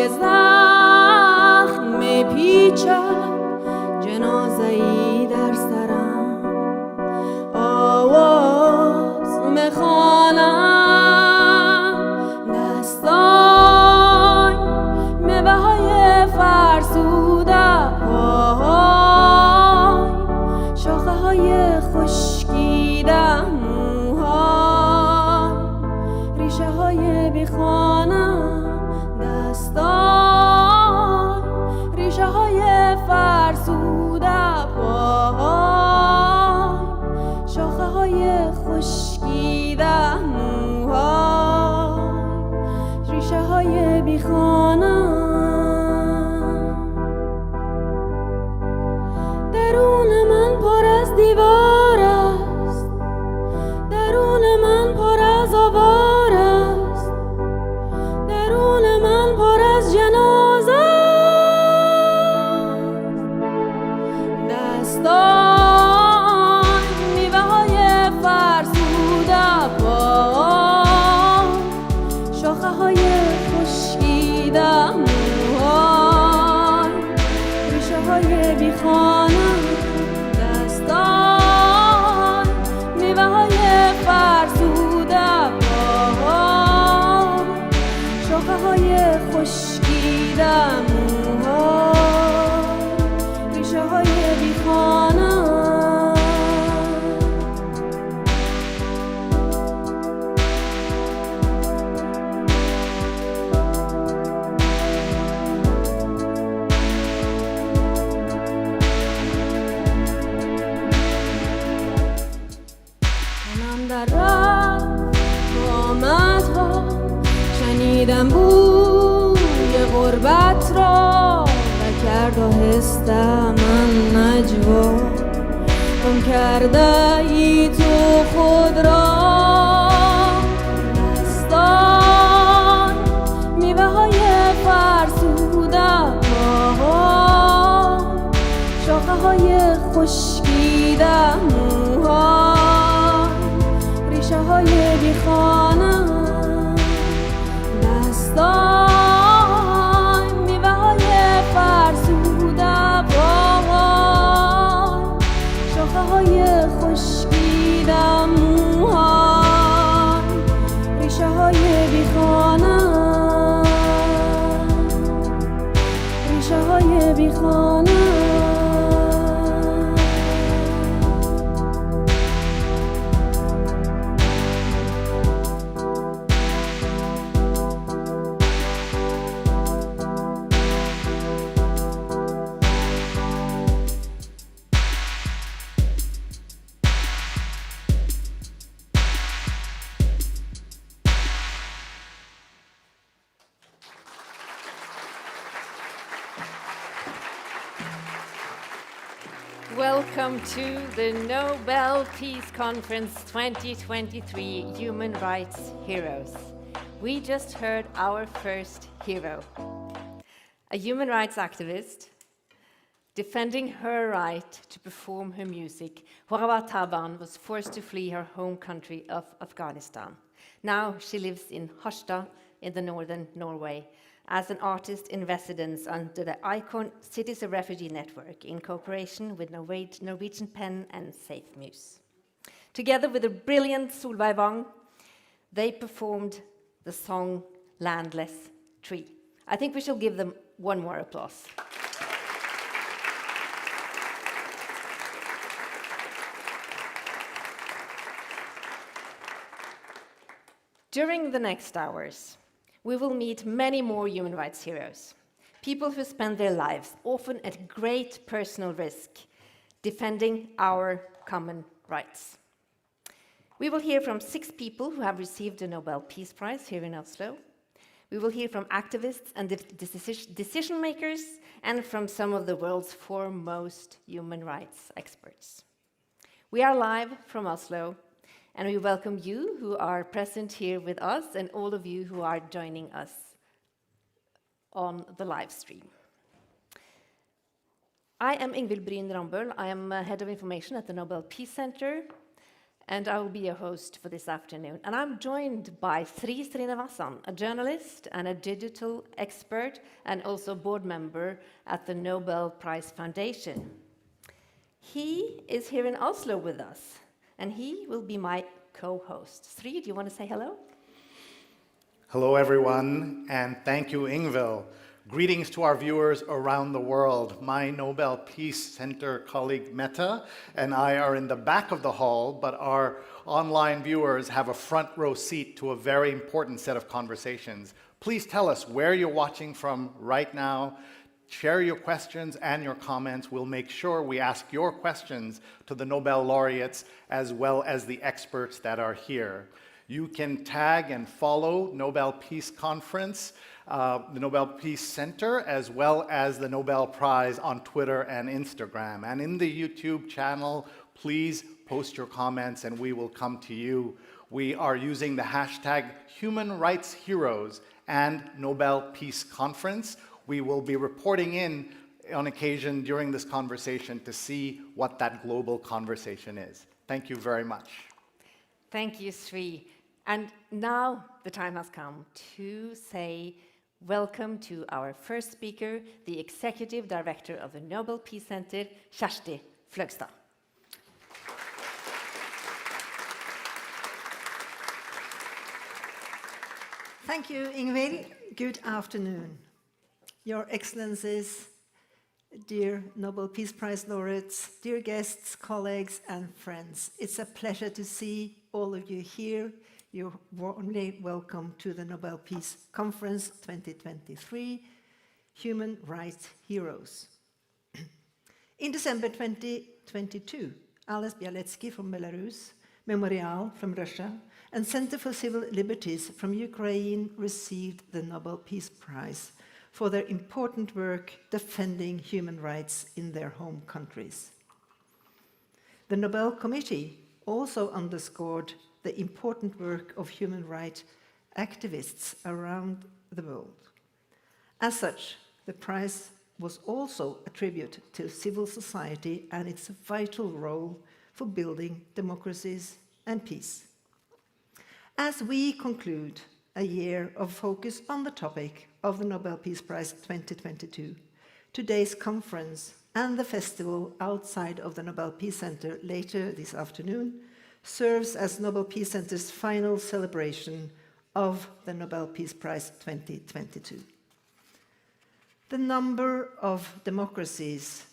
زخم پیچد جنازه‌ای در سرم آواز میخوانم دستای میوه های فرسوده پاهای شاخه های خشکیده موهای ریشه های بیخانم دستای ریشه های فرسوده پاهای شاخه های خشکیده موهای ریشه های بیخانم درون من پر از دیوار است درون من پر از آوار است درون من پر از جنازه دستان میوه های فرسوده پای شاخه های خشکیده موهای ریشه های بیخانم دستان میوه های فرسوده پای شاخه های خشکیده موهای ریشه های بیخانم منم در رفت آمدها شنیدم بوی غربت را و کرد آهسته من نجوا گم کرده ای تو خود را دستان میوه های فرسوده پاها شاخه های خشکیده موها ریشه های بیخانم دستان میوه های فرسوده پاهای شاخه های خشکیده موهای ریشه های بیخانم ریشه های بیخانم Welcome to the Nobel Peace Conference 2023 Human Rights Heroes. We just heard our first hero, a human rights activist defending her right to perform her music. Horava Taban was forced to flee her home country of Afghanistan. Now she lives in Harstad in the northern Norway as an artist in residence under the Icon Cities of Refugee Network in cooperation with Norwegian Pen and Safe Muse. Together with the brilliant Solveig Wang, they performed the song Landless Tree. I think we shall give them one more applause. During the next hours, we will meet many more human rights heroes, people who spend their lives, often at great personal risk, defending our common rights. We will hear from 6 people who have received the Nobel Peace Prize here in Oslo. We will hear from activists and decision makers, and from some of the world's foremost human rights experts. We are live from Oslo, and we welcome you who are present here with us and all of you who are joining us on the live stream. I am Ingvild Bryn Rambøll. I am head of information at the Nobel Peace Center. and I will be your host for this afternoon. And I'm joined by Sri Srinivasan, a journalist and a digital expert, and also board member at the Nobel Prize Foundation. He is here in Oslo with us, and he will be my co-host. Sri, do you want to say hello? Hello, everyone, and thank you, Ingvild. Greetings to our viewers around the world. My Nobel Peace Center colleague Mette and I are in the back of the hall, but our online viewers have a front row seat to a very important set of conversations. Please tell us where you're watching from right now. Share your questions and your comments. We'll make sure we ask your questions to the Nobel laureates as well as the experts that are here. You can tag and follow Nobel Peace Conference, the Nobel Peace Center, as well as the Nobel Prize on Twitter and Instagram. And in the YouTube channel, please post your comments and we will come to you. We are using the hashtag Human Rights Heroes and Nobel Peace Conference. We will be reporting in on occasion during this conversation to see what that global conversation is. Thank you very much. Thank you, Sri. And now the time has come to say welcome to our first speaker, the Executive Director of the Nobel Peace Center, Kjersti Fløgstad. Thank you, Ingvild. Good afternoon. Your Excellencies, dear Nobel Peace Prize laureates, dear guests, colleagues, and friends. It's a pleasure to see all of you here. You're warmly welcome to the Nobel Peace Conference 2023, Human Rights Heroes. In December 2022, Ales Bialyetsky from Belarus, Memorial from Russia, and Center for Civil Liberties from Ukraine received the Nobel Peace Prize for their important work defending human rights in their home countries. The Nobel Committee also underscored the important work of human rights activists around the world. As such, the prize was also a tribute to civil society and its vital role for building democracies and peace. As we conclude a year of focus on the topic of the Nobel Peace Prize 2022, today's conference and the festival outside of the Nobel Peace Center later this afternoon serves as Nobel Peace Center's final celebration of the Nobel Peace Prize 2022. The number of democracies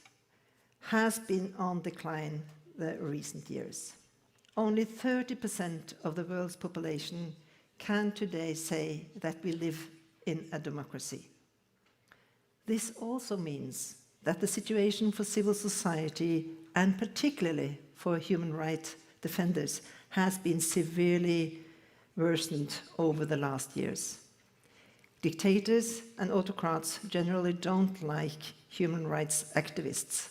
has been on decline the recent years. Only 30% of the world's population can today say that we live in a democracy. This also means that the situation for civil society, and particularly for human rights defenders, has been severely worsened over the last years. Dictators and autocrats generally don't like human rights activists.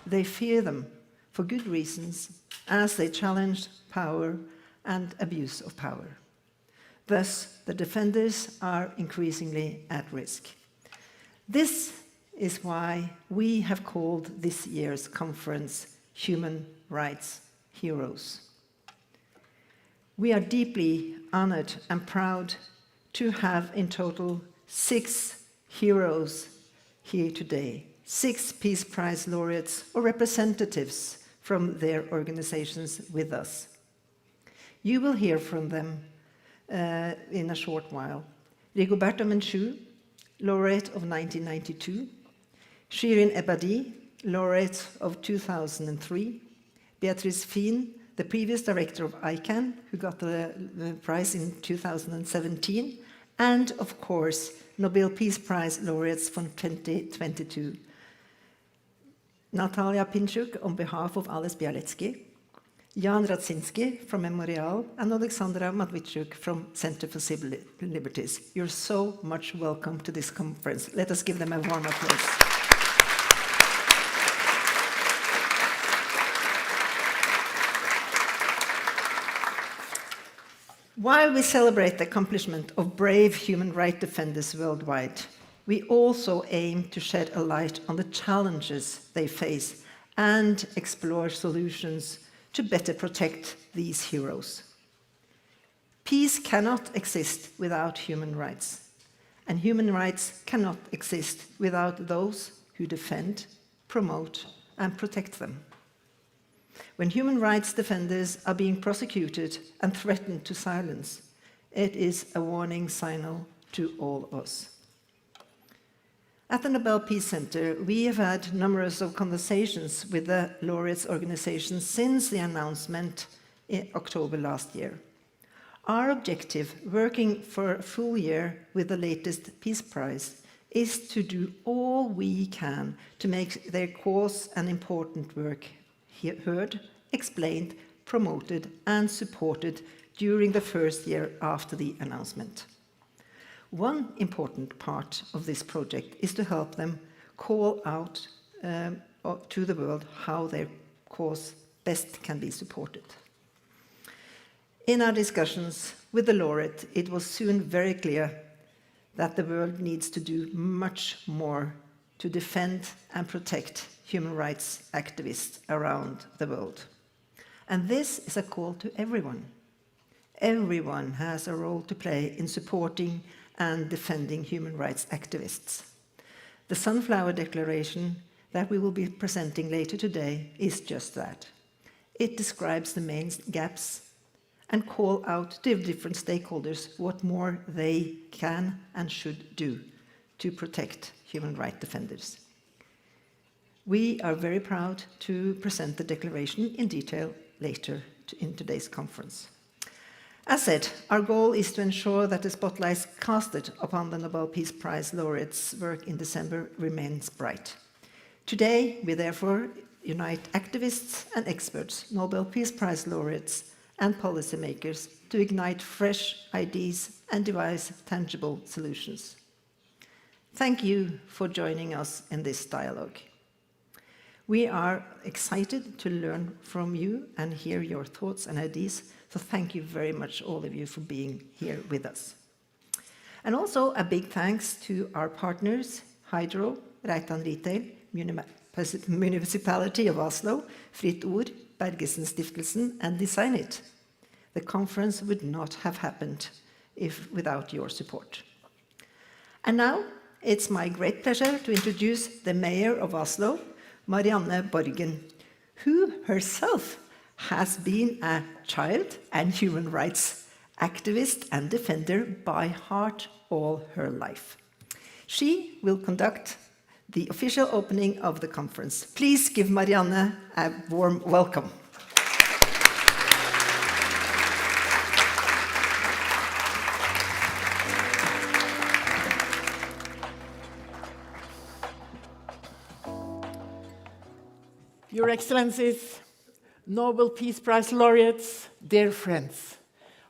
They fear them for good reasons, as they challenge power and abuse of power. Thus, the defenders are increasingly at risk. This is why we have called this year's conference Human Rights Heroes. We are deeply honored and proud to have in total 6 heroes here today, 6 Peace Prize laureates or representatives from their organizations with us. You will hear from them in a short while. Rigoberta Menchú, laureate of 1992, Shirin Ebadi, laureate of 2003, Beatrice Fien, the previous director of ICANN, who got the prize in 2017, and of course, Nobel Peace Prize laureates from 2022. Natalia Pinchuk on behalf of Ales Bialyetsky, Jan Radzinski from Memorial, and Oleksandra Matviichuk from Center for Civil Liberties. You're so much welcome to this conference. Let us give them a warm applause. While we celebrate the accomplishment of brave human rights defenders worldwide, we also aim to shed a light on the challenges they face and explore solutions to better protect these heroes. Peace cannot exist without human rights, and human rights cannot exist without those who defend, promote, and protect them. When human rights defenders are being prosecuted and threatened to silence, it is a warning signal to all of us. At the Nobel Peace Center, we have had numerous of conversations with the laureates organization since the announcement in October last year. Our objective, working for a full year with the latest Peace Prize, is to do all we can to make their cause and important work heard, explained, promoted, and supported during the first year after the announcement. One important part of this project is to help them call out to the world how their cause best can be supported. In our discussions with the laureate, it was soon very clear that the world needs to do much more to defend and protect human rights activists around the world. And this is a call to everyone. Everyone has a role to play in supporting and defending human rights activists. The Sunflower Declaration that we will be presenting later today is just that. It describes the main gaps and call out to different stakeholders what more they can and should do to protect human rights defenders. We are very proud to present the declaration in detail later in today's conference. As said, our goal is to ensure that the spotlight casted upon the Nobel Peace Prize laureates' work in December remains bright. Today, we therefore unite activists and experts, Nobel Peace Prize laureates, and policymakers to ignite fresh ideas and devise tangible solutions. Thank you for joining us in this dialogue. We are excited to learn from you and hear your thoughts and ideas, so thank you very much, all of you, for being here with us. And also a big thanks to our partners, Hydro, Reitan Retail, Municipality of Oslo, Fritt Ord, Bergesen-stiftelsen, and Design It. The conference would not have happened without your support. And now, it's my great pleasure to introduce the Mayor of Oslo, Marianne Borgen, who herself has been a child and human rights activist and defender by heart all her life. She will conduct the official opening of the conference. Please give Marianne a warm welcome. Your Excellencies, Nobel Peace Prize laureates, dear friends,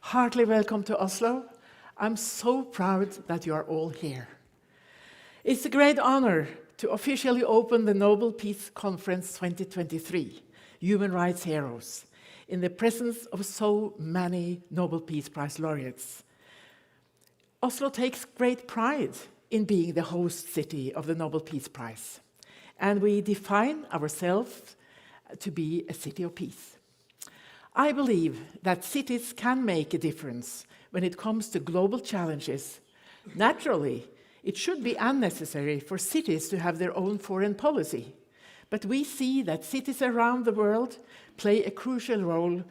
heartily welcome to Oslo. I'm so proud that you are all here. It's a great honor to officially open the Nobel Peace Conference 2023, Human Rights Heroes, in the presence of so many Nobel Peace Prize laureates. Oslo takes great pride in being the host city of the Nobel Peace Prize, and we define ourselves to be a city of peace. I believe that cities can make a difference when it comes to global challenges. Naturally, it should be unnecessary for cities to have their own foreign policy, but we see that cities around the world play a crucial role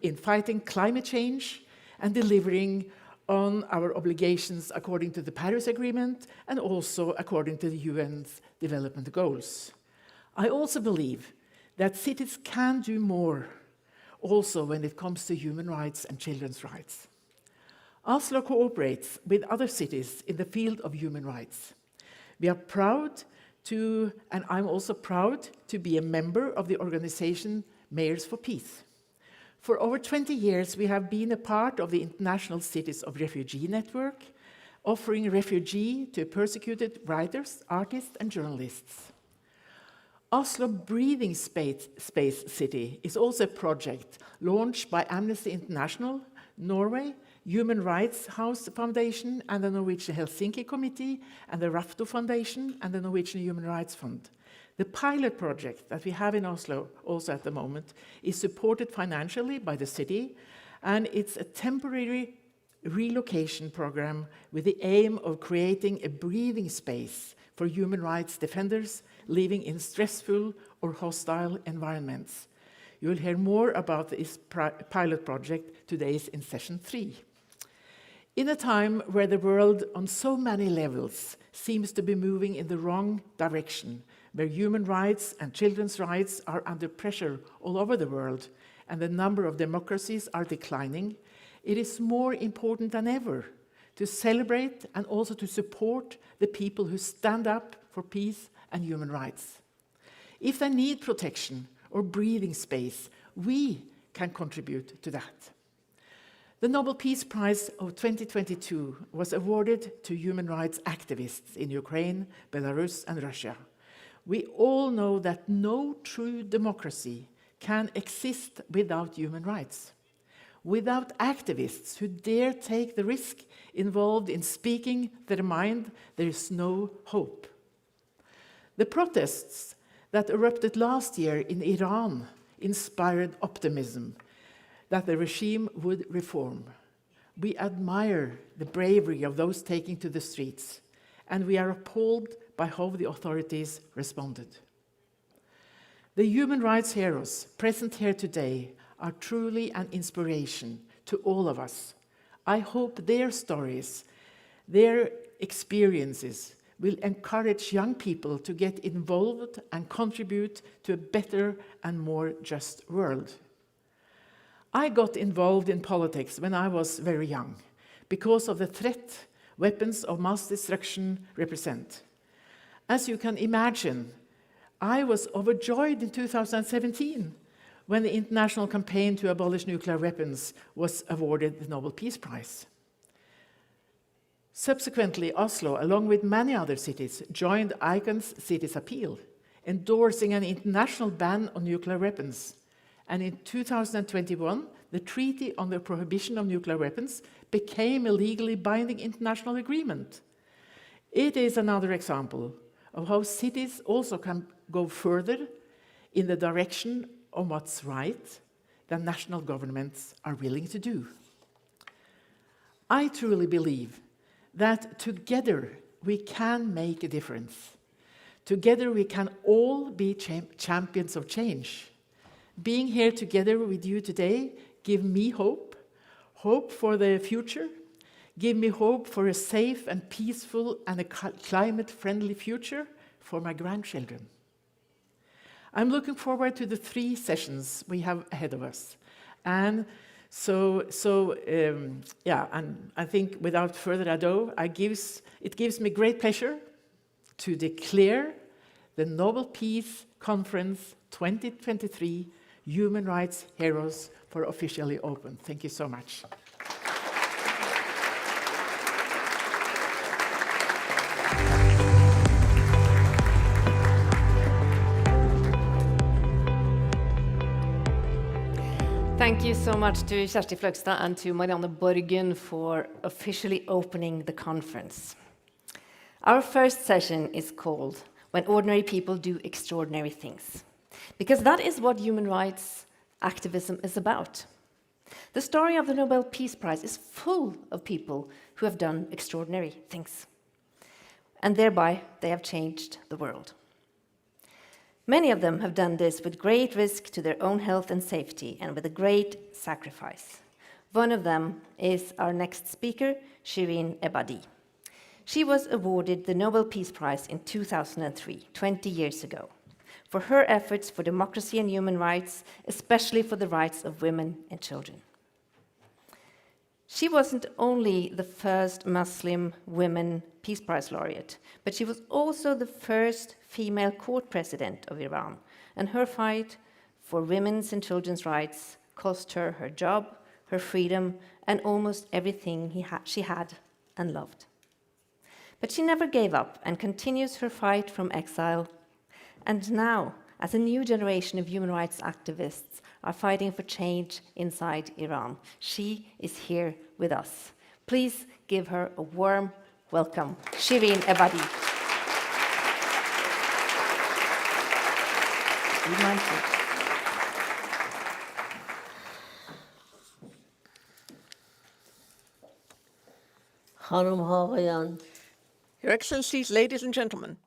in fighting climate change and delivering on our obligations according to the Paris Agreement and also according to the UN's development goals. I also believe that cities can do more, also when it comes to human rights and children's rights. Oslo cooperates with other cities in the field of human rights. We are proud to, and I'm also proud to be a member of the organization Mayors for Peace. For over 20 years, we have been a part of the International Cities of Refugee Network, offering refugee to persecuted writers, artists, and journalists. Oslo Breathing Space City is also a project launched by Amnesty International, Norway, Human Rights House Foundation, and the Norwegian Helsinki Committee, and the Rafto Foundation, and the Norwegian Human Rights Fund. The pilot project that we have in Oslo also at the moment is supported financially by the city, and it's a temporary relocation program with the aim of creating a breathing space for human rights defenders living in stressful or hostile environments. You will hear more about this pilot project today in session 3. In a time where the world on so many levels seems to be moving in the wrong direction, where human rights and children's rights are under pressure all over the world and the number of democracies are declining, it is more important than ever to celebrate and also to support the people who stand up for peace and human rights. If they need protection or breathing space, we can contribute to that. The Nobel Peace Prize of 2022 was awarded to human rights activists in Ukraine, Belarus, and Russia. We all know that no true democracy can exist without human rights. Without activists who dare take the risk involved in speaking their mind, there is no hope. The protests that erupted last year in Iran inspired optimism that the regime would reform. We admire the bravery of those taking to the streets, and we are appalled by how the authorities responded. The human rights heroes present here today are truly an inspiration to all of us. I hope their stories, their experiences will encourage young people to get involved and contribute to a better and more just world. I got involved in politics when I was very young because of the threat weapons of mass destruction represent. As you can imagine, I was overjoyed in 2017 when the international campaign to abolish nuclear weapons was awarded the Nobel Peace Prize. Subsequently, Oslo, along with many other cities, joined ICAN's Cities Appeal, endorsing an international ban on nuclear weapons. And in 2021, the Treaty on the Prohibition of Nuclear Weapons became a legally binding international agreement. It is another example of how cities also can go further in the direction of what's right than national governments are willing to do. I truly believe that together we can make a difference. Together we can all be champions of change. Being here together with you today give me hope, hope for the future, give me hope for a safe and peaceful and a climate-friendly future for my grandchildren. I'm looking forward to the 3 sessions we have ahead of us. And and I think without further ado, it gives me great pleasure to declare the Nobel Peace Conference 2023 Human Rights Heroes for officially open. Thank you so much. Thank you so much to Kjersti Fløgstad and to Marianne Borgen for officially opening the conference. Our first session is called When Ordinary People Do Extraordinary Things, because that is what human rights activism is about. The story of the Nobel Peace Prize is full of people who have done extraordinary things, and thereby they have changed the world. Many of them have done this with great risk to their own health and safety and with a great sacrifice. One of them is our next speaker, Shirin Ebadi. She was awarded the Nobel Peace Prize in 2003, 20 years ago, for her efforts for democracy and human rights, especially for the rights of women and children. She wasn't only the first Muslim women Peace Prize laureate, but she was also the first female court president of Iran, and her fight for women's and children's rights cost her her job, her freedom, and almost everything she had and loved. But she never gave up and continues her fight from exile. And now, as a new generation of human rights activists are fighting for change inside Iran, she is here with us. Please give her a warm welcome, Shirin Ebadi. We'd like to. خانم ها آقایان Your Excellencies, ladies and gentlemen,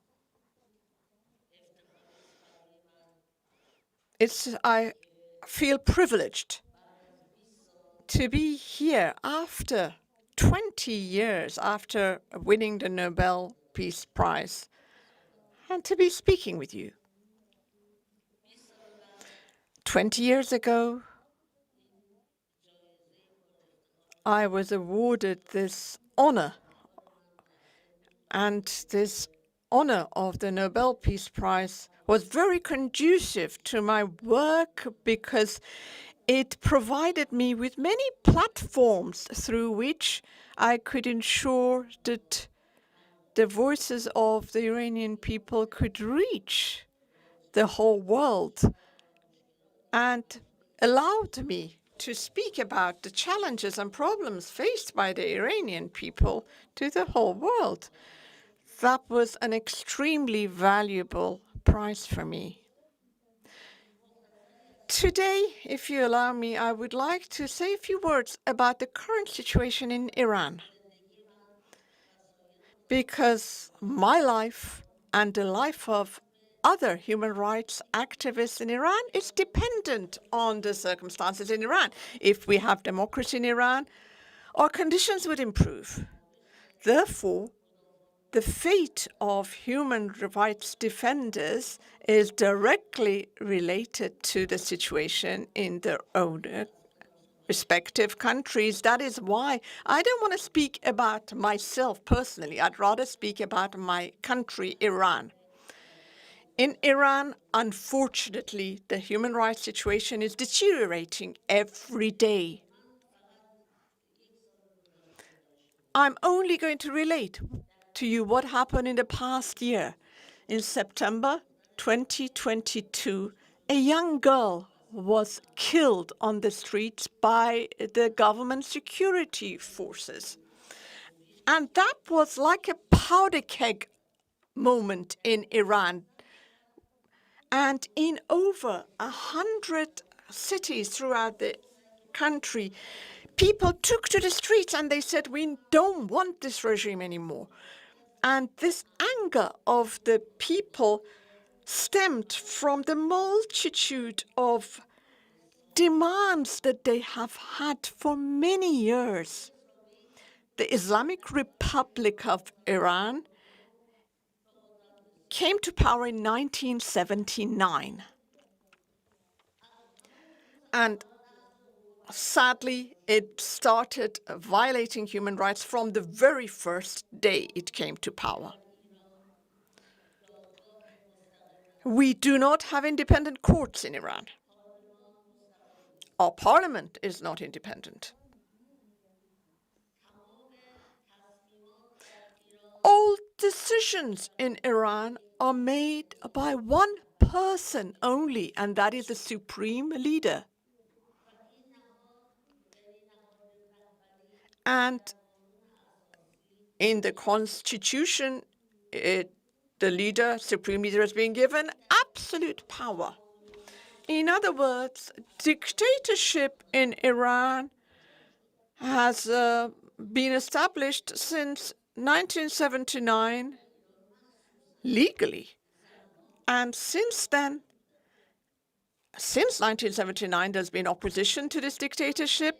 I feel privileged to be here after 20 years after winning the Nobel Peace Prize and to be speaking with you. 20 years ago, I was awarded this honor, and this honor of the Nobel Peace Prize was very conducive to my work because it provided me with many platforms through which I could ensure that the voices of the Iranian people could reach the whole world and allowed me to speak about the challenges and problems faced by the Iranian people to the whole world. That was an extremely valuable prize for me. Today, if you allow me, I would like to say a few words about the current situation in Iran, because my life and the life of other human rights activists in Iran is dependent on the circumstances in Iran. If we have democracy in Iran, our conditions would improve. Therefore, the fate of human rights defenders is directly related to the situation in their own respective countries. That is why I don't want to speak about myself personally. I'd rather speak about my country, Iran. In Iran, unfortunately, the human rights situation is deteriorating every day. I'm only going to relate to you what happened in the past year. In September 2022, a young girl was killed on the streets by the government security forces. And that was like a powder keg moment in Iran. And in over 100 cities throughout the country, people took to the streets and they said, we don't want this regime anymore. And this anger of the people stemmed from the multitude of demands that they have had for many years. The Islamic Republic of Iran came to power in 1979. And sadly, it started violating human rights from the very first day it came to power. We do not have independent courts in Iran. Our parliament is not independent. All decisions in Iran are made by one person only, and that is the supreme leader. And in the constitution, the supreme leader is being given absolute power. In other words, dictatorship in Iran has been established since 1979 legally. And since then, since 1979, there's been opposition to this dictatorship,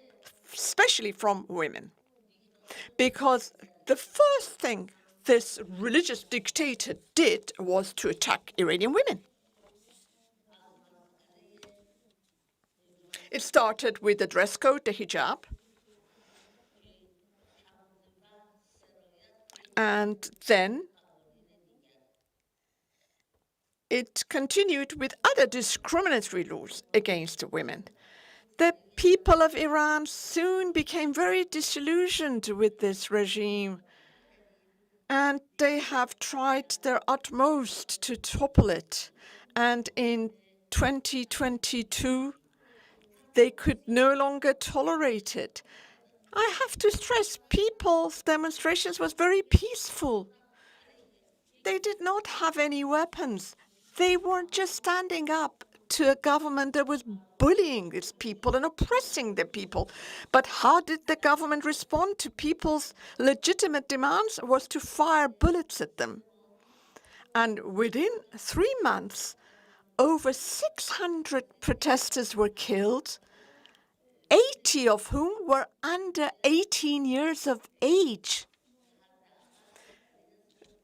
especially from women. Because the first thing this religious dictator did was to attack Iranian women. It started with the dress code, the hijab. And then it continued with other discriminatory laws against women. The people of Iran soon became very disillusioned with this regime, and they have tried their utmost to topple it. And in 2022, they could no longer tolerate it. I have to stress, people's demonstrations was very peaceful. They did not have any weapons. They were just standing up to a government that was bullying its people and oppressing the people. But how did the government respond to people's legitimate demands? Was to fire bullets at them. And within 3 months, over 600 protesters were killed, 80 of whom were under 18 years of age.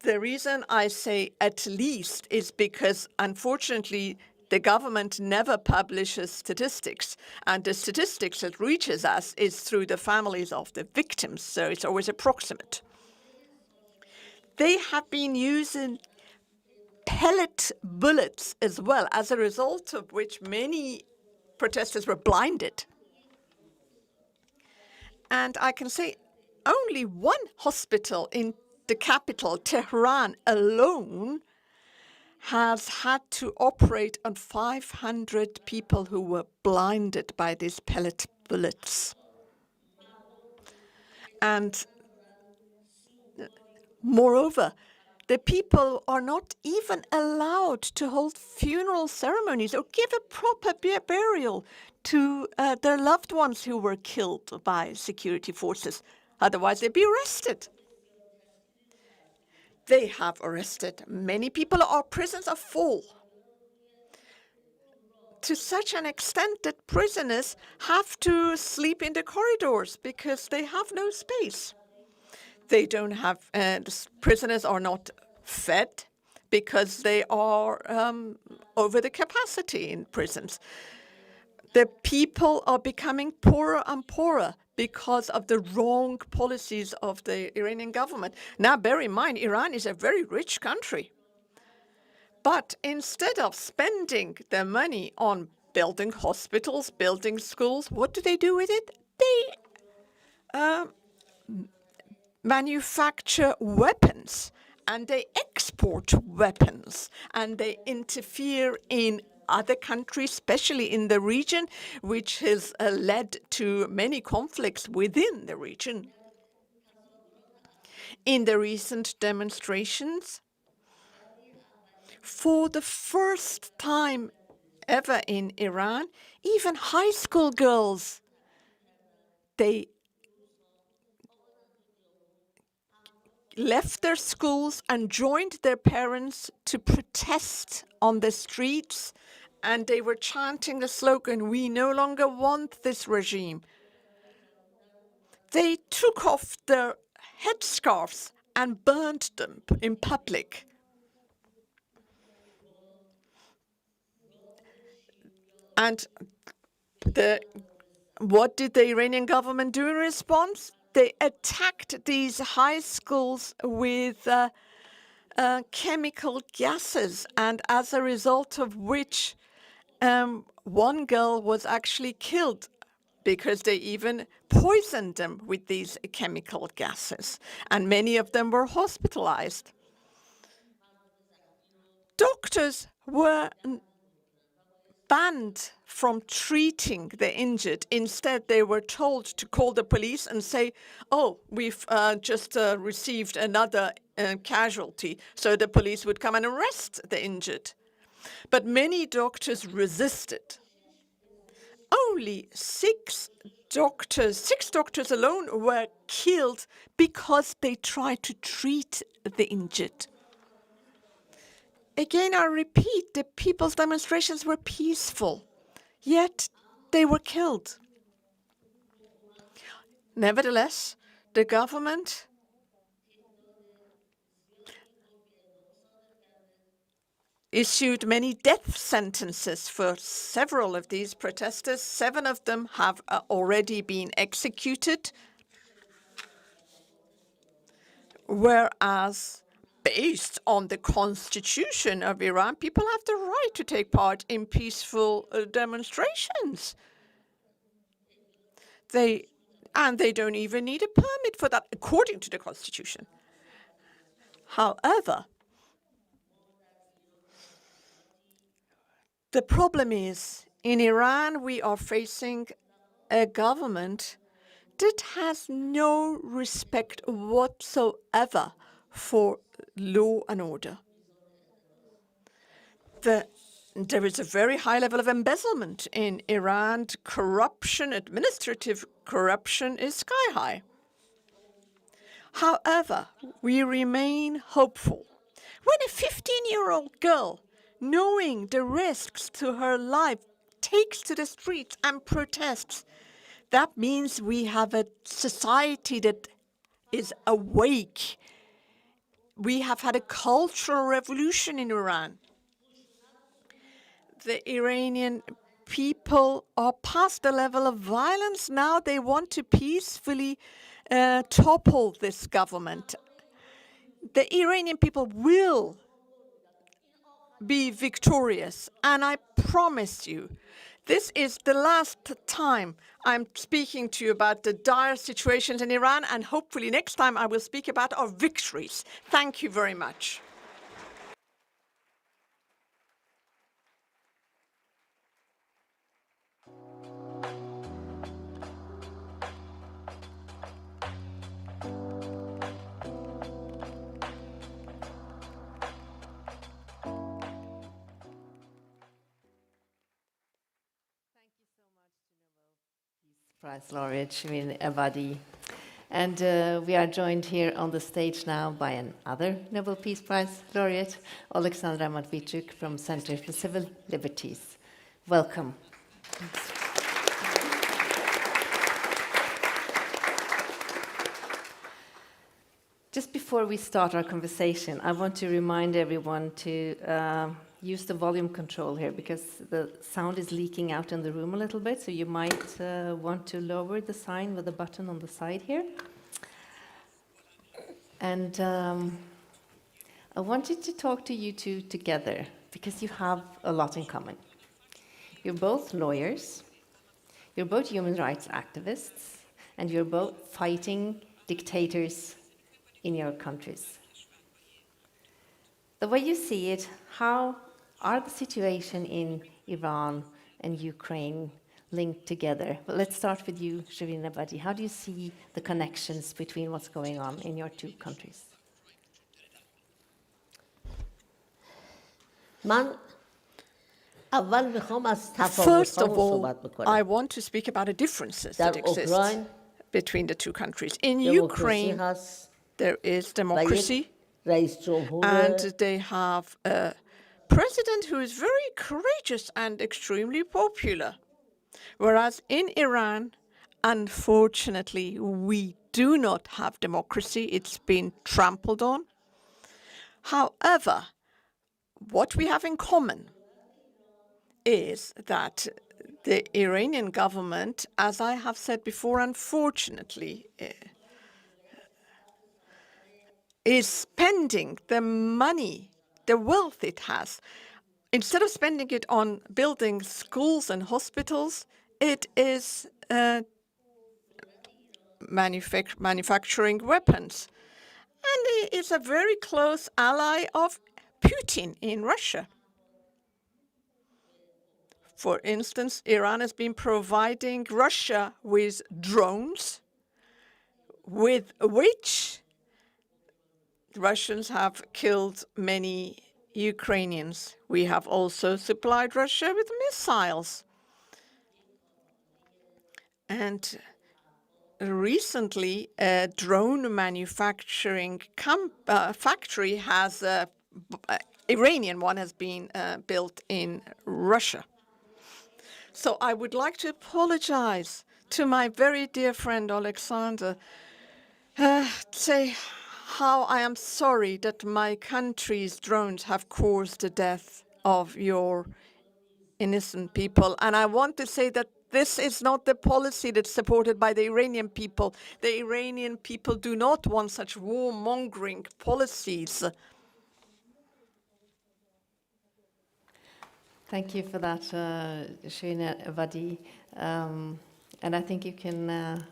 The reason I say at least is because, unfortunately, the government never publishes statistics, and the statistics that reaches us is through the families of the victims, so it's always approximate. They have been using pellet bullets as well, as a result of which many protesters were blinded. And I can say only one hospital in the capital, Tehran alone, has had to operate on 500 people who were blinded by these pellet bullets. And moreover, the people are not even allowed to hold funeral ceremonies or give a proper burial to their loved ones who were killed by security forces. Otherwise, they'd be arrested. They have arrested many people. Our prisons are full, to such an extent that prisoners have to sleep in the corridors because they have no space. They don't have, prisoners are not fed because they are over the capacity in prisons. The people are becoming poorer and poorer because of the wrong policies of the Iranian government. Now, bear in mind, Iran is a very rich country. But instead of spending their money on building hospitals, building schools, what do they do with it? They manufacture weapons, and they export weapons, and they interfere in other countries, especially in the region, which has led to many conflicts within the region. In the recent demonstrations, for the first time ever in Iran, even high school girls, they left their schools and joined their parents to protest on the streets, and they were chanting the slogan, "We no longer want this regime." They took off their headscarves and burned them in public. And what did the Iranian government do in response? They attacked these high schools with chemical gases, and as a result of which one girl was actually killed because they even poisoned them with these chemical gases, and many of them were hospitalized. Doctors were banned from treating the injured. Instead, they were told to call the police and say, "Oh, we've just received another casualty." So the police would come and arrest the injured. But many doctors resisted. Only six doctors alone were killed because they tried to treat the injured. Again, I repeat, the people's demonstrations were peaceful, yet they were killed. Nevertheless, the government issued many death sentences for several of these protesters. 7 of them have already been executed, whereas based on the constitution of Iran, people have the right to take part in peaceful demonstrations. They don't even need a permit for that, according to the constitution. However, the problem is, in Iran, we are facing a government that has no respect whatsoever for law and order. The There is a very high level of embezzlement in Iran. Corruption, administrative corruption is sky high. However, we remain hopeful. When a 15-year-old girl, knowing the risks to her life, takes to the streets and protests, that means we have a society that is awake. We have had a cultural revolution in Iran. The Iranian people are past the level of violence. Now they want to peacefully topple this government. The Iranian people will be victorious, and I promise you, this is the last time I'm speaking to you about the dire situations in Iran, and hopefully next time I will speak about our victories. Thank you very much. Prize laureate Shirin Ebadi. And we are joined here on the stage now by another Nobel Peace Prize laureate, Oleksandra Matviichuk from Center for Civil Liberties. Welcome. Just before we start our conversation, I want to remind everyone to use the volume control here because the sound is leaking out in the room a little bit, so you might want to lower the sign with the button on the side here. And I wanted to talk to you two together because you have a lot in common. You're both lawyers, you're both human rights activists, and you're both fighting dictators in your countries. The way you see it, how are the situation in Iran and Ukraine linked together? Well, let's start with you, Shirin Ebadi. How do you see the connections between what's going on in your two countries? First of all, I want to speak about the differences that exist between the two countries. In Ukraine, there is democracy, and they have a president who is very courageous and extremely popular. Whereas in Iran, unfortunately, we do not have democracy. It's been trampled on. However, what we have in common is that the Iranian government, as I have said before, unfortunately, is spending the money, the wealth it has. Instead of spending it on building schools and hospitals, it is manufacturing weapons. And it is a very close ally of Putin in Russia. For instance, Iran has been providing Russia with drones, with which the Russians have killed many Ukrainians. We have also supplied Russia with missiles. And recently, a drone manufacturing factory has, Iranian one has been built in Russia. So I would like to apologize to my very dear friend Oleksandra, say how I am sorry that my country's drones have caused the death of your innocent people. And I want to say that this is not the policy that's supported by the Iranian people. The Iranian people do not want such warmongering policies. Thank you for that, Shirin Ebadi. And I think you can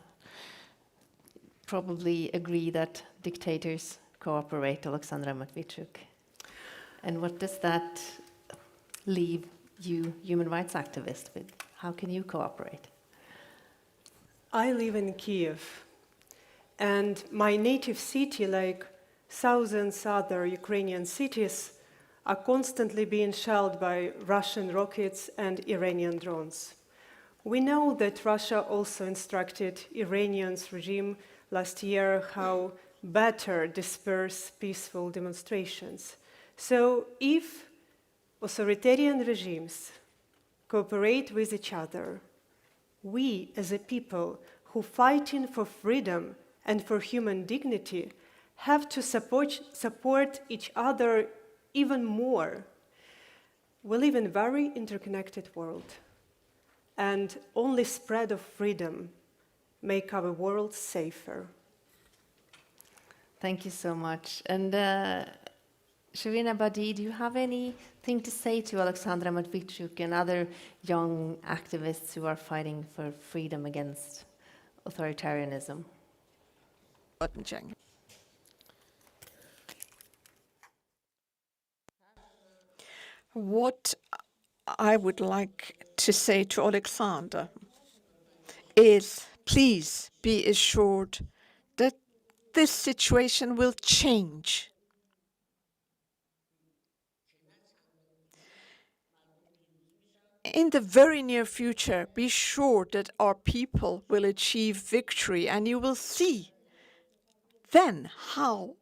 probably agree that dictators cooperate, Oleksandra Matviichuk. And what does that leave you, human rights activists, with? How can you cooperate? I live in Kiev, and my native city, like thousands other Ukrainian cities, are constantly being shelled by Russian rockets and Iranian drones. We know that Russia also instructed Iranian's regime last year how better disperse peaceful demonstrations. So if authoritarian regimes cooperate with each other, we as a people who fighting for freedom and for human dignity have to support each other even more. We live in a very interconnected world, and only spread of freedom make our world safer. Thank you so much. And Shirin Ebadi, do you have anything to say to Oleksandra Matviichuk and other young activists who are fighting for freedom against authoritarianism? What I would like to say to Oleksandra is, please be assured that this situation will change. In the very near future, be sure that our people will achieve victory, and you will see then how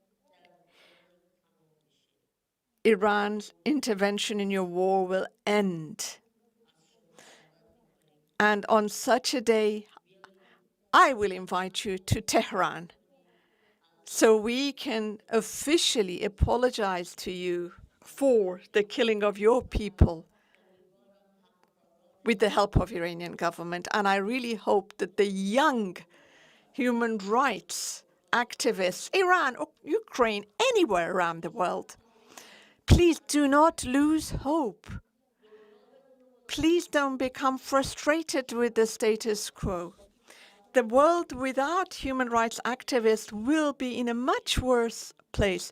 Iran's intervention in your war will end. And on such a day, I will invite you to Tehran so we can officially apologize to you for the killing of your people with the help of Iranian government. And I really hope that the young human rights activists, Iran or Ukraine, anywhere around the world, please do not lose hope. Please don't become frustrated with the status quo. The world without human rights activists will be in a much worse place.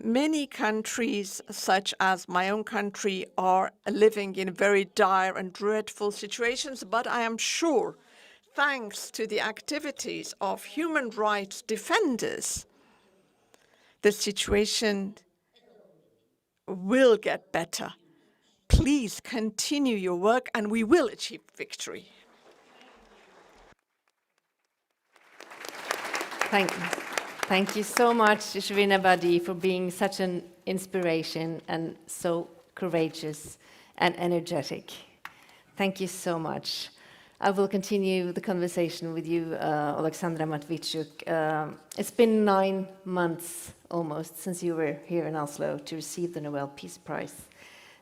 Many countries, such as my own country, are living in very dire and dreadful situations, but I am sure, thanks to the activities of human rights defenders, the situation will get better. Please continue your work and we will achieve victory. Thank you so much, Shirin Ebadi, for being such an inspiration and so courageous and energetic. Thank you so much. I will continue the conversation with you, Oleksandra Matviichuk. It's been 9 months almost since you were here in Oslo to receive the Nobel Peace Prize.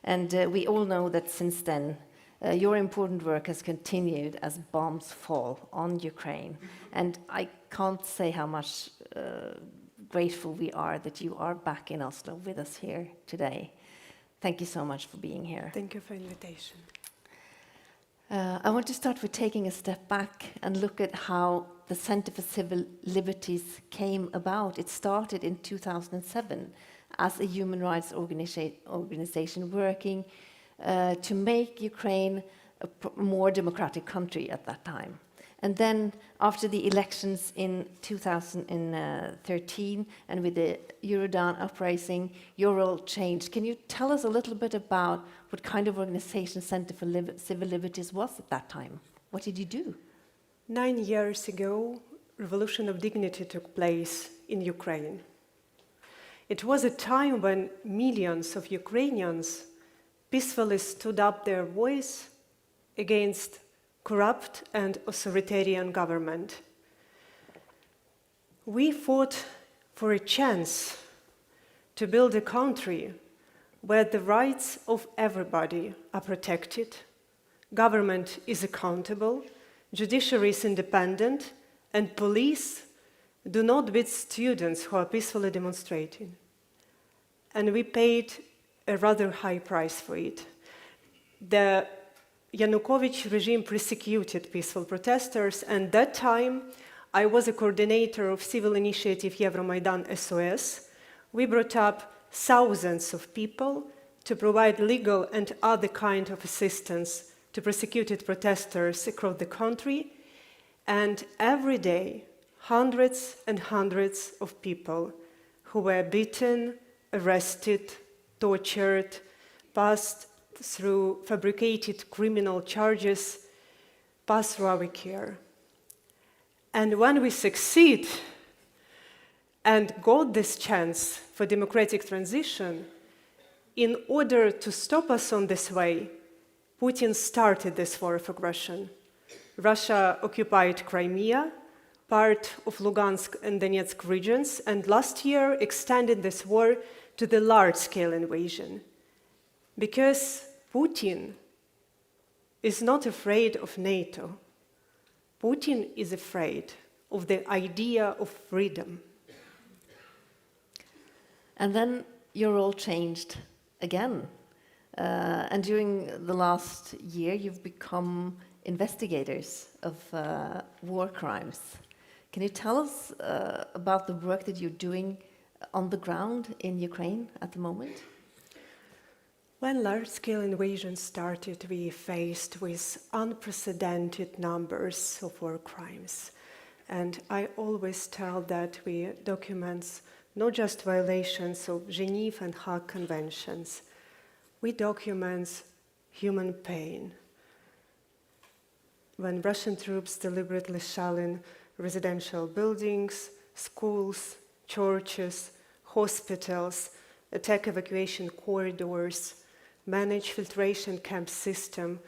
And we all know that since then, your important work has continued as bombs fall on Ukraine. And I can't say how much grateful we are that you are back in Oslo with us here today. Thank you so much for being here. Thank you for the invitation. I want to start with taking a step back and look at how the Center for Civil Liberties came about. It started in 2007 as a human rights organization working to make Ukraine a more democratic country at that time. And then after the elections in 2013 and with the Eurodan uprising, your role changed. Can you tell us a little bit about what kind of organization Center for Civil Liberties was at that time? What did you do? 9 years ago, Revolution of Dignity took place in Ukraine. It was a time when millions of Ukrainians peacefully stood up their voice against corrupt and authoritarian government. We fought for a chance to build a country where the rights of everybody are protected, government is accountable, judiciary is independent, and police do not beat students who are peacefully demonstrating. And we paid a rather high price for it. The Yanukovych regime persecuted peaceful protesters, and that time I was a coordinator of civil initiative Euromaidan SOS. We brought up thousands of people to provide legal and other kind of assistance to persecuted protesters across the country, and every day hundreds and hundreds of people who were beaten, arrested, tortured, passed through fabricated criminal charges, pass through our care. And when we succeed and got this chance for democratic transition, in order to stop us on this way, Putin started this war of aggression. Russia occupied Crimea, part of Lugansk and Donetsk regions, and last year extended this war to the large-scale invasion. Because Putin is not afraid of NATO. Putin is afraid of the idea of freedom. And then your role changed again. And during the last year, you've become investigators of war crimes. Can you tell us about the work that you're doing on the ground in Ukraine at the moment? When large-scale invasion started, we faced with unprecedented numbers of war crimes. And I always tell that we document not just violations of Geneva and Hague Conventions, we document human pain. When Russian troops deliberately shell in residential buildings, schools, churches, hospitals, attack evacuation corridors, manage filtration camp system,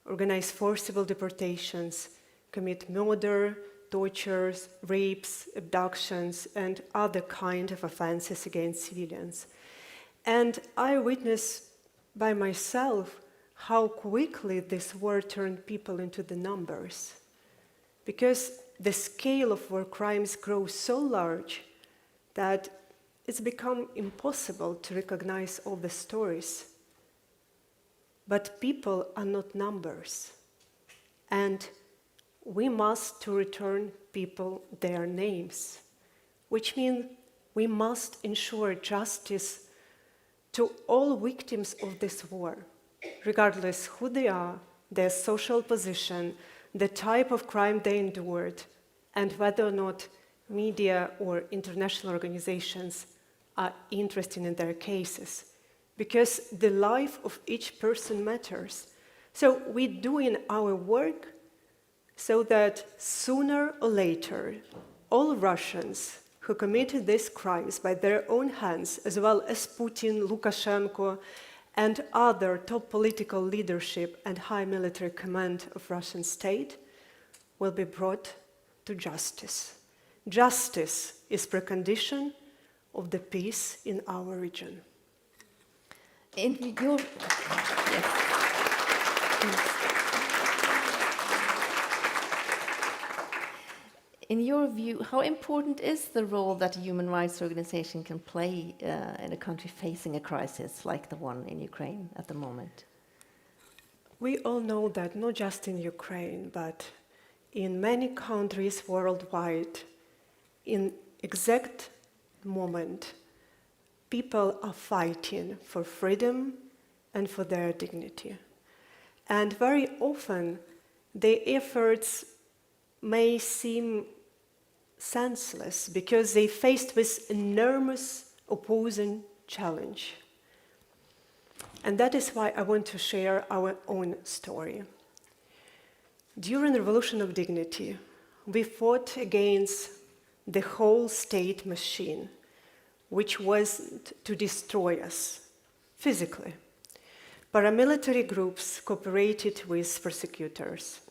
organize forcible deportations, commit murder, tortures, rapes, abductions, and other kind of offenses against civilians. And I witnessed by myself how quickly this war turned people into the numbers. Because the scale of war crimes grows so large that it's become impossible to recognize all the stories. But people are not numbers. And we must to return people their names, which means we must ensure justice to all victims of this war, regardless who they are, their social position, the type of crime they endured, and whether or not media or international organizations are interested in their cases. Because the life of each person matters. So we're doing our work so that sooner or later, all Russians who committed these crimes by their own hands, as well as Putin, Lukashenko, and other top political leadership and high military command of Russian state, will be brought to justice. Justice is precondition of the peace in our region. In your, yes. In your view, how important is the role that a human rights organization can play in a country facing a crisis like the one in Ukraine at the moment? We all know that not just in Ukraine, but in many countries worldwide, in exact moment, people are fighting for freedom and for their dignity. And very often, their efforts may seem senseless because they faced with enormous opposing challenge. And that is why I want to share our own story. During the Revolution of Dignity, we fought against the whole state machine, which was to destroy us physically. Paramilitary groups cooperated with persecutors.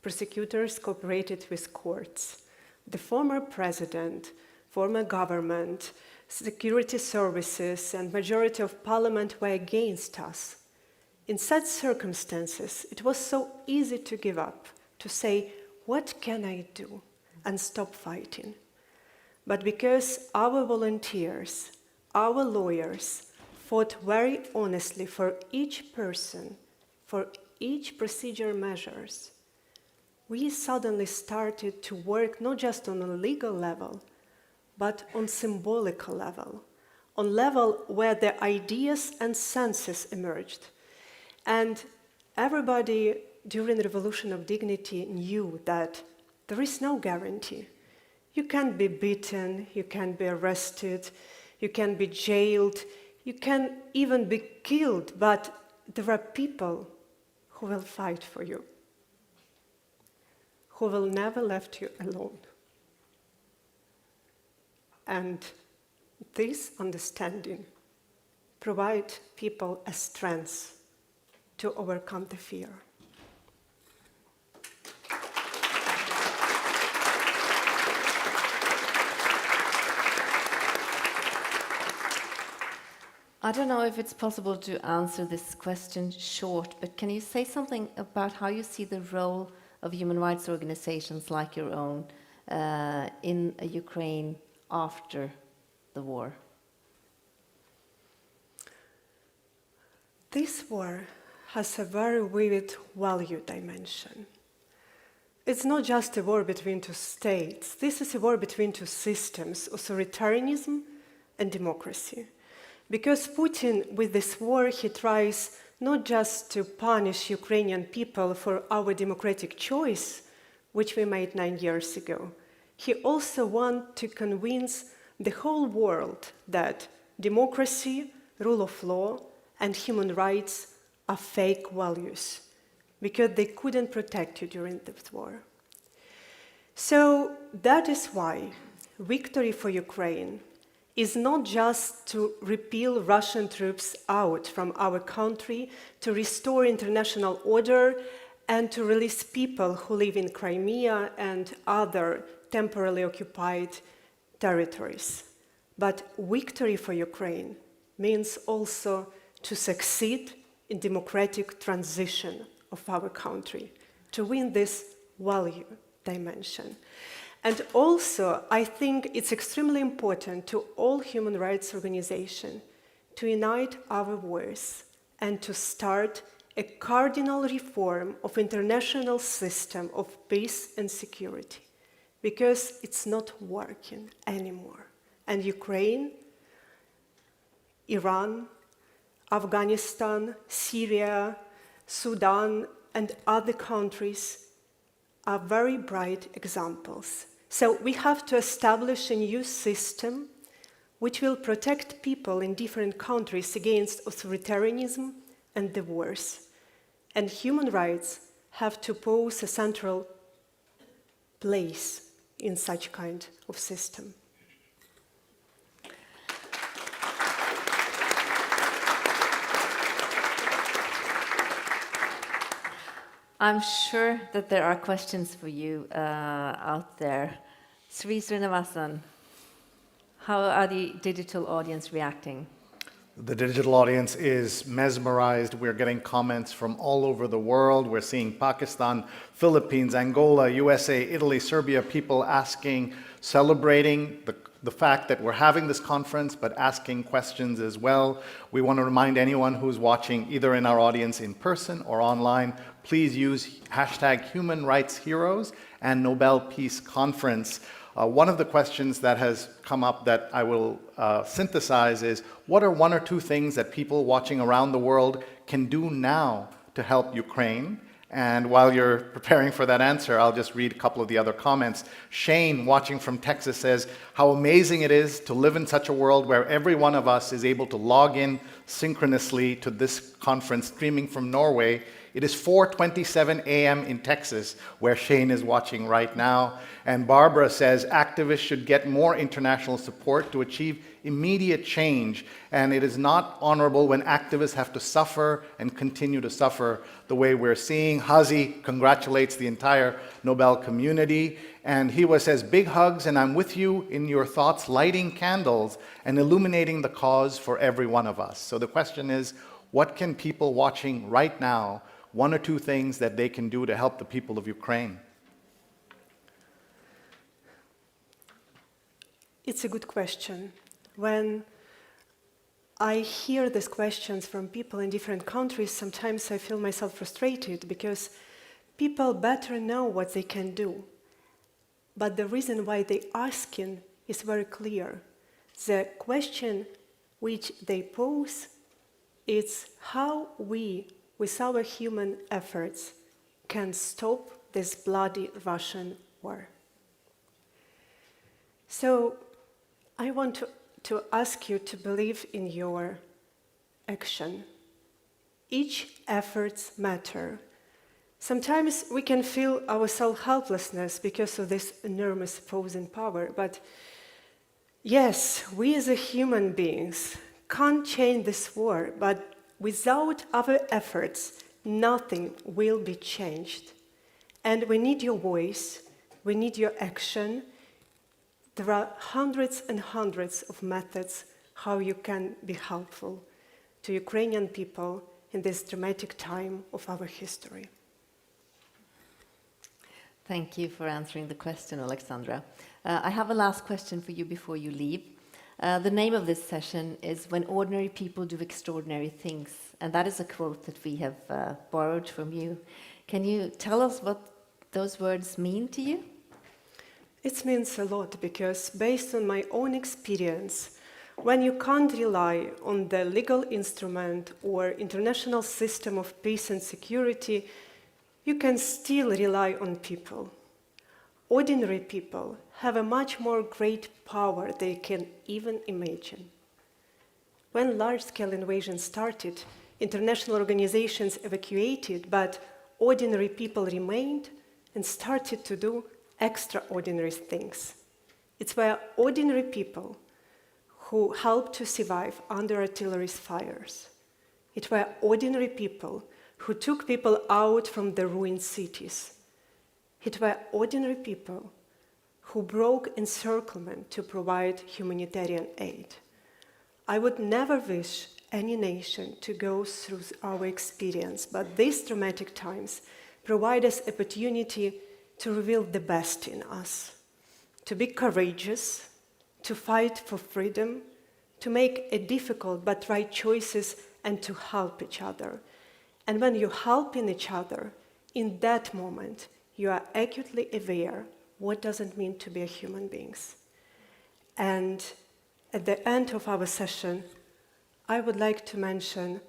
Persecutors cooperated with courts. The former president, former government, security services, and majority of parliament were against us. In such circumstances, it was so easy to give up, to say, what can I do, and stop fighting. But because our volunteers, our lawyers, fought very honestly for each person, for each procedure measures, we suddenly started to work not just on a legal level, but on symbolic level, on level where the ideas and senses emerged. And everybody during the Revolution of Dignity knew that there is no guarantee. You can't be beaten, you can't be arrested, you can be jailed, You can even be killed, but there are people who will fight for you, who will never leave you alone. And this understanding provides people a strength to overcome the fear. I don't know if it's possible to answer this question short, but can you say something about how you see the role of human rights organizations like your own in Ukraine after the war? This war has a very vivid value dimension. It's not just a war between two states. This is a war between two systems, authoritarianism and democracy. Because Putin, with this war, he tries not just to punish Ukrainian people for our democratic choice, which we made 9 years ago. He also wants to convince the whole world that democracy, rule of law, and human rights are fake values, because they couldn't protect you during this war. So that is why victory for Ukraine is not just to repeal Russian troops out from our country, to restore international order, and to release people who live in Crimea and other temporarily occupied territories. But victory for Ukraine means also to succeed in democratic transition of our country, to win this value dimension. And also, I think it's extremely important to all human rights organizations to unite our voice and to start a cardinal reform of international system of peace and security, because it's not working anymore. And Ukraine, Iran, Afghanistan, Syria, Sudan, and other countries are very bright examples. So we have to establish a new system which will protect people in different countries against authoritarianism and the wars. And human rights have to pose a central place in such kind of system. I'm sure that there are questions for you out there. Sri Srinivasan, how are the digital audience reacting? The digital audience is mesmerized. We're getting comments from all over the world. We're seeing Pakistan, Philippines, Angola, USA, Italy, Serbia, people asking, celebrating the fact that we're having this conference, but asking questions as well. We want to remind anyone who's watching, either in our audience in person or online, please use #HumanRightsHeroes and Nobel Peace Conference. One of the questions that has come up that I will synthesize is, what are one or two things that people watching around the world can do now to help Ukraine? And while you're preparing for that answer, I'll just read a couple of the other comments. Shane, watching from Texas, says, how amazing it is to live in such a world where every one of us is able to log in synchronously to this conference, streaming from Norway. It is 4:27 a.m. in Texas, where Shane is watching right now. And Barbara says, activists should get more international support to achieve immediate change. And it is not honorable when activists have to suffer and continue to suffer the way we're seeing. Hazi congratulates the entire Nobel community. And Hiwa says, big hugs, and I'm with you in your thoughts, lighting candles and illuminating the cause for every one of us. So the question is, what can people watching right now, one or two things that they can do to help the people of Ukraine? It's a good question. When I hear these questions from people in different countries, sometimes I feel myself frustrated because people better know what they can do. But the reason why they're asking is very clear. The question which they pose is how we, with our human efforts, can stop this bloody Russian war. So I want to ask you to believe in your action. Each efforts matter. Sometimes we can feel our self-helplessness because of this enormous opposing power, but yes, we as human beings can't change this war, but without our efforts, nothing will be changed. And we need your voice, we need your action. There are hundreds and hundreds of methods how you can be helpful to Ukrainian people in this dramatic time of our history. Thank you for answering the question, Oleksandra. I have a last question for you before you leave. The name of this session is When Ordinary People Do Extraordinary Things, and that is a quote that we have borrowed from you. Can you tell us what those words mean to you? It means a lot because based on my own experience, when you can't rely on the legal instrument or international system of peace and security, you can still rely on people. Ordinary people have a much more great power they can even imagine. When large-scale invasion started, international organizations evacuated, but ordinary people remained and started to do extraordinary things. It's where ordinary people who helped to survive under artillery's fires. It were ordinary people who took people out from the ruined cities. It were ordinary people who broke encirclement to provide humanitarian aid. I would never wish any nation to go through our experience, but these dramatic times provide us opportunity to reveal the best in us, to be courageous, to fight for freedom, to make a difficult but right choices, and to help each other. And when you're helping each other, in that moment, you are acutely aware what does it mean to be a human being. And at the end of our session, I would like to mention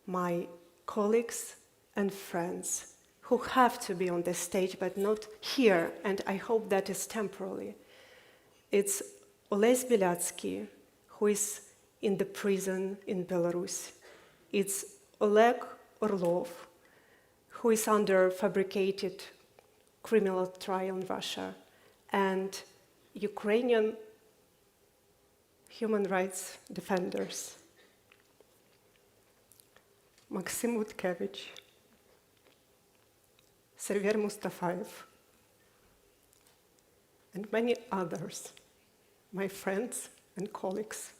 my colleagues and friends who have to be on the stage but not here, and I hope that is temporarily. It's Oles Bielatsky, who is in the prison in Belarus. It's Oleg Orlov, who is under fabricated criminal trial in Russia, and Ukrainian human rights defenders, Maxim Utkevich, Server Mustafayev, and many others, my friends and colleagues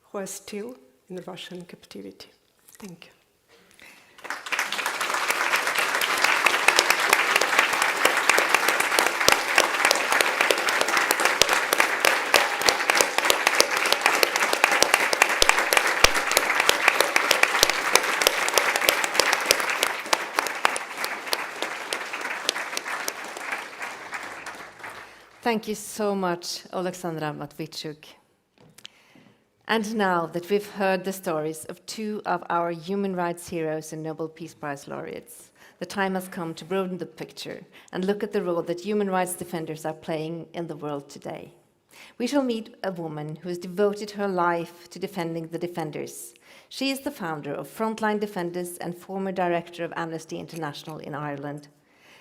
who are still in Russian captivity. Thank you. Thank you so much, Oleksandra Matviichuk. And now that we've heard the stories of two of our human rights heroes and Nobel Peace Prize laureates, the time has come to broaden the picture and look at the role that human rights defenders are playing in the world today. We shall meet a woman who has devoted her life to defending the defenders. She is the founder of Frontline Defenders and former director of Amnesty International in Ireland.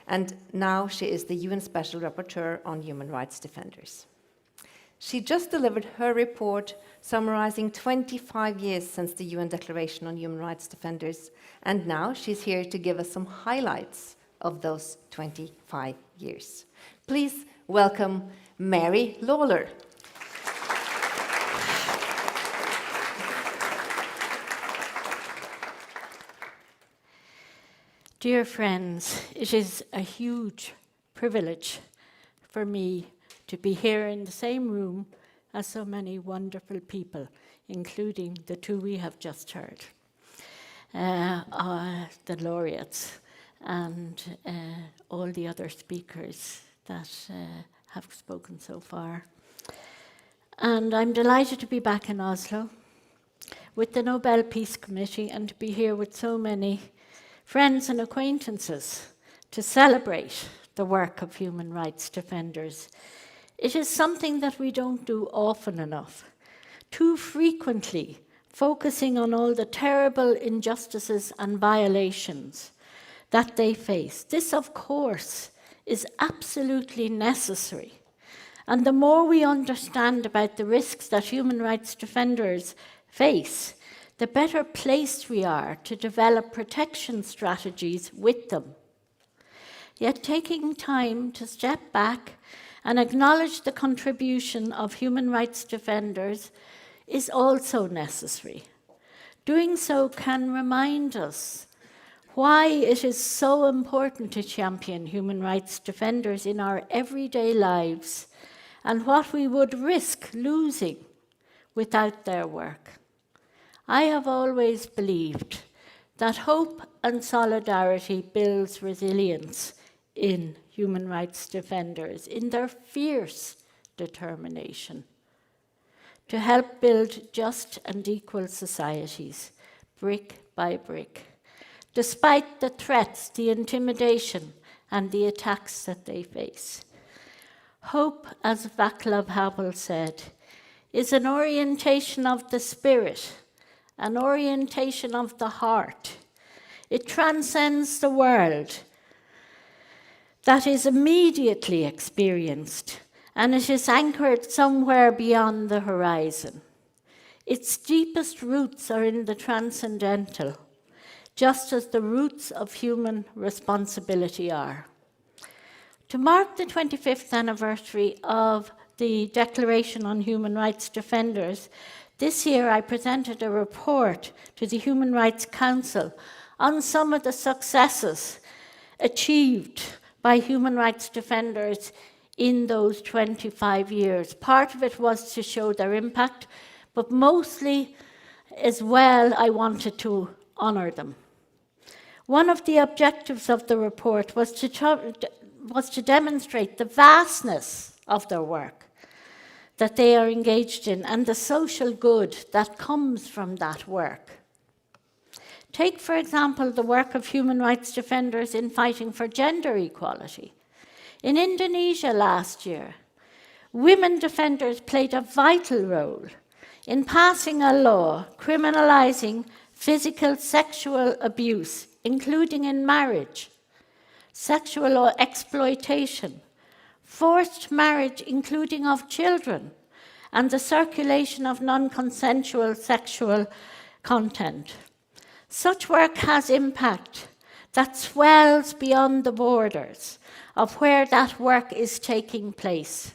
And now she is the UN Special Rapporteur on Human Rights Defenders. She just delivered her report summarizing 25 years since the UN Declaration on Human Rights Defenders, and now she's here to give us some highlights of those 25 years. Please welcome Mary Lawler. Dear friends, it is a huge privilege for me to be here in the same room as so many wonderful people, including the two we have just heard, the laureates and all the other speakers that have spoken so far. And I'm delighted to be back in Oslo with the Nobel Peace Committee and to be here with so many friends and acquaintances to celebrate the work of human rights defenders. It is something that we don't do often enough. Too frequently, focusing on all the terrible injustices and violations that they face. This, of course, is absolutely necessary. And the more we understand about the risks that human rights defenders face, the better placed we are to develop protection strategies with them. Yet taking time to step back and acknowledge the contribution of human rights defenders is also necessary. Doing so can remind us why it is so important to champion human rights defenders in our everyday lives and what we would risk losing without their work. I have always believed that hope and solidarity builds resilience in human rights defenders, in their fierce determination to help build just and equal societies, brick by brick, despite the threats, the intimidation, and the attacks that they face. Hope, as Václav Havel said, is an orientation of the spirit, an orientation of the heart. It transcends the world that is immediately experienced, and it is anchored somewhere beyond the horizon. Its deepest roots are in the transcendental, just as the roots of human responsibility are. To mark the 25th anniversary of the Declaration on Human Rights Defenders, this year I presented a report to the Human Rights Council on some of the successes achieved by human rights defenders in those 25 years. Part of it was to show their impact, but mostly as well I wanted to honour them. One of the objectives of the report was to demonstrate the vastness of their work that they are engaged in and the social good that comes from that work. Take, for example, the work of human rights defenders in fighting for gender equality. In Indonesia last year, women defenders played a vital role in passing a law criminalizing physical sexual abuse, including in marriage, sexual exploitation, forced marriage, including of children, and the circulation of non-consensual sexual content. Such work has impact that swells beyond the borders of where that work is taking place.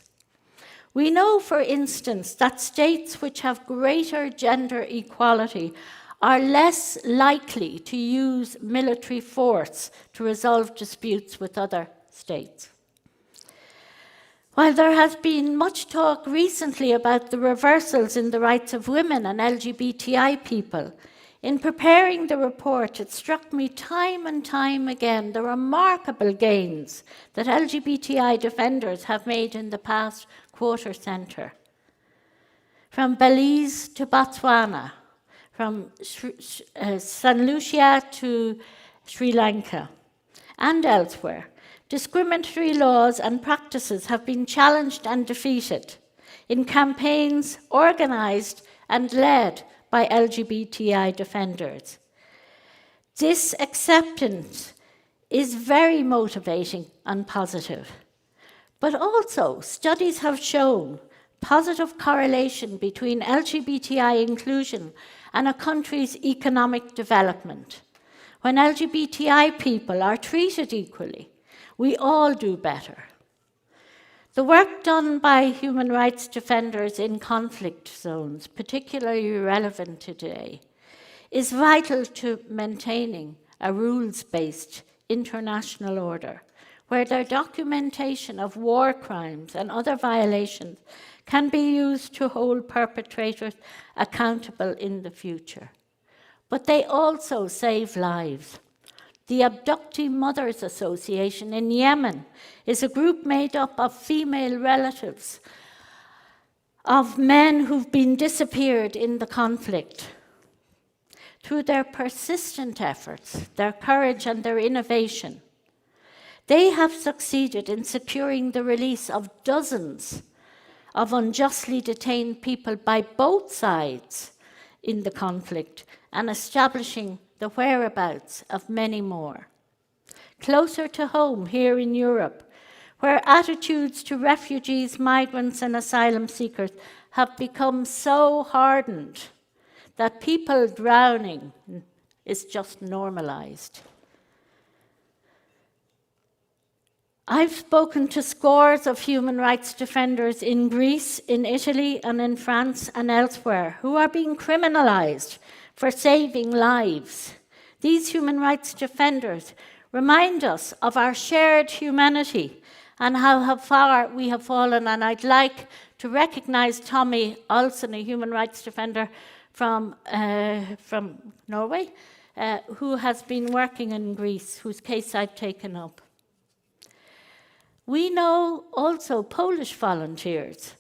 We know, for instance, that states which have greater gender equality are less likely to use military force to resolve disputes with other states. While there has been much talk recently about the reversals in the rights of women and LGBTI people, in preparing the report, it struck me time and time again the remarkable gains that LGBTI defenders have made in the past quarter century. From Belize to Botswana, from St. Lucia to Sri Lanka, and elsewhere, discriminatory laws and practices have been challenged and defeated in campaigns organised and led by LGBTI defenders. This acceptance is very motivating and positive. But also, studies have shown positive correlation between LGBTI inclusion and a country's economic development. When LGBTI people are treated equally, we all do better. The work done by human rights defenders in conflict zones, particularly relevant today, is vital to maintaining a rules-based international order, where their documentation of war crimes and other violations can be used to hold perpetrators accountable in the future. But they also save lives. The Abductee Mothers Association in Yemen is a group made up of female relatives of men who've been disappeared in the conflict. Through their persistent efforts, their courage and their innovation, they have succeeded in securing the release of dozens of unjustly detained people by both sides in the conflict and establishing the whereabouts of many more. Closer to home here in Europe, where attitudes to refugees, migrants and asylum seekers have become so hardened that people drowning is just normalized. I've spoken to scores of human rights defenders in Greece, in Italy, and in France and elsewhere who are being criminalized for saving lives. These human rights defenders remind us of our shared humanity and how far we have fallen. And I'd like to recognize Tommy Olsen, a human rights defender from Norway, who has been working in Greece, whose case I've taken up. We know also Polish volunteers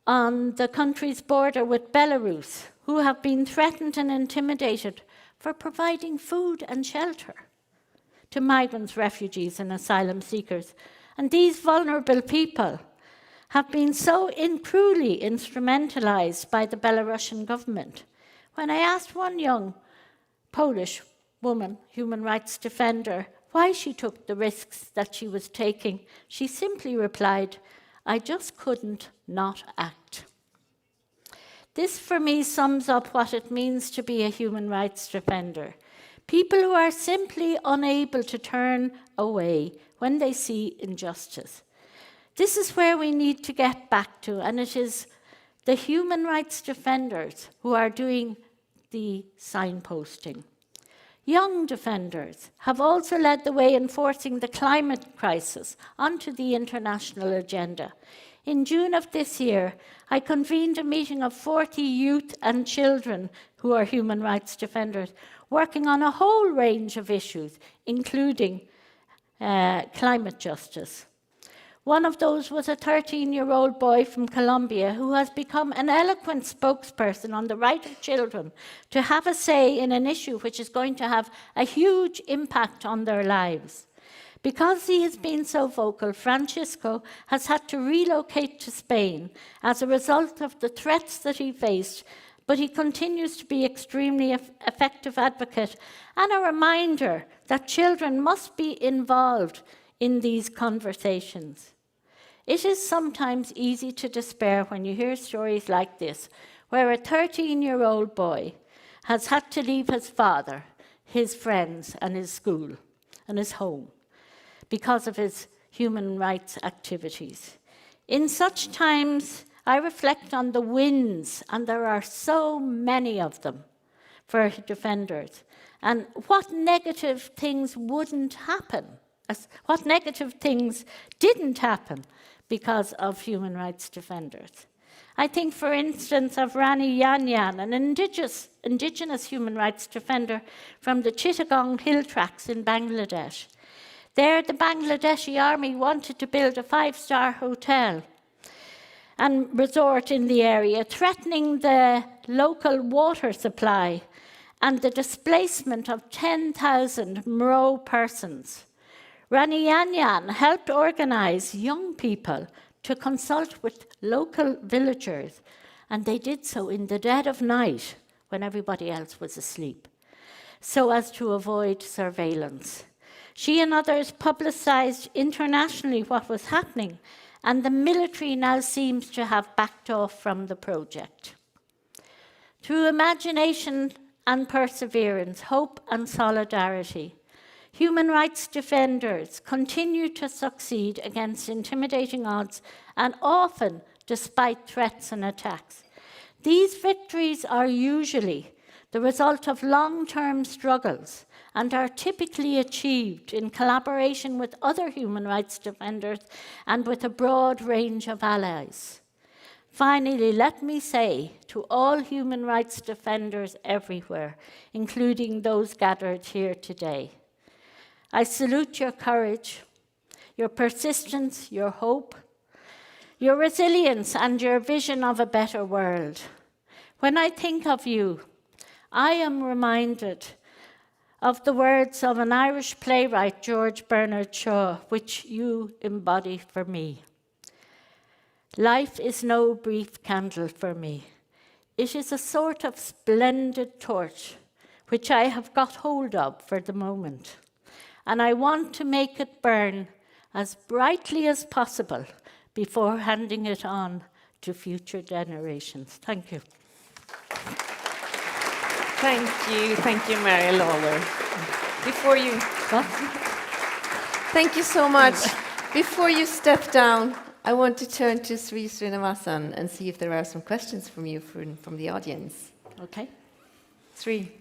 on the country's border with Belarus who have been threatened and intimidated for providing food and shelter to migrants, refugees, and asylum seekers. And these vulnerable people have been so cruelly instrumentalized by the Belarusian government. When I asked one young Polish woman, human rights defender, why she took the risks that she was taking, she simply replied, "I just couldn't not act." This, for me, sums up what it means to be a human rights defender. People who are simply unable to turn away when they see injustice. This is where we need to get back to, and it is the human rights defenders who are doing the signposting. Young defenders have also led the way in forcing the climate crisis onto the international agenda. In June of this year, I convened a meeting of 40 youth and children who are human rights defenders, working on a whole range of issues, including climate justice. One of those was a 13-year-old boy from Colombia who has become an eloquent spokesperson on the right of children to have a say in an issue which is going to have a huge impact on their lives. Because he has been so vocal, Francisco has had to relocate to Spain as a result of the threats that he faced, but he continues to be extremely effective advocate and a reminder that children must be involved in these conversations. It is sometimes easy to despair when you hear stories like this, where a 13-year-old boy has had to leave his father, his friends, and his school, and his home, because of his human rights activities. In such times, I reflect on the wins, and there are so many of them for defenders, and what negative things wouldn't happen, what negative things didn't happen because of human rights defenders. I think, for instance, of Rani Yanyan, an indigenous human rights defender from the Chittagong hill tracts in Bangladesh. There, the Bangladeshi army wanted to build a 5-star hotel and resort in the area, threatening the local water supply and the displacement of 10,000 Mro persons. Rani Yanyan helped organize young people to consult with local villagers, and they did so in the dead of night when everybody else was asleep, so as to avoid surveillance. She and others publicized internationally what was happening, and the military now seems to have backed off from the project. Through imagination and perseverance, hope and solidarity, human rights defenders continue to succeed against intimidating odds and often despite threats and attacks. These victories are usually the result of long-term struggles and are typically achieved in collaboration with other human rights defenders and with a broad range of allies. Finally, let me say to all human rights defenders everywhere, including those gathered here today, I salute your courage, your persistence, your hope, your resilience, and your vision of a better world. When I think of you, I am reminded of the words of an Irish playwright, George Bernard Shaw, which you embody for me. Life is no brief candle for me. It is a sort of splendid torch, which I have got hold of for the moment, and I want to make it burn as brightly as possible before handing it on to future generations. Thank you. Thank you, Mary Lawler. Before you, thank you so much. Before you step down, I want to turn to Sri Srinivasan and see if there are some questions from you from the audience. Okay. Sri.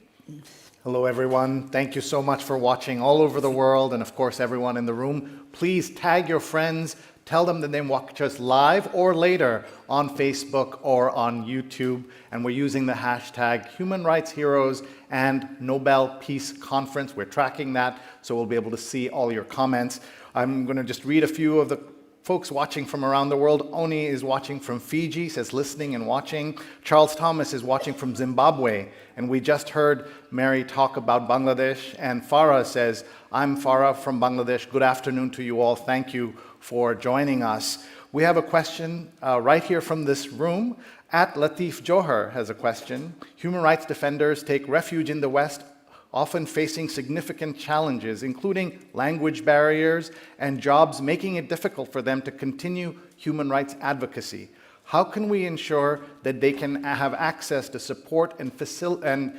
Hello, everyone. Thank you so much for watching all over the world, and of course, everyone in the room. Please tag your friends. Tell them that they watch us live or later on Facebook or on YouTube. And we're using the hashtag Human Rights Heroes and Nobel Peace Conference. We're tracking that, so we'll be able to see all your comments. I'm going to just read a few of the folks watching from around the world. Oni is watching from Fiji, says listening and watching. Charles Thomas is watching from Zimbabwe. And we just heard Mary talk about Bangladesh. And Farah says, I'm Farah from Bangladesh. Good afternoon to you all. Thank you for joining us. We have a question right here from this room. At Latif Johar has a question. Human rights defenders take refuge in the West, often facing significant challenges, including language barriers and jobs, making it difficult for them to continue human rights advocacy. How can we ensure that they can have access to support and facilities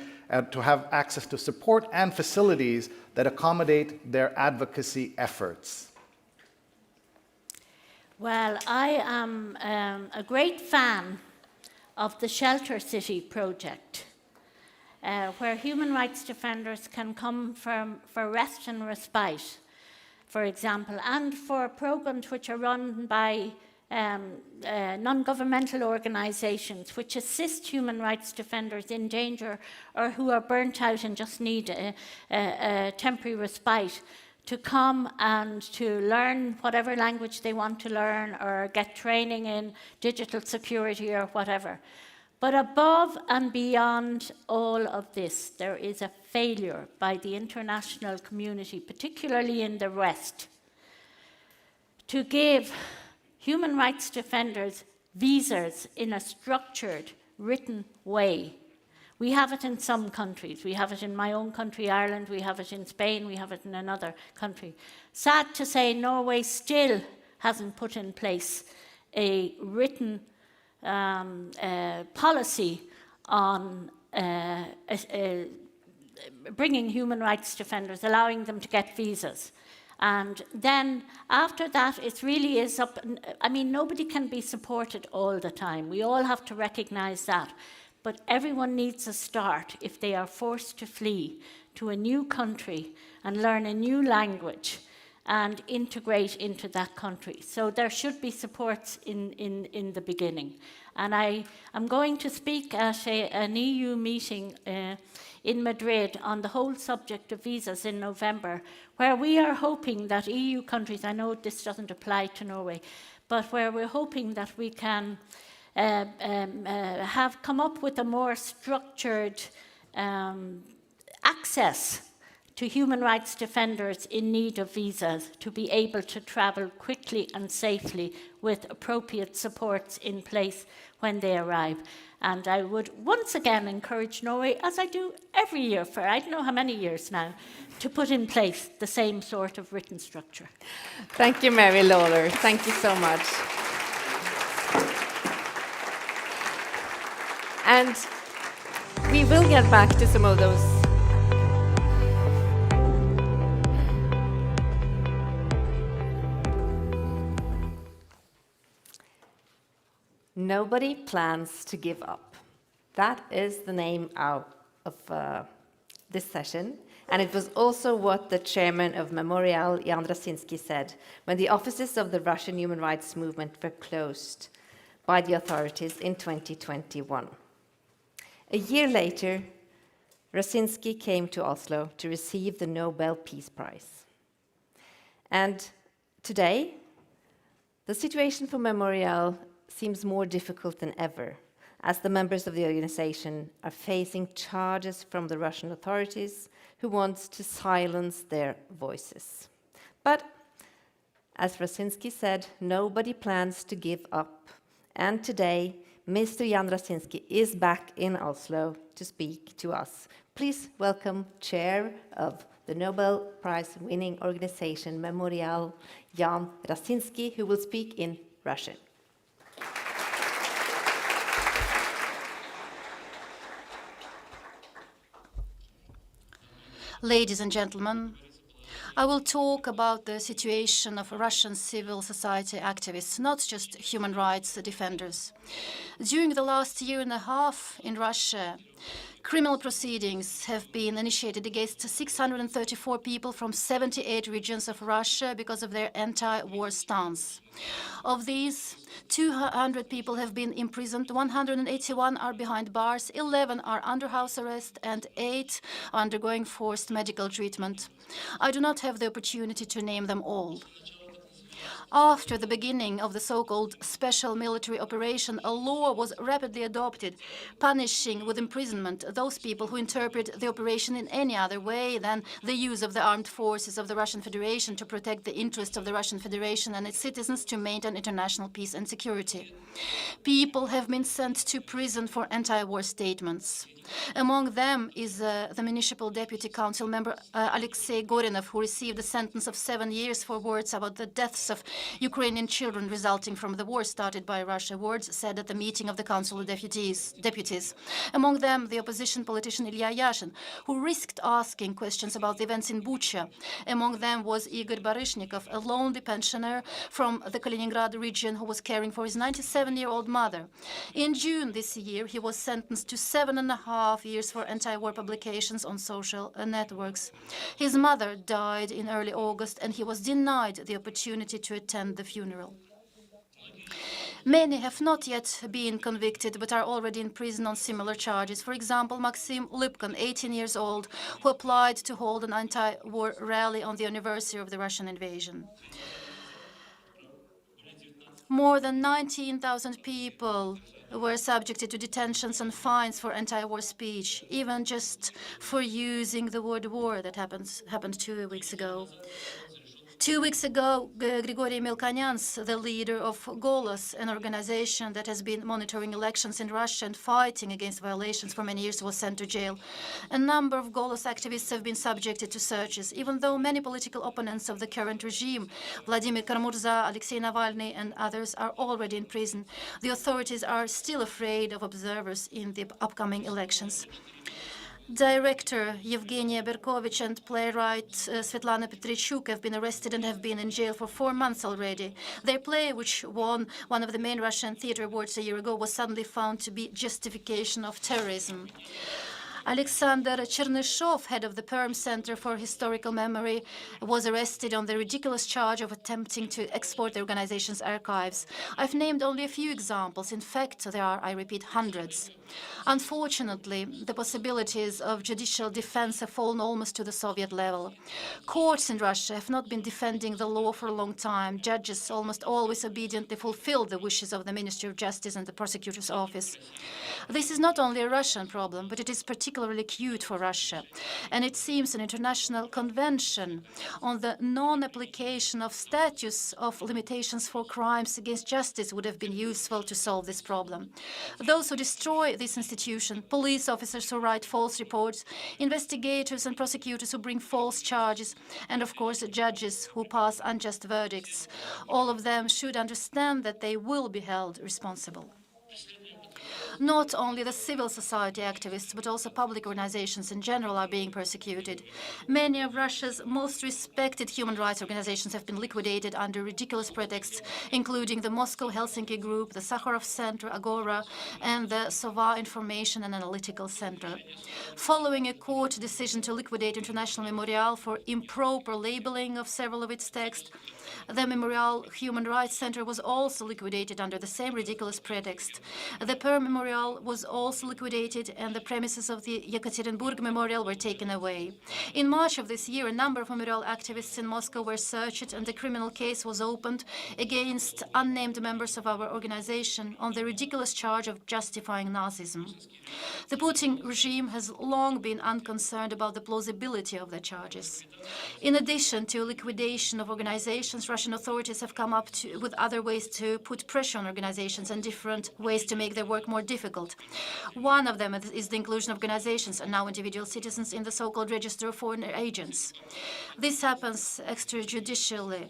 that accommodate their advocacy efforts? Well, I am a great fan of the Shelter City project, where human rights defenders can come for rest and respite, for example, and for programs which are run by non-governmental organizations which assist human rights defenders in danger or who are burnt out and just need a temporary respite to come and to learn whatever language they want to learn or get training in digital security or whatever. But above and beyond all of this, there is a failure by the international community, particularly in the West, to give human rights defenders visas in a structured, written way. We have it in some countries. We have it in my own country, Ireland. We have it in Spain. We have it in another country. Sad to say, Norway still hasn't put in place a written policy on bringing human rights defenders, allowing them to get visas. And then after that, it really is up. I mean, nobody can be supported all the time. We all have to recognize that. But everyone needs a start if they are forced to flee to a new country and learn a new language and integrate into that country. So there should be supports in the beginning. And I am going to speak at an EU meeting in Madrid on the whole subject of visas in November, where we are hoping that EU countries, I know this doesn't apply to Norway, but where we're hoping that we can have come up with a more structured access to human rights defenders in need of visas to be able to travel quickly and safely with appropriate supports in place when they arrive. And I would once again encourage Norway, as I do every year for I don't know how many years now, to put in place the same sort of written structure. Thank you, Mary Lawler. Thank you so much. And we will get back to some of those. Nobody plans to give up. That is the name of this session. And it was also what the chairman of Memorial, Jan Rasinski, said when the offices of the Russian human rights movement were closed by the authorities in 2021. A year later, Rasinski came to Oslo to receive the Nobel Peace Prize. And today, the situation for Memorial seems more difficult than ever, as the members of the organization are facing charges from the Russian authorities who want to silence their voices. But, as Rasinski said, nobody plans to give up. And today, Mr. Jan Rasinski is back in Oslo to speak to us. Please welcome Chair of the Nobel Prize winning organization Memorial, Jan Rasinski, who will speak in Russian. Ladies and gentlemen, I will talk about the situation of Russian civil society activists, not just human rights defenders. During the last year and a half in Russia, criminal proceedings have been initiated against 634 people from 78 regions of Russia because of their anti-war stance. Of these, 200 people have been imprisoned, 181 are behind bars, 11 are under house arrest, and 8 are undergoing forced medical treatment. I do not have the opportunity to name them all. After the beginning of the so-called special military operation, a law was rapidly adopted, punishing with imprisonment those people who interpret the operation in any other way than the use of the armed forces of the Russian Federation to protect the interests of the Russian Federation and its citizens to maintain international peace and security. People have been sent to prison for anti-war statements. Among them is the municipal deputy council member Alexei Gorinov, who received a sentence of 7 years for words about the deaths of Ukrainian children resulting from the war started by Russia, words said at the meeting of the Council of Deputies. Among them, the opposition politician Ilya Yashin, who risked asking questions about the events in Bucha. Among them was Igor Baryshnikov, a lonely pensioner from the Kaliningrad region who was caring for his 97-year-old mother. In June this year, he was sentenced to 7.5 years for anti-war publications on social networks. His mother died in early August, and he was denied the opportunity to attend the funeral. Many have not yet been convicted, but are already in prison on similar charges. For example, Maxim Lipkin, 18 years old, who applied to hold an anti-war rally on the anniversary of the Russian invasion. More than 19,000 people were subjected to detentions and fines for anti-war speech, even just for using the word war. That happened 2 weeks ago. 2 weeks ago, Grigory Melkonyans, the leader of Golos, an organization that has been monitoring elections in Russia and fighting against violations for many years, was sent to jail. A number of Golos activists have been subjected to searches, even though many political opponents of the current regime, Vladimir Karamurza, Alexei Navalny, and others, are already in prison. The authorities are still afraid of observers in the upcoming elections. Director Yevgenia Berkovich and playwright Svetlana Petrichuk have been arrested and have been in jail for 4 months already. Their play, which won one of the main Russian theater awards a year ago, was suddenly found to be justification of terrorism. Alexander Chernyshov, head of the Perm Center for Historical Memory, was arrested on the ridiculous charge of attempting to export the organization's archives. I've named only a few examples. In fact, there are, I repeat, hundreds. Unfortunately, the possibilities of judicial defense have fallen almost to the Soviet level. Courts in Russia have not been defending the law for a long time. Judges almost always obediently fulfill the wishes of the Ministry of Justice and the prosecutor's office. This is not only a Russian problem, but it is particularly acute for Russia. And it seems an international convention on the non-application of statutes of limitations for crimes against justice would have been useful to solve this problem. Those who destroy this institution, police officers who write false reports, investigators and prosecutors who bring false charges, and of course judges who pass unjust verdicts, all of them should understand that they will be held responsible. Not only the civil society activists, but also public organizations in general are being persecuted. Many of Russia's most respected human rights organizations have been liquidated under ridiculous pretexts, including the Moscow Helsinki Group, the Sakharov Center, Agora, and the Sova Information and Analytical Center. Following a court decision to liquidate International Memorial for improper labeling of several of its texts, the Memorial Human Rights Center was also liquidated under the same ridiculous pretext. The Per Memorial Memorial was also liquidated, and the premises of the Yekaterinburg Memorial were taken away. In March of this year, a number of memorial activists in Moscow were searched, and a criminal case was opened against unnamed members of our organization on the ridiculous charge of justifying Nazism. The Putin regime has long been unconcerned about the plausibility of the charges. In addition to liquidation of organizations, Russian authorities have come up with other ways to put pressure on organizations and different ways to make their work more difficult. One of them is the inclusion of organizations and now individual citizens in the so-called register of foreign agents. This happens extrajudicially.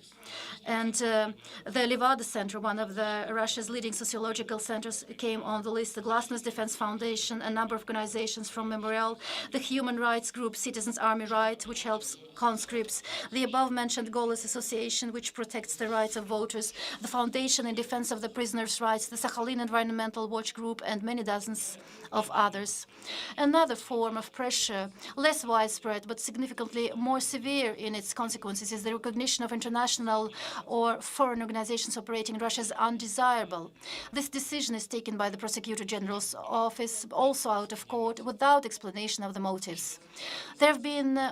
And the Levada Center, one of Russia's leading sociological centers, came on the list. The Glasnost Defense Foundation, a number of organizations from Memorial, the human rights group Citizens Army Right, which helps conscripts, the above-mentioned Golos Association, which protects the rights of voters, the Foundation in Defense of the Prisoners' Rights, the Sakhalin Environmental Watch Group, and many dozens of others. Another form of pressure, less widespread but significantly more severe in its consequences, is the recognition of international or foreign organizations operating in Russia as undesirable. This decision is taken by the Prosecutor General's office, also out of court, without explanation of the motives. There have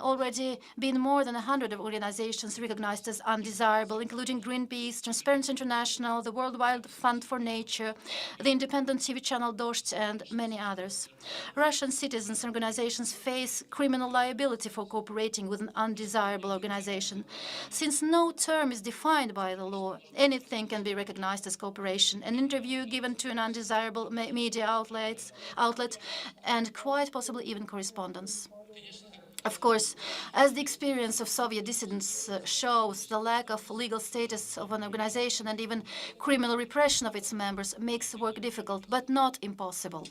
already been more than 100 organizations recognized as undesirable, including Greenpeace, Transparency International, the World Wide Fund for Nature, the independent TV channel Dozhd, and many others. Russian citizens and organizations face criminal liability for cooperating with an undesirable organization. Since no term is defined by the law, anything can be recognized as cooperation. An interview given to an undesirable media outlet, and quite possibly even correspondence. Of course, as the experience of Soviet dissidents shows, the lack of legal status of an organization and even criminal repression of its members makes work difficult, but not impossible.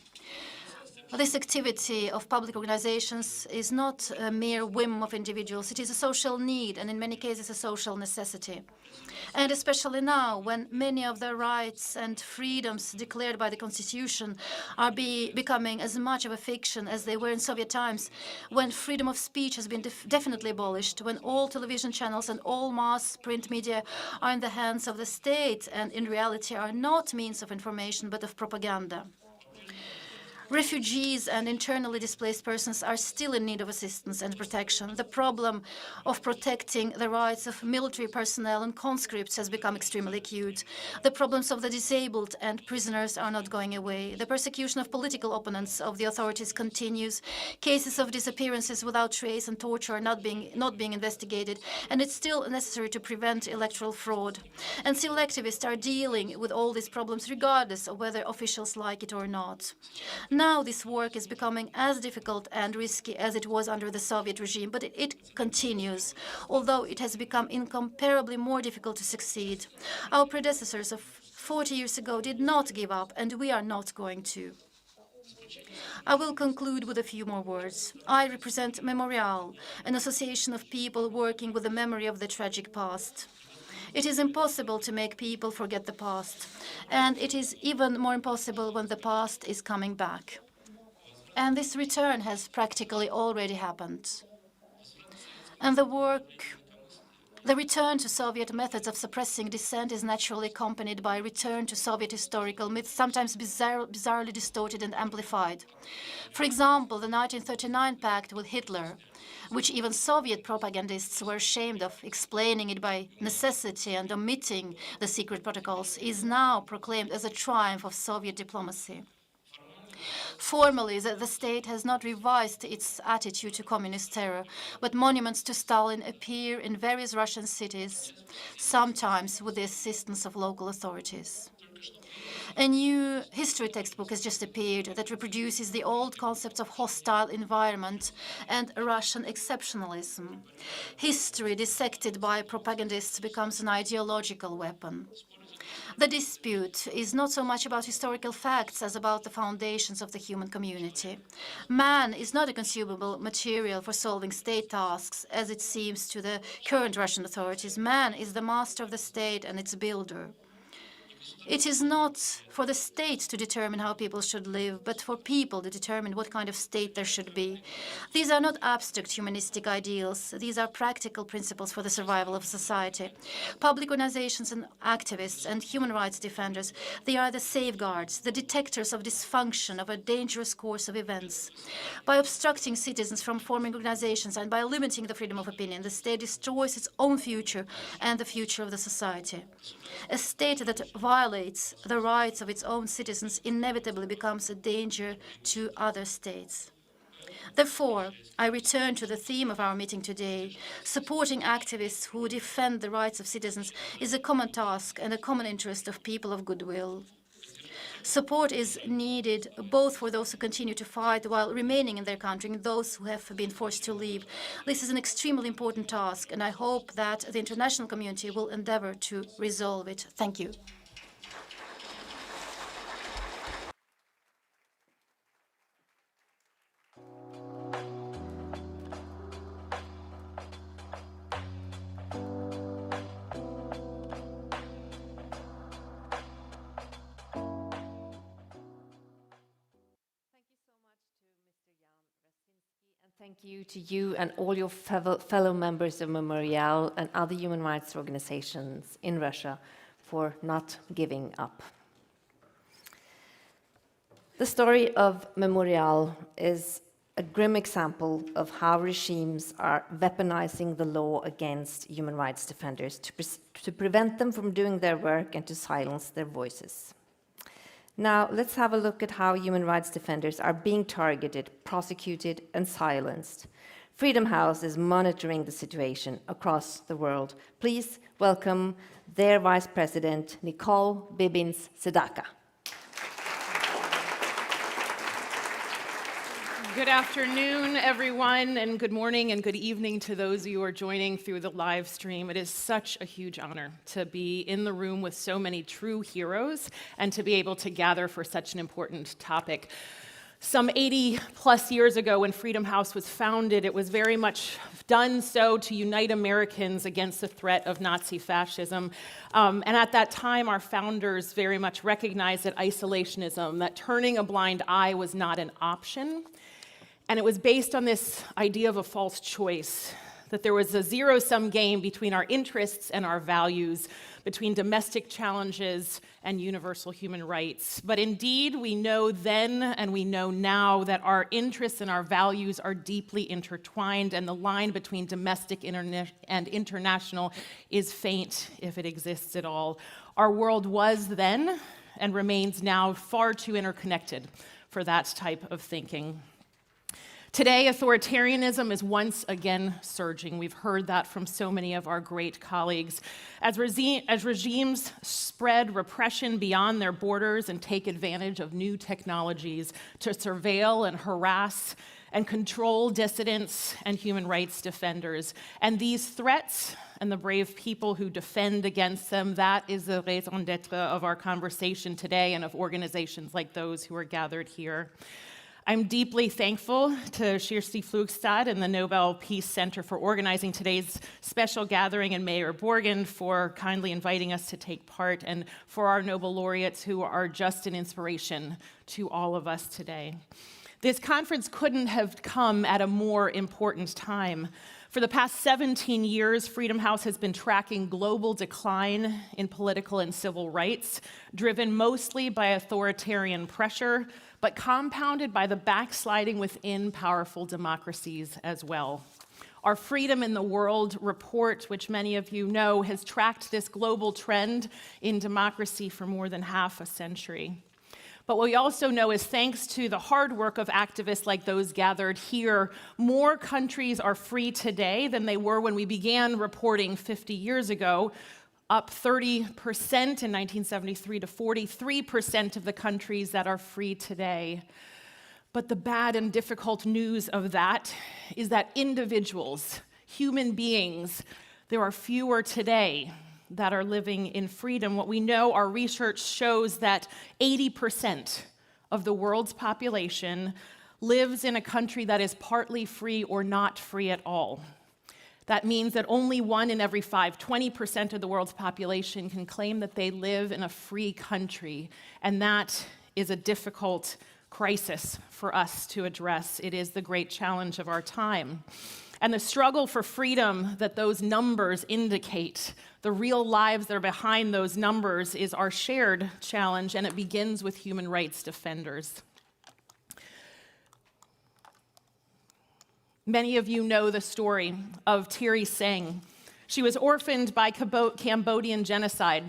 This activity of public organizations is not a mere whim of individuals. It is a social need, and in many cases a social necessity. And especially now, when many of the rights and freedoms declared by the Constitution are becoming as much of a fiction as they were in Soviet times, when freedom of speech has been definitely abolished, when all television channels and all mass print media are in the hands of the state and in reality are not means of information but of propaganda. Refugees and internally displaced persons are still in need of assistance and protection. The problem of protecting the rights of military personnel and conscripts has become extremely acute. The problems of the disabled and prisoners are not going away. The persecution of political opponents of the authorities continues. Cases of disappearances without trace and torture are not being investigated, and it's still necessary to prevent electoral fraud. And civil activists are dealing with all these problems regardless of whether officials like it or not. Now this work is becoming as difficult and risky as it was under the Soviet regime, but it continues, although it has become incomparably more difficult to succeed. Our predecessors of 40 years ago did not give up, and we are not going to. I will conclude with a few more words. I represent Memorial, an association of people working with the memory of the tragic past. It is impossible to make people forget the past, and it is even more impossible when the past is coming back. And this return has practically already happened. And the return to Soviet methods of suppressing dissent is naturally accompanied by a return to Soviet historical myths, sometimes bizarrely distorted and amplified. For example, the 1939 pact with Hitler, which even Soviet propagandists were ashamed of, explaining it by necessity and omitting the secret protocols, is now proclaimed as a triumph of Soviet diplomacy. Formally, the state has not revised its attitude to communist terror, but monuments to Stalin appear in various Russian cities, sometimes with the assistance of local authorities. A new history textbook has just appeared that reproduces the old concepts of hostile environment and Russian exceptionalism. History dissected by propagandists becomes an ideological weapon. The dispute is not so much about historical facts as about the foundations of the human community. Man is not a consumable material for solving state tasks, as it seems to the current Russian authorities. Man is the master of the state and its builder. It is not for the state to determine how people should live, but for people to determine what kind of state there should be. These are not abstract humanistic ideals. These are practical principles for the survival of society. Public organizations and activists and human rights defenders, they are the safeguards, the detectors of dysfunction, of a dangerous course of events. By obstructing citizens from forming organizations and by limiting the freedom of opinion, the state destroys its own future and the future of the society. A state that violates the rights of its own citizens inevitably becomes a danger to other states. Therefore, I return to the theme of our meeting today. Supporting activists who defend the rights of citizens is a common task and a common interest of people of goodwill. Support is needed both for those who continue to fight while remaining in their country and those who have been forced to leave. This is an extremely important task, and I hope that the international community will endeavor to resolve it. Thank you. Thank you to you and all your fellow members of Memorial and other human rights organizations in Russia for not giving up. The story of Memorial is a grim example of how regimes are weaponizing the law against human rights defenders to prevent them from doing their work and to silence their voices. Now, let's have a look at how human rights defenders are being targeted, prosecuted, and silenced. Freedom House is monitoring the situation across the world. Please welcome their Vice President, Nicole Bibins-Sedaka. Good afternoon, everyone, and good morning and good evening to those of you who are joining through the live stream. It is such a huge honor to be in the room with so many true heroes and to be able to gather for such an important topic. Some 80 plus years ago when Freedom House was founded, it was very much done so to unite Americans against the threat of Nazi fascism. And at that time, our founders very much recognized that isolationism, that turning a blind eye was not an option. And it was based on this idea of a false choice, that there was a zero-sum game between our interests and our values, between domestic challenges and universal human rights. But indeed, we know then and we know now that our interests and our values are deeply intertwined, and the line between domestic and international is faint, if it exists at all. Our world was then and remains now far too interconnected for that type of thinking. Today, authoritarianism is once again surging. We've heard that from so many of our great colleagues. As regimes spread repression beyond their borders and take advantage of new technologies to surveil and harass and control dissidents and human rights defenders. And these threats and the brave people who defend against them, that is the raison d'etre of our conversation today and of organizations like those who are gathered here. I'm deeply thankful to Kirsti Flugstad and the Nobel Peace Center for organizing today's special gathering, and Mayor Borgen for kindly inviting us to take part, and for our Nobel laureates who are just an inspiration to all of us today. This conference couldn't have come at a more important time. For the past 17 years, Freedom House has been tracking global decline in political and civil rights, driven mostly by authoritarian pressure, but compounded by the backsliding within powerful democracies as well. Our Freedom in the World report, which many of you know, has tracked this global trend in democracy for more than half a century. But what we also know is thanks to the hard work of activists like those gathered here, more countries are free today than they were when we began reporting 50 years ago, up 30% in 1973 to 43% of the countries that are free today. But the bad and difficult news of that is that individuals, human beings, there are fewer today that are living in freedom. What we know, our research shows that 80% of the world's population lives in a country that is partly free or not free at all. That means that only 1 in every 5, 20% of the world's population can claim that they live in a free country, and that is a difficult crisis for us to address. It is the great challenge of our time. And the struggle for freedom that those numbers indicate, the real lives that are behind those numbers, is our shared challenge, and it begins with human rights defenders. Many of you know the story of Thierry Seng. She was orphaned by Cambodian genocide.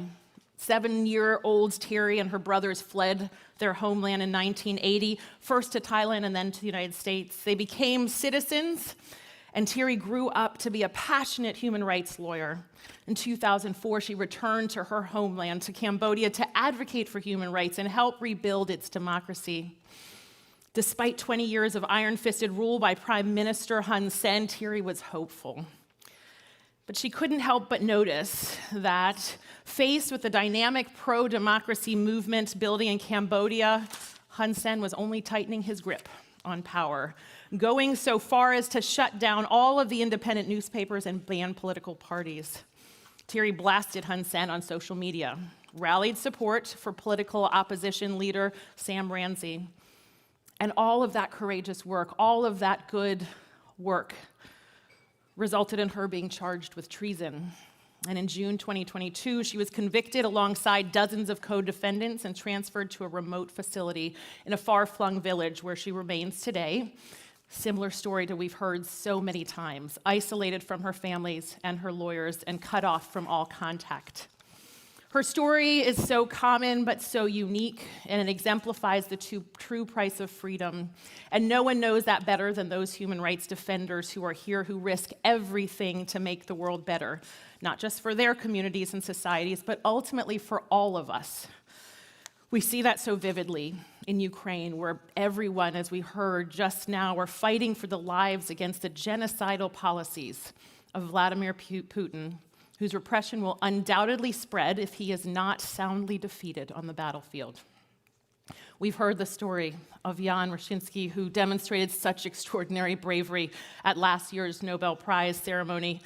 7-year-old Thierry and her brothers fled their homeland in 1980, first to Thailand and then to the United States. They became citizens, and Thierry grew up to be a passionate human rights lawyer. In 2004, she returned to her homeland, to Cambodia, to advocate for human rights and help rebuild its democracy. Despite 20 years of iron-fisted rule by Prime Minister Hun Sen, Thierry was hopeful. But she couldn't help but notice that, faced with the dynamic pro-democracy movement building in Cambodia, Hun Sen was only tightening his grip on power, going so far as to shut down all of the independent newspapers and ban political parties. Thierry blasted Hun Sen on social media, rallied support for political opposition leader Sam Rainsy. And all of that courageous work, all of that good work, resulted in her being charged with treason. And in June 2022, she was convicted alongside dozens of co-defendants and transferred to a remote facility in a far-flung village where she remains today. Similar story to we've heard so many times, isolated from her families and her lawyers and cut off from all contact. Her story is so common but so unique, and it exemplifies the true price of freedom. And no one knows that better than those human rights defenders who are here, who risk everything to make the world better, not just for their communities and societies, but ultimately for all of us. We see that so vividly in Ukraine, where everyone, as we heard just now, are fighting for the lives against the genocidal policies of Vladimir Putin, whose repression will undoubtedly spread if he is not soundly defeated on the battlefield. We've heard the story of Jan Ryshinsky, who demonstrated such extraordinary bravery at last year's Nobel Prize ceremony.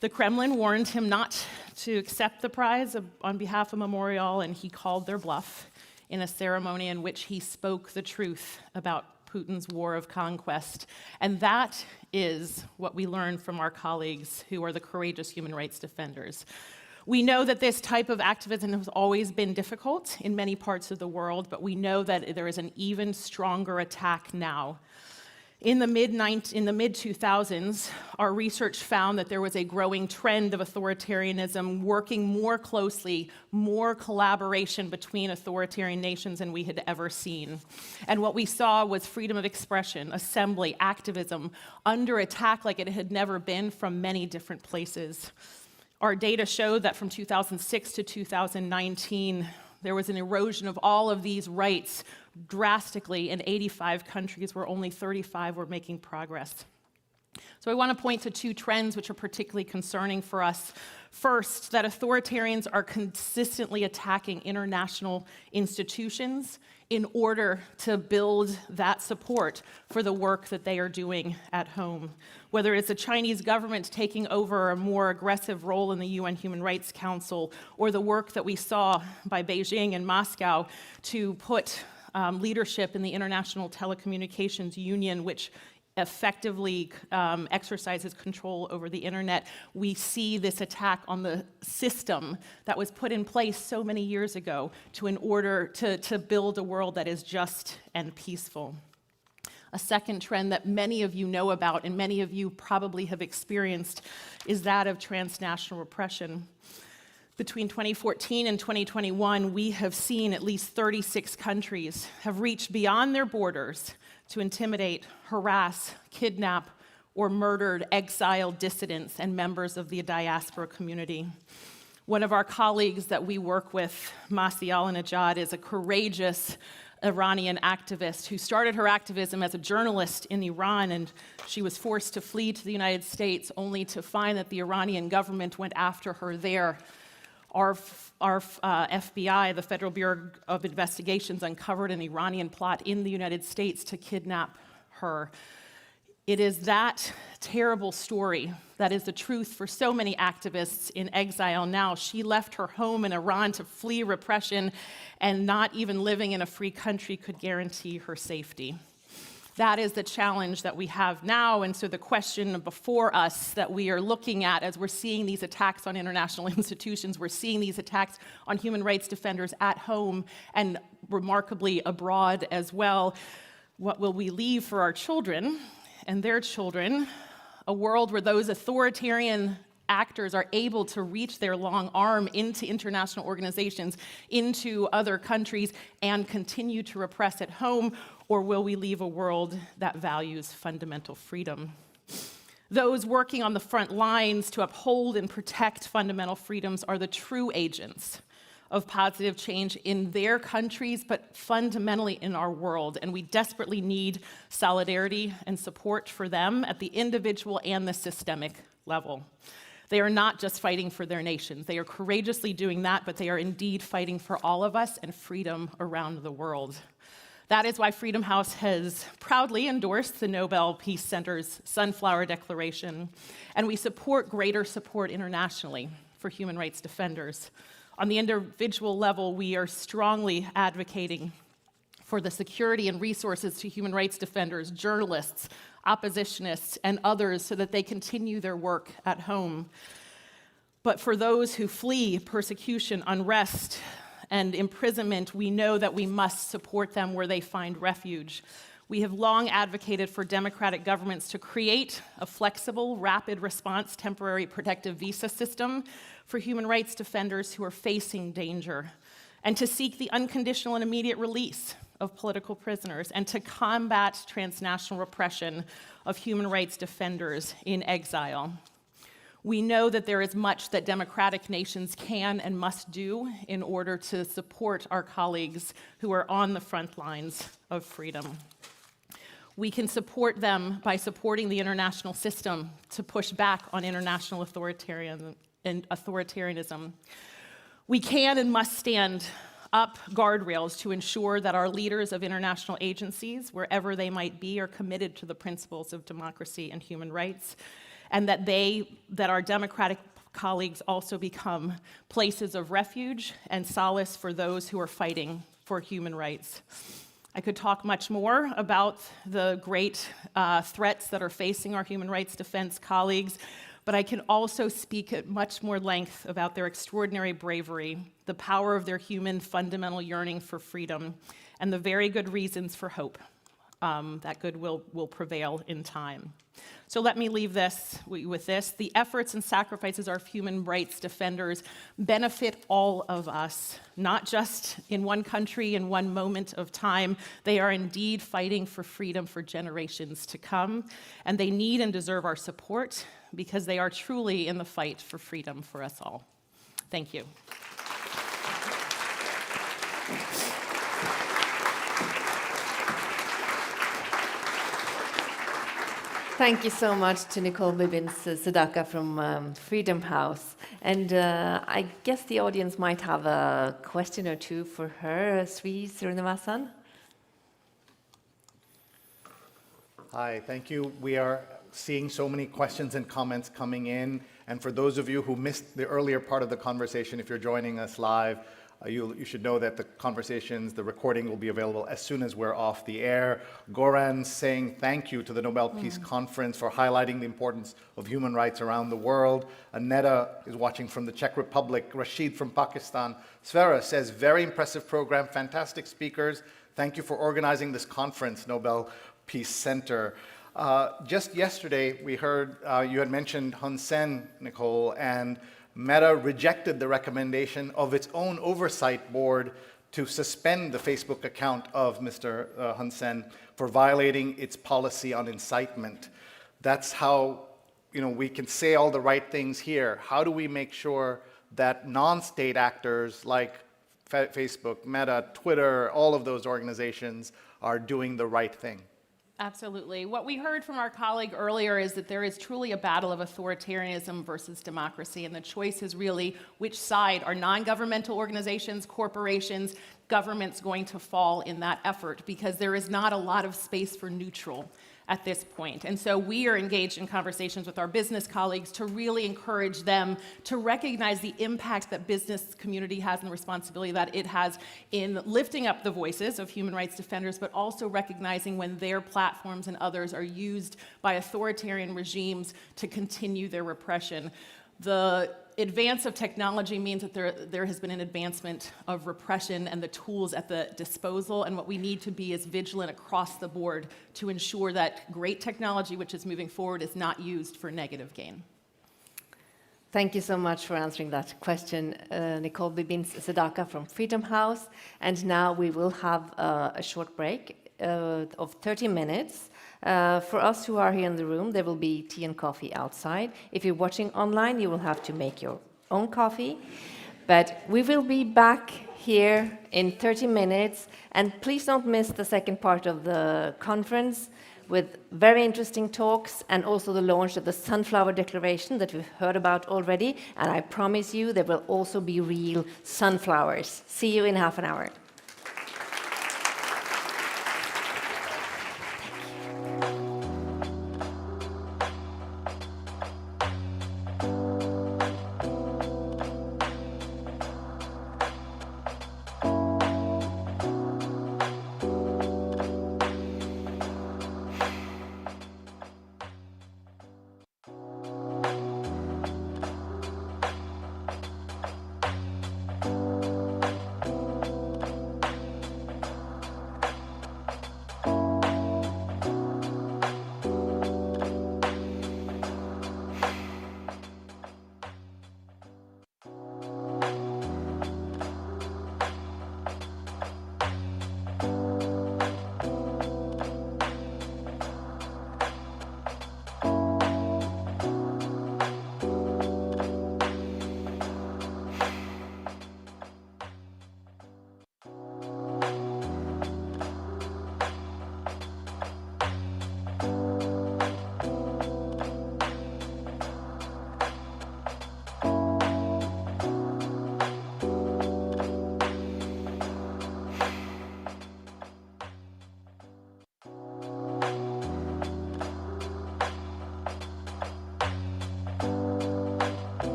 The Kremlin warned him not to accept the prize on behalf of Memorial, and he called their bluff in a ceremony in which he spoke the truth about Putin's war of conquest. And that is what we learn from our colleagues who are the courageous human rights defenders. We know that this type of activism has always been difficult in many parts of the world, but we know that there is an even stronger attack now. In the mid-2000s, our research found that there was a growing trend of authoritarianism working more closely, more collaboration between authoritarian nations than we had ever seen. And what we saw was freedom of expression, assembly, activism, under attack like it had never been from many different places. Our data showed that from 2006 to 2019, there was an erosion of all of these rights drastically in 85 countries where only 35 were making progress. So I want to point to two trends which are particularly concerning for us. First, that authoritarians are consistently attacking international institutions in order to build that support for the work that they are doing at home. Whether it's the Chinese government taking over a more aggressive role in the UN Human Rights Council, or the work that we saw by Beijing and Moscow to put leadership in the International Telecommunications Union, which effectively exercises control over the internet, we see this attack on the system that was put in place so many years ago in order to build a world that is just and peaceful. A second trend that many of you know about and many of you probably have experienced is that of transnational repression. Between 2014 and 2021, we have seen at least 36 countries have reached beyond their borders to intimidate, harass, kidnap, or murdered exiled dissidents and members of the diaspora community. One of our colleagues that we work with, Masih Al-Najad, is a courageous Iranian activist who started her activism as a journalist in Iran, and she was forced to flee to the United States only to find that the Iranian government went after her there. Our FBI, the Federal Bureau of Investigations, uncovered an Iranian plot in the United States to kidnap her. It is that terrible story That is the truth for so many activists in exile now. She left her home in Iran to flee repression, and not even living in a free country could guarantee her safety. That is the challenge that we have now, and so the question before us that we are looking at as we're seeing these attacks on international institutions, we're seeing these attacks on human rights defenders at home and remarkably abroad as well. What will we leave for our children and their children? A world where those authoritarian actors are able to reach their long arm into international organizations, into other countries, and continue to repress at home? Or will we leave a world that values fundamental freedom? Those working on the front lines to uphold and protect fundamental freedoms are the true agents of positive change in their countries, but fundamentally in our world. And we desperately need solidarity and support for them at the individual and the systemic level. They are not just fighting for their nations. They are courageously doing that, but they are indeed fighting for all of us and freedom around the world. That is why Freedom House has proudly endorsed the Nobel Peace Center's Sunflower Declaration, and we support greater support internationally for human rights defenders. On the individual level, we are strongly advocating for the security and resources to human rights defenders, journalists, oppositionists, and others so that they continue their work at home. But for those who flee persecution, unrest, and imprisonment, we know that we must support them where they find refuge. We have long advocated for democratic governments to create a flexible, rapid response temporary protective visa system for human rights defenders who are facing danger, and to seek the unconditional and immediate release of political prisoners, and to combat transnational repression of human rights defenders in exile. We know that there is much that democratic nations can and must do in order to support our colleagues who are on the front lines of freedom. We can support them by supporting the international system to push back on international authoritarianism. We can and must stand up guardrails to ensure that our leaders of international agencies, wherever they might be, are committed to the principles of democracy and human rights, and that our democratic colleagues also become places of refuge and solace for those who are fighting for human rights. I could talk much more about the great threats that are facing our human rights defense colleagues, but I can also speak at much more length about their extraordinary bravery, the power of their human fundamental yearning for freedom, and the very good reasons for hope. That good will prevail in time. So let me leave with this. The efforts and sacrifices of human rights defenders benefit all of us, not just in one country in one moment of time. They are indeed fighting for freedom for generations to come, and they need and deserve our support because they are truly in the fight for freedom for us all. Thank you. Thank you so much to Nicole Bibbins-Sedaka from Freedom House. And I guess the audience might have a question or two for her. Sri Srinivasan. Hi, thank you. We are seeing so many questions and comments coming in. And for those of you who missed the earlier part of the conversation, if you're joining us live, you should know that the conversations, the recording will be available as soon as we're off the air. Goran saying thank you to the Nobel Peace Conference for highlighting the importance of human rights around the world. Aneta is watching from the Czech Republic. Rashid from Pakistan. Svera says, very impressive program, fantastic speakers. Thank you for organizing this conference, Nobel Peace Center. Just yesterday, we heard you had mentioned Hun Sen, Nicole, and Meta rejected the recommendation of its own oversight board to suspend the Facebook account of Mr. Hun Sen for violating its policy on incitement. That's how, we can say all the right things here. How do we make sure that non-state actors like Facebook, Meta, Twitter, all of those organizations are doing the right thing? Absolutely. What we heard from our colleague earlier is that there is truly a battle of authoritarianism versus democracy, and the choice is really which side are non-governmental organizations, corporations, governments going to fall in that effort, because there is not a lot of space for neutral at this point. And so we are engaged in conversations with our business colleagues to really encourage them to recognize the impact that business community has and the responsibility that it has in lifting up the voices of human rights defenders, but also recognizing when their platforms and others are used by authoritarian regimes to continue their repression. The advance of technology means that there has been an advancement of repression and the tools at the disposal, and what we need to be is vigilant across the board to ensure that great technology, which is moving forward, is not used for negative gain. Thank you so much for answering that question, Nicole Bibins-Sedaka from Freedom House. And now we will have a short break of 30 minutes. For us who are here in the room, there will be tea and coffee outside. If you're watching online, you will have to make your own coffee. But we will be back here in 30 minutes. And please don't miss the second part of the conference with very interesting talks and also the launch of the Sunflower Declaration that we've heard about already. And I promise you, there will also be real sunflowers. See you in half an hour.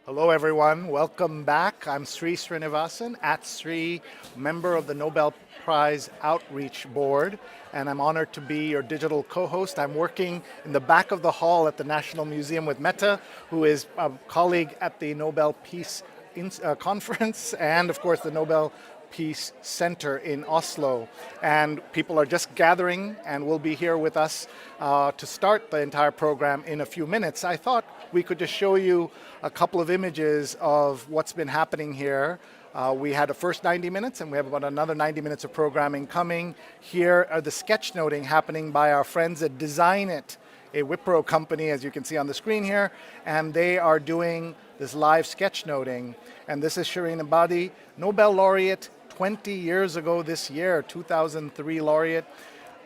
Hello, everyone. Welcome back. I'm Sri Srinivasan, @Sri, member of the Nobel Prize Outreach Board, and I'm honored to be your digital co-host. I'm working in the back of the hall at the National Museum with Mette, who is a colleague at the Nobel Peace Conference and, of course, the Nobel Peace Center in Oslo. And people are just gathering and will be here with us to start the entire program in a few minutes. I thought we could just show you a couple of images of what's been happening here. We had a first 90 minutes and we have about another 90 minutes of programming coming. Here are the sketchnoting happening by our friends at Design It, a Wipro company, as you can see on the screen here, and they are doing this live sketchnoting. And this is Shirin Ebadi, Nobel laureate 20 years ago this year, 2003 laureate,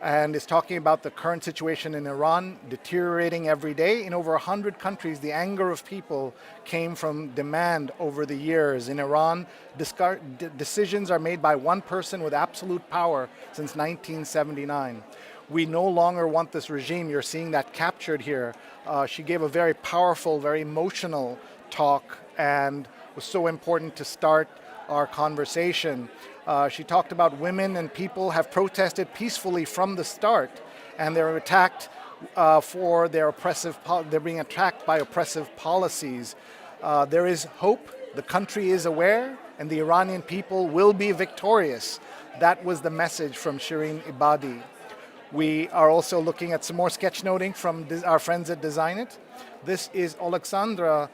and is talking about the current situation in Iran, deteriorating every day. In over 100 countries, the anger of people came from demand over the years. In Iran, decisions are made by one person with absolute power since 1979. We no longer want this regime. You're seeing that captured here. She gave a very powerful, very emotional talk and was so important to start our conversation. She talked about women and people have protested peacefully from the start, and they're attacked for their they're being attacked by oppressive policies. There is hope, the country is aware, and the Iranian people will be victorious. That was the message from Shirin Ebadi. We are also looking at some more sketchnoting from our friends at Design It. This is Oleksandra,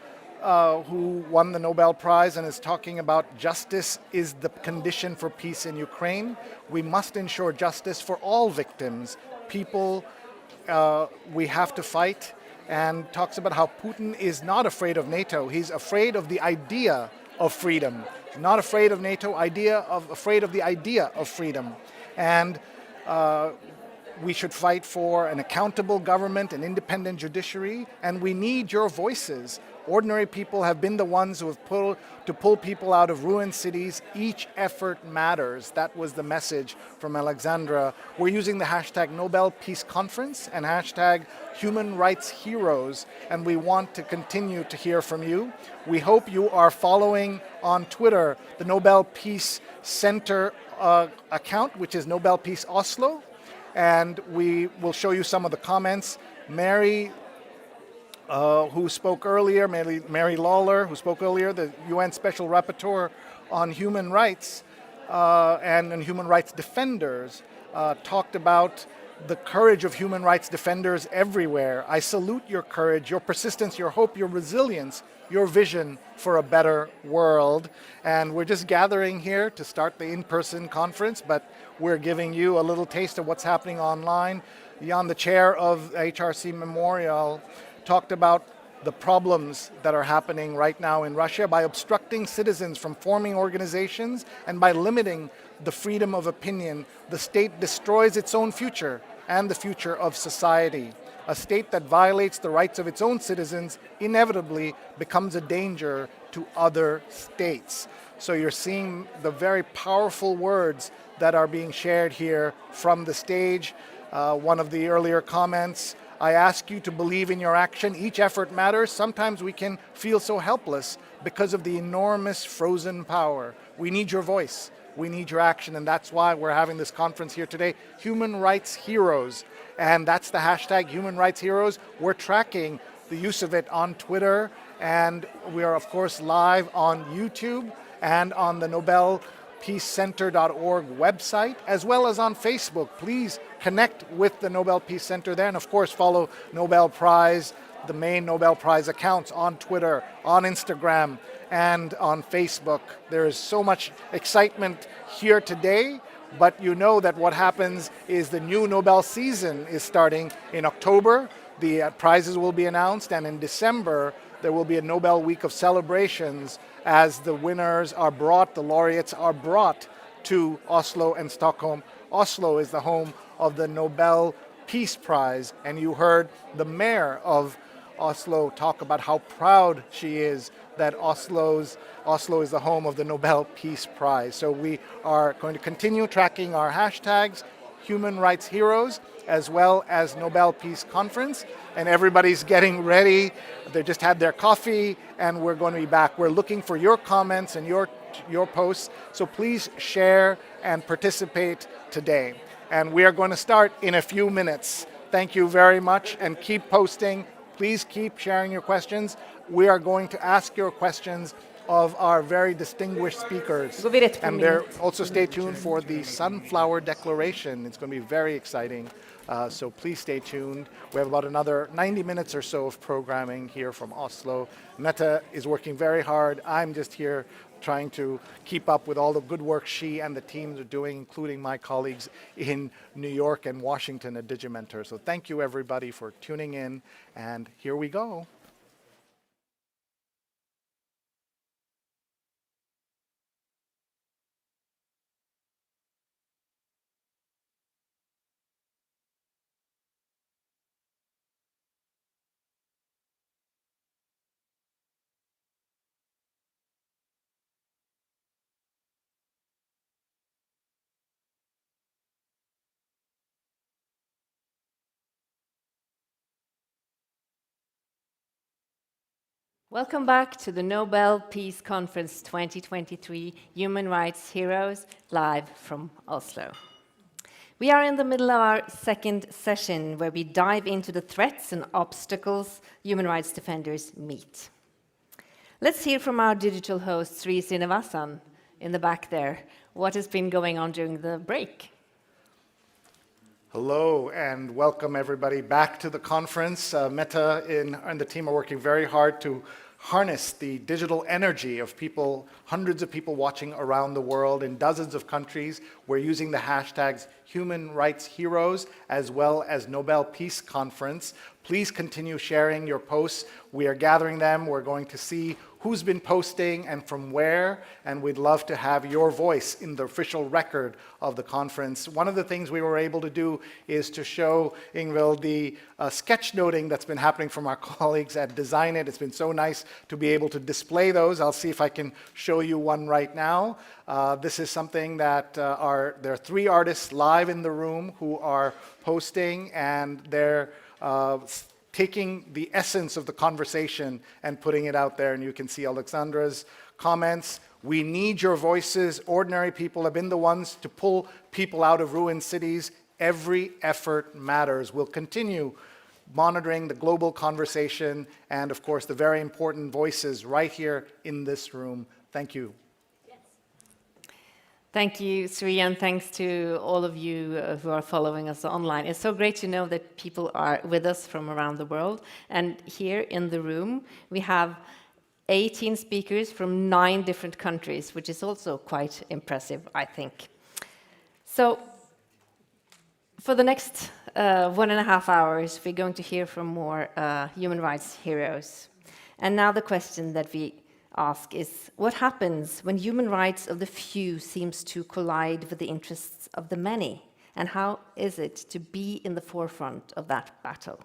who won the Nobel Prize and is talking about justice is the condition for peace in Ukraine. We must ensure justice for all victims. People, we have to fight, and talks about how Putin is not afraid of NATO. He's afraid of the idea of freedom. Not afraid of NATO, afraid of the idea of freedom. And we should fight for an accountable government, an independent judiciary, and we need your voices. Ordinary people have been the ones who have pull people out of ruined cities. Each effort matters. That was the message from Oleksandra. We're using the hashtag Nobel Peace Conference and hashtag Human Rights Heroes, and we want to continue to hear from you. We hope you are following on Twitter the Nobel Peace Center account, which is Nobel Peace Oslo, and we will show you some of the comments. Mary, who spoke earlier, Mary Lawler, who spoke earlier, the UN Special Rapporteur on Human Rights and human rights defenders, talked about the courage of human rights defenders everywhere. I salute your courage, your persistence, your hope, your resilience, your vision for a better world. And we're just gathering here to start the in-person conference, but we're giving you a little taste of what's happening online. Jan, the chair of HRC Memorial, talked about the problems that are happening right now in Russia by obstructing citizens from forming organizations and by limiting the freedom of opinion. The state destroys its own future and the future of society. A state that violates the rights of its own citizens inevitably becomes a danger to other states. So you're seeing the very powerful words that are being shared here from the stage. One of the earlier comments, I ask you to believe in your action. Each effort matters. Sometimes we can feel so helpless because of the enormous frozen power. We need your voice. We need your action, and that's why we're having this conference here today, Human Rights Heroes. And that's the hashtag Human Rights Heroes. We're tracking the use of it on Twitter, and we are, of course, live on YouTube and on the NobelPeaceCenter.org website, as well as on Facebook. Please connect with the Nobel Peace Center there, and of course follow Nobel Prize, the main Nobel Prize accounts on Twitter, on Instagram, and on Facebook. There is so much excitement here today, but you know that what happens is the new Nobel season is starting in October. The prizes will be announced, and in December there will be a Nobel Week of celebrations as the winners are brought, the laureates are brought to Oslo and Stockholm. Oslo is the home of the Nobel Peace Prize, and you heard the mayor of Oslo talk about how proud she is that Oslo is the home of the Nobel Peace Prize. So we are going to continue tracking our hashtags, human rights heroes, as well as Nobel Peace Conference. And everybody's getting ready. They just had their coffee, and we're going to be back. We're looking for your comments and your posts, so please share and participate today. And we are going to start in a few minutes. Thank you very much, and keep posting. Please keep sharing your questions. We are going to ask your questions of our very distinguished speakers. And also stay tuned for the Sunflower Declaration. It's going to be very exciting. So please stay tuned. We have about another 90 minutes or so of programming here from Oslo. Mette is working very hard. I'm just here trying to keep up with all the good work she and the teams are doing, including my colleagues in New York and Washington at Digimentor. So thank you, everybody, for tuning in. And here we go. Welcome back to the Nobel Peace Conference 2023 Human Rights Heroes, live from Oslo. We are in the middle of our second session where we dive into the threats and obstacles human rights defenders meet. Let's hear from our digital host, Shirin Ebadi, in the back there. What has been going on during the break? Hello and welcome everybody back to the conference. Mette and the team are working very hard to harness the digital energy of people, hundreds of people watching around the world in dozens of countries. We're using the hashtags Human Rights Heroes as well as Nobel Peace Conference. Please continue sharing your posts. We are gathering them. We're going to see who's been posting and from where, and we'd love to have your voice in the official record of the conference. One of the things we were able to do is to show Ingvild the sketchnoting that's been happening from our colleagues at Design It. It's been so nice to be able to display those. I'll see if I can show you one right now. This is something that there are 3 artists live in the room who are posting, and they're taking the essence of the conversation and putting it out there. And you can see Oleksandra's comments. We need your voices. Ordinary people have been the ones to pull people out of ruined cities. Every effort matters. We'll continue monitoring the global conversation and, of course, the very important voices right here in this room. Thank you. Thank you, Sri, and thanks to all of you who are following us online. It's so great to know that people are with us from around the world. And here in the room, we have 18 speakers from 9 different countries, which is also quite impressive, I think. So, for the next 1.5 hours, we're going to hear from more human rights heroes. And now the question that we ask is, what happens when human rights of the few seems to collide with the interests of the many? And how is it to be in the forefront of that battle?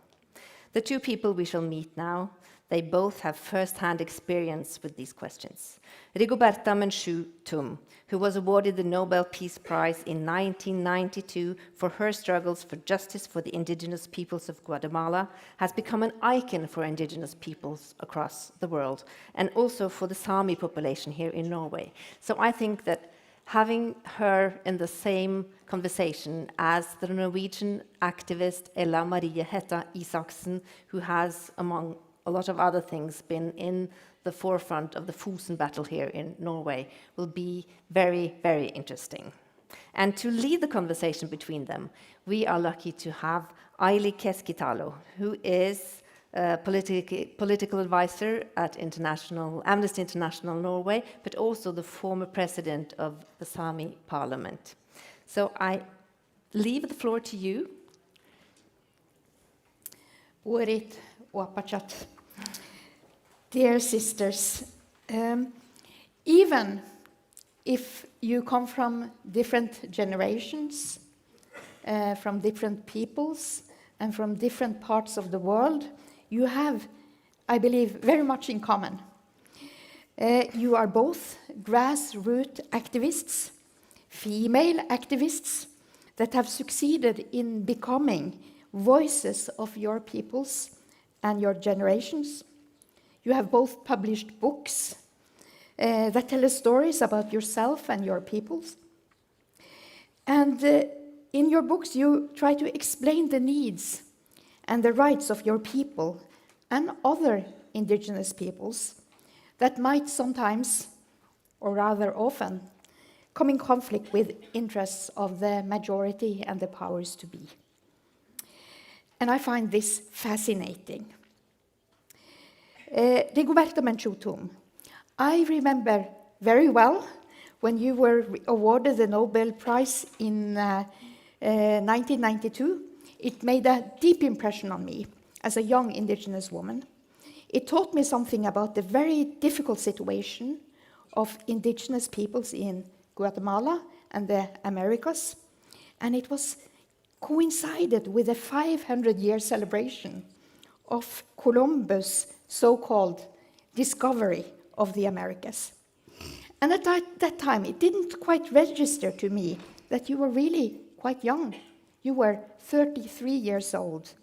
The 2 people we shall meet now, they both have first-hand experience with these questions. Rigoberta Menchú Tum, who was awarded the Nobel Peace Prize in 1992 for her struggles for justice for the indigenous peoples of Guatemala, has become an icon for indigenous peoples across the world, and also for the Sámi population here in Norway. So I think that having her in the same conversation as the Norwegian activist Ella Marie Hætta Isaksen, who has, among a lot of other things, been in the forefront of the Fosen battle here in Norway, will be very, very interesting. And to lead the conversation between them, we are lucky to have Aili Keskitalo, who is a political advisor at Amnesty International Norway, but also the former president of the Sámi parliament. So I leave the floor to you. Urit Wapachat. Dear sisters, even if you come from different generations, from different peoples, and from different parts of the world, you have, I believe, very much in common. You are both grassroots activists, female activists, that have succeeded in becoming voices of your peoples and your generations. You have both published books that tell stories about yourself and your peoples. And in your books, you try to explain the needs and the rights of your people and other indigenous peoples that might sometimes, or rather often, come in conflict with interests of the majority and the powers to be. And I find this fascinating. Rigoberta Menchú Tum, I remember very well when you were awarded the Nobel Prize in 1992. It made a deep impression on me as a young indigenous woman. It taught me something about the very difficult situation of indigenous peoples in Guatemala and the Americas, and it was coincided with a 500-year celebration of Columbus' so-called discovery of the Americas. And at that time, it didn't quite register to me that you were really quite young. You were 33 years old.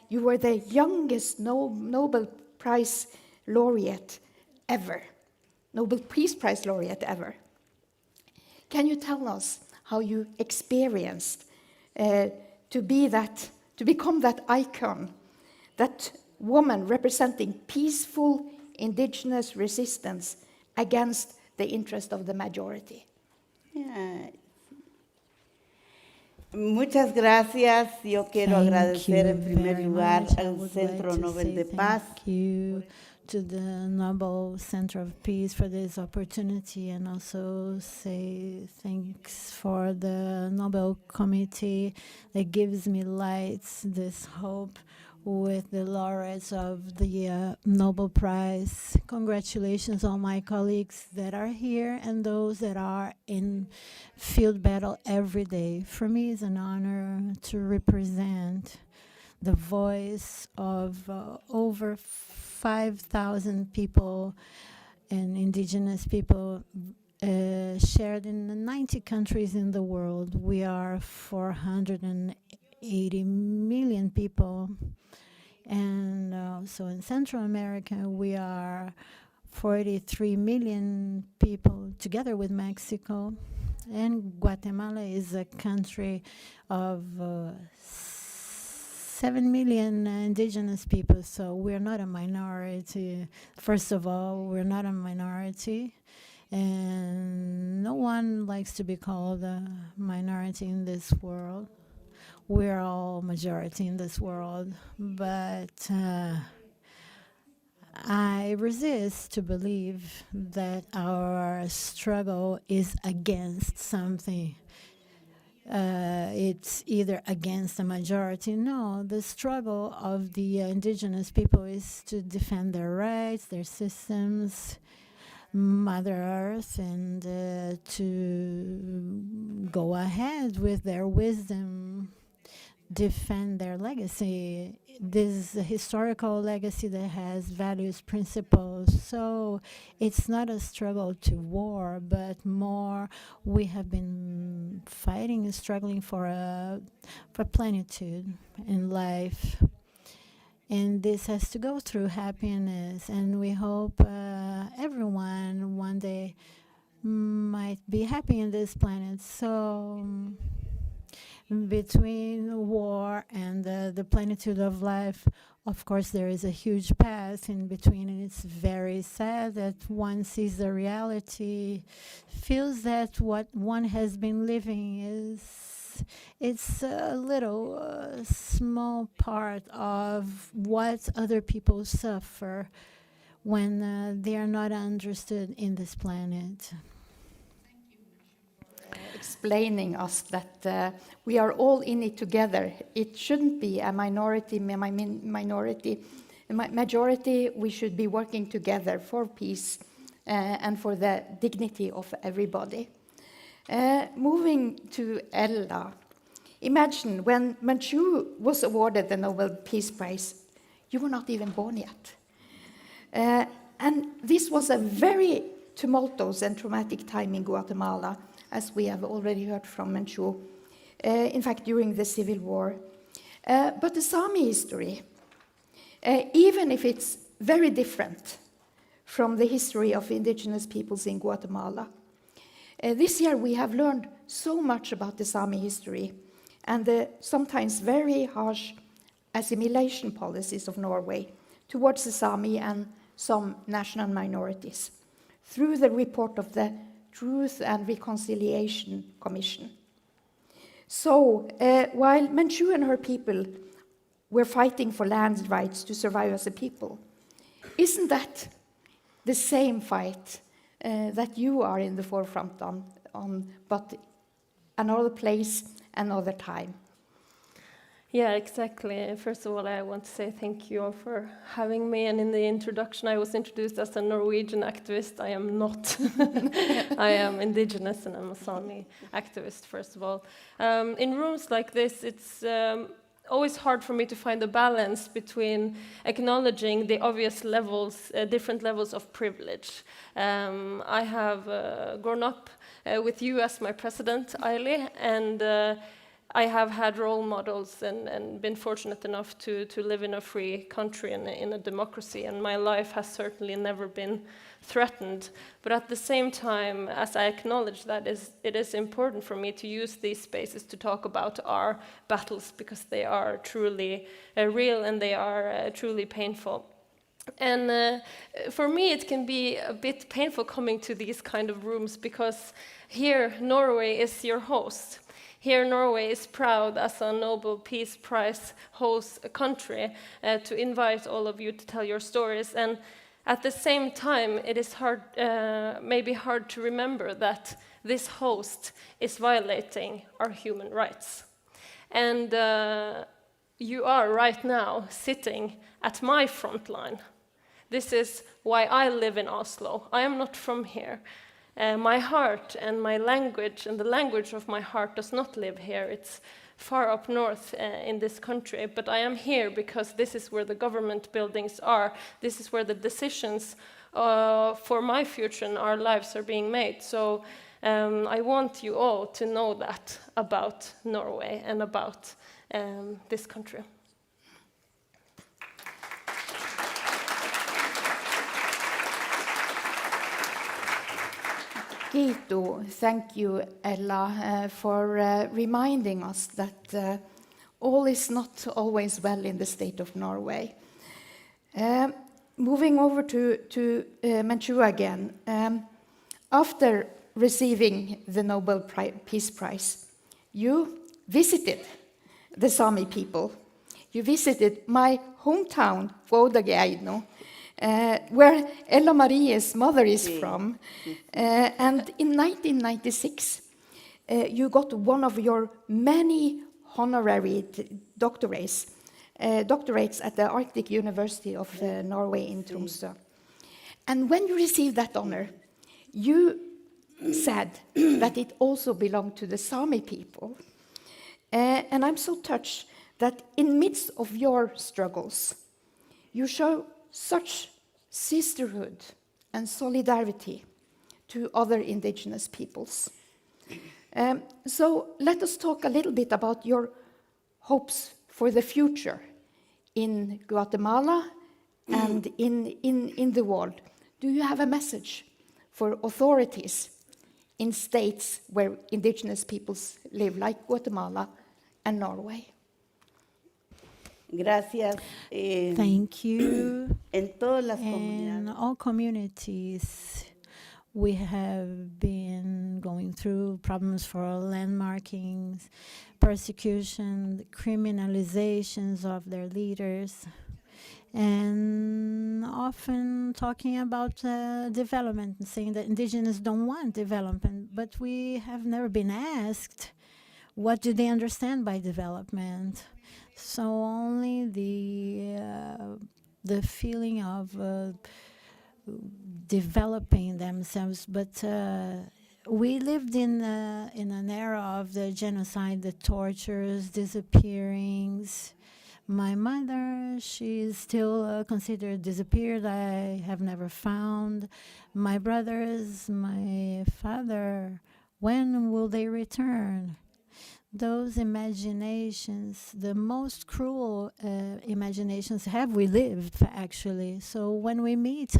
You were the youngest Nobel Prize laureate ever, Nobel Peace Prize laureate ever. Can you tell us how you experienced to become that icon, that woman representing peaceful indigenous resistance against the interest of the majority? Yeah. Muchas gracias. Yo quiero agradecer en primer lugar al Centro Nobel de Paz. Thank you to the Nobel Center of Peace for this opportunity, and also say thanks for the Nobel Committee that gives me lights, this hope with the laureates of the Nobel Prize. Congratulations all my colleagues that are here and those that are in field battle every day. For me, it's an honor to represent the voice of over 5,000 people and indigenous people shared in 90 countries in the world. We are 480 million people. And so in Central America, we are 43 million people together with Mexico. And Guatemala is a country of 7 million indigenous people, so we're not a minority. First of all, we're not a minority, and no one likes to be called a minority in this world. We're all majority in this world, but I resist to believe that our struggle is against something. It's either against the majority. No, the struggle of the indigenous people is to defend their rights, their systems, Mother Earth, and to go ahead with their wisdom, defend their legacy. This is a historical legacy that has values, principles. So it's not a struggle to war, but more we have been fighting and struggling for plenitude in life. And this has to go through happiness. And we hope everyone one day might be happy in this planet. So between war and the plenitude of life, of course, there is a huge path in between, and it's very sad that one sees the reality, feels that what one has been living it's a little small part of what other people suffer when they are not understood in this planet. Explaining us that we are all in it together. It shouldn't be a majority. We should be working together for peace and for the dignity of everybody. Moving to Ella. Imagine when Menchú was awarded the Nobel Peace Prize, you were not even born yet. And this was a very tumultuous and traumatic time in Guatemala, as we have already heard from Menchú. in fact, during the Civil War. But the Sámi history, even if it's very different from the history of indigenous peoples in Guatemala, this year we have learned so much about the Sámi history and the sometimes very harsh assimilation policies of Norway towards the Sámi and some national minorities through the report of the Truth and Reconciliation Commission. So, while Menchú and her people were fighting for land rights to survive as a people, isn't that the same fight that you are in the forefront on, but another place, another time? Yeah, exactly. First of all, I want to say thank you all for having me. And in the introduction, I was introduced as a Norwegian activist. I am not. I am indigenous and I'm a Sámi activist, first of all. In rooms like this, it's always hard for me to find a balance between acknowledging the obvious levels, different levels of privilege. I have grown up with you as my president, Aili, and I have had role models and been fortunate enough to live in a free country and in a democracy, and my life has certainly never been threatened. But at the same time, as I acknowledge that, it is important for me to use these spaces to talk about our battles, because they are truly real and they are truly painful. And for me, it can be a bit painful coming to these kind of rooms, because here Norway is your host. Here, Norway is proud as a Nobel Peace Prize host country to invite all of you to tell your stories. And at the same time, it is maybe hard to remember that this host is violating our human rights. And you are right now sitting at my front line. This is why I live in Oslo. I am not from here. My heart and my language and the language of my heart does not live here. It's far up north in this country, but I am here because this is where the government buildings are. This is where the decisions for my future and our lives are being made. So I want you all to know that about Norway and about this country. Thank you, Ella, for reminding us that all is not always well in the state of Norway. Moving over to Menchú again, after receiving the Nobel Peace Prize, you visited the Sámi people. You visited my hometown, Vårgårda, where Ella Marie's mother is from. And in 1996, you got one of your many honorary doctorates at the Arctic University of Norway in Tromsø. And when you received that honor, you said that it also belonged to the Sámi people. And I'm so touched that in midst of your struggles, you show such sisterhood and solidarity to other indigenous peoples. So let us talk a little bit about your hopes for the future in Guatemala and in the world. Do you have a message for authorities in states where indigenous peoples live, like Guatemala and Norway? Gracias. Thank you. En todas las In all communities, we have been going through problems for landmarkings, persecution, criminalizations of their leaders, and often talking about development and saying that indigenous don't want development, but we have never been asked, what do they understand by development? So only the feeling of developing themselves, but we lived in an era of the genocide, the tortures, disappearings. My mother, she is still considered disappeared. I have never found. My brothers, my father, when will they return? those imaginations, the most cruel imaginations have we lived, actually. So when we meet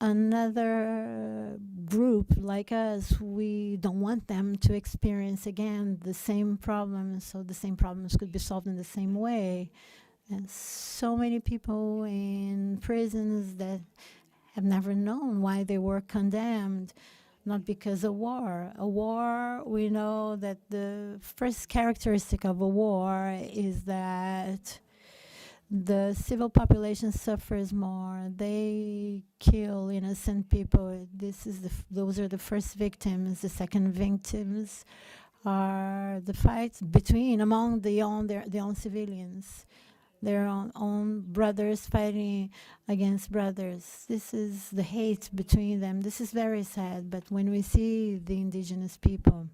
another group like us, we don't want them to experience again the same problems, so the same problems could be solved in the same way. And so many people in prisons that have never known why they were condemned, not because of war. A war, we know that the first characteristic of a war is that the civil population suffers more. They kill innocent people. Those are the first victims. The second victims are the fights among their own civilians, their own brothers fighting against brothers. This is the hate between them. This is very sad. But when we see the indigenous people,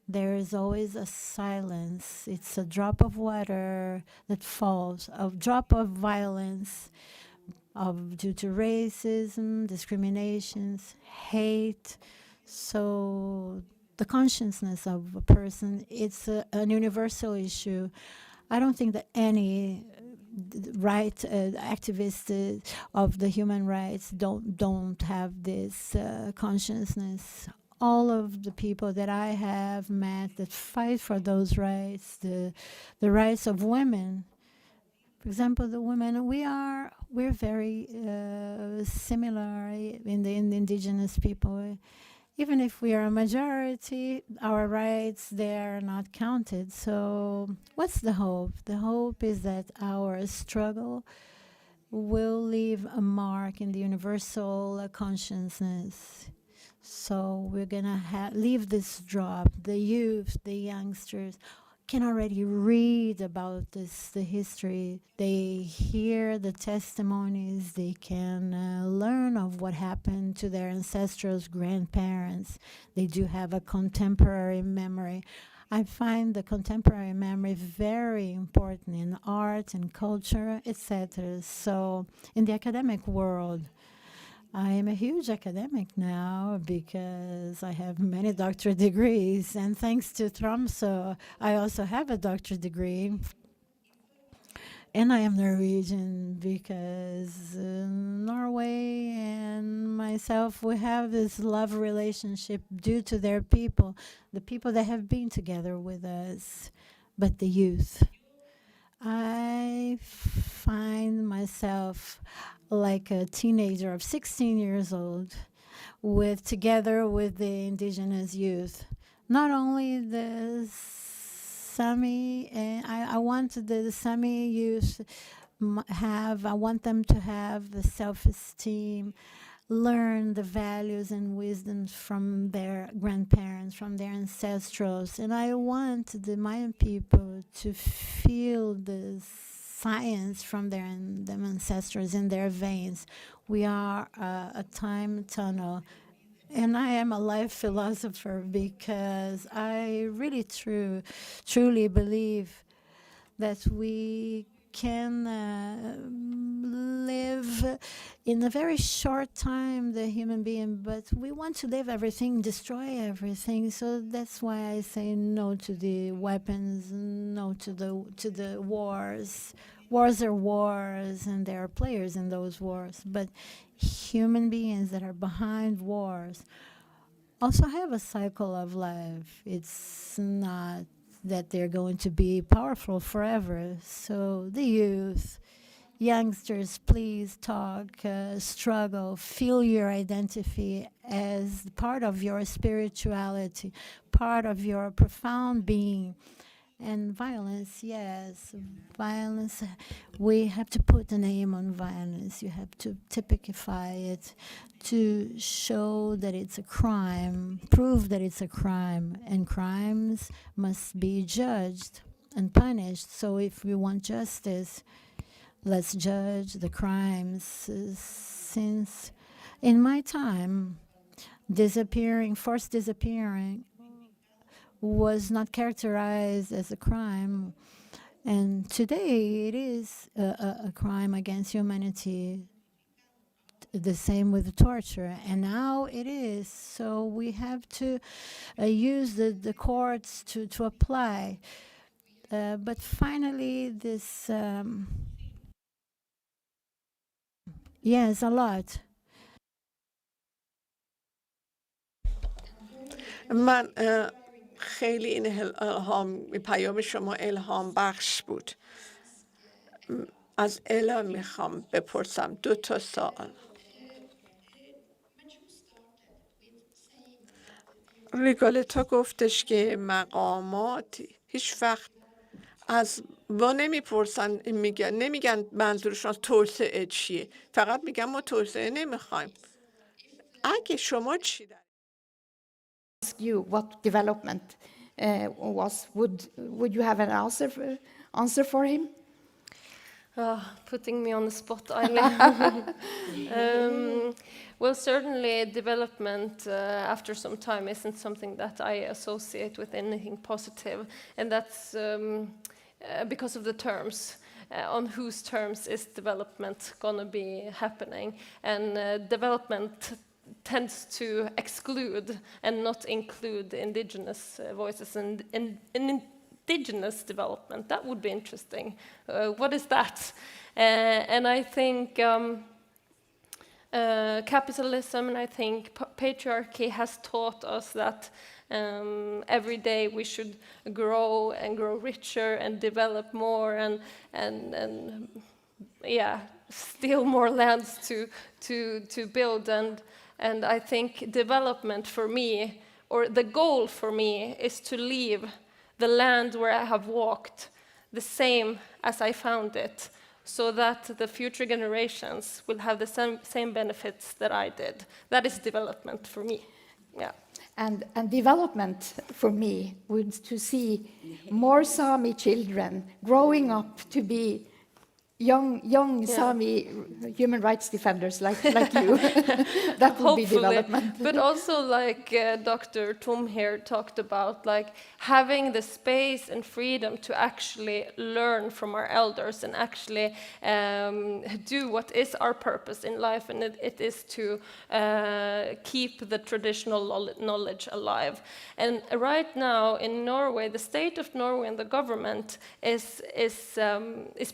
there is always a silence. It's a drop of water that falls, a drop of violence due to racism, discriminations, hate. So the consciousness of a person, it's an universal issue. I don't think that any activists of the human rights don't have this consciousness. All of the people that I have met that fight for those rights, the rights of women, for example, the women, we're very similar in the indigenous people. Even if we are a majority, our rights, they're not counted. So what's the hope? The hope is that our struggle will leave a mark in the universal consciousness. So we're gonna leave this drop. The youth, the youngsters can already read about this, the history. They hear the testimonies. They can learn of what happened to their ancestors, grandparents. They do have a contemporary memory. I find the contemporary memory very important in art and culture, etc. So in the academic world, I am a huge academic now because I have many doctorate degrees, and thanks to Tromsø, I also have a doctorate degree. And I am Norwegian because Norway and myself, we have this love relationship due to their people, the people that have been together with us, but the youth. I find myself like a teenager of 16 years old, together with the indigenous youth. Not only the Sámi, I want the Sámi youth I want them to have the self-esteem, learn the values and wisdoms from their grandparents, from their ancestrals. And I want the Mayan people to feel the science from them ancestors in their veins. We are a time tunnel. And I am a life philosopher because I really truly believe that we can live in a very short time, the human being, but we want to live everything, destroy everything. So that's why I say no to the weapons, no to the wars. Wars are wars, and there are players in those wars. But human beings that are behind wars also have a cycle of life. It's not that they're going to be powerful forever. So the youth, youngsters, please talk, struggle, feel your identity as part of your spirituality, part of your profound being. And violence, yes, violence, we have to put a name on violence. You have to typify it to show that it's a crime, prove that it's a crime, and crimes must be judged and punished. So if we want justice, let's judge the crimes. Since in my time, forced disappearing was not characterized as a crime, and today it is a crime against humanity. the same with torture, and now it is. So we have to use the courts to apply. But finally, this, yes, a lot. من خیلی این پیام شما الهام بخش بود. از الا میخوام بپرسم 2 سوال. ریگالتا گفتش که مقامات هیچ وقت از ما نمیپرسن، نمیگن منظورشون توسعه چیه، فقط میگن ما توسعه نمیخوایم. اگه شما چی Ask you what development was. Would you have an answer for him? Putting me on the spot, Eileen. Well, certainly development after some time isn't something that I associate with anything positive, and that's because of the terms. On whose terms is development going to be happening? And development tends to exclude and not include indigenous voices and indigenous development. That would be interesting. What is that? And I think capitalism and I think patriarchy has taught us that every day we should grow and grow richer and develop more and steal more lands to build. And I think development for me, or the goal for me, is to leave the land where I have walked the same as I found it, so that the future generations will have the same benefits that I did. That is development for me. Yeah. And development for me would to see more Sámi children growing up to be young Sámi human rights defenders like you. That would be development. But also, like Dr. Tum here talked about, like having the space and freedom to actually learn from our elders and actually do what is our purpose in life, and it is to keep the traditional knowledge alive. And right now in Norway, the state of Norway and the government is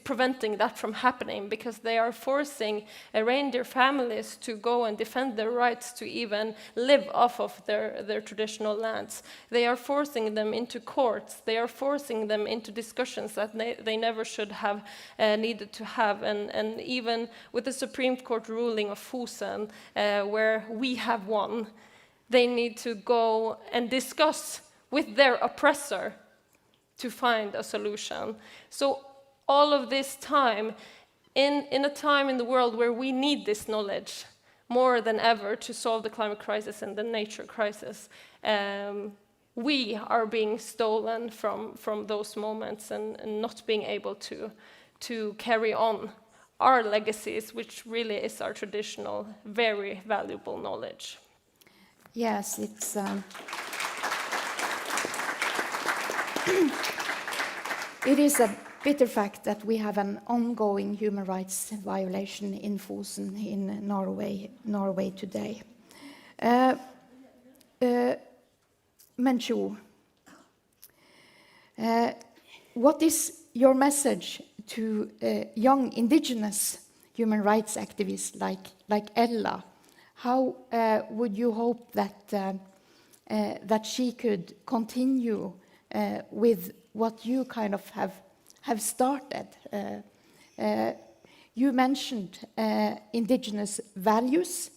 preventing that from happening, because they are forcing reindeer families to go and defend their rights to even live off of their traditional lands. They are forcing them into courts. They are forcing them into discussions that they never should have needed to have. And even with the Supreme Court ruling of Fosen, where we have won, they need to go and discuss with their oppressor to find a solution. So all of this time, in a time in the world where we need this knowledge more than ever to solve the climate crisis and the nature crisis, we are being stolen from those moments and not being able to carry on our legacies, which really is our traditional, very valuable knowledge. Yes, it's... it is a bitter fact that we have an ongoing human rights violation in Fosen in Norway today. Menchú, what is your message to young indigenous human rights activists like Ella? How would you hope that she could continue with what you kind of have started? You mentioned indigenous values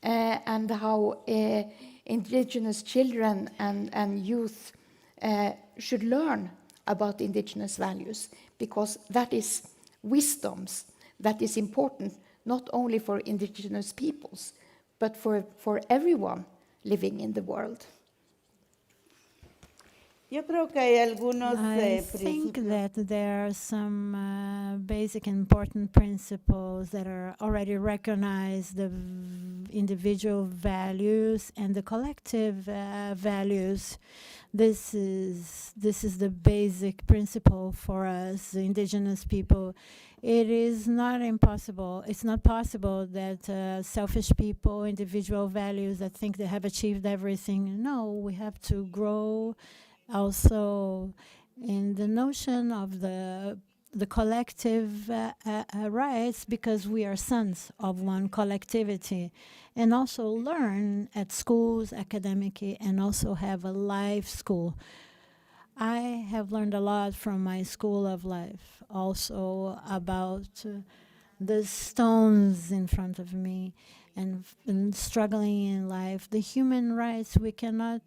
and how indigenous children and youth should learn about indigenous values, because that is wisdoms that is important not only for indigenous peoples, but for everyone living in the world. Yo creo que hay algunos I think that there are some basic and important principles that are already recognized, the individual values and the collective values. This is the basic principle for us, the indigenous people. It is not impossible. It's not possible that selfish people, individual values that think they have achieved everything. No, we have to grow also in the notion of the collective rights, because we are sons of one collectivity, and also learn at schools academically and also have a life school. I have learned a lot from my school of life, also about the stones in front of me and struggling in life. The human rights, we cannot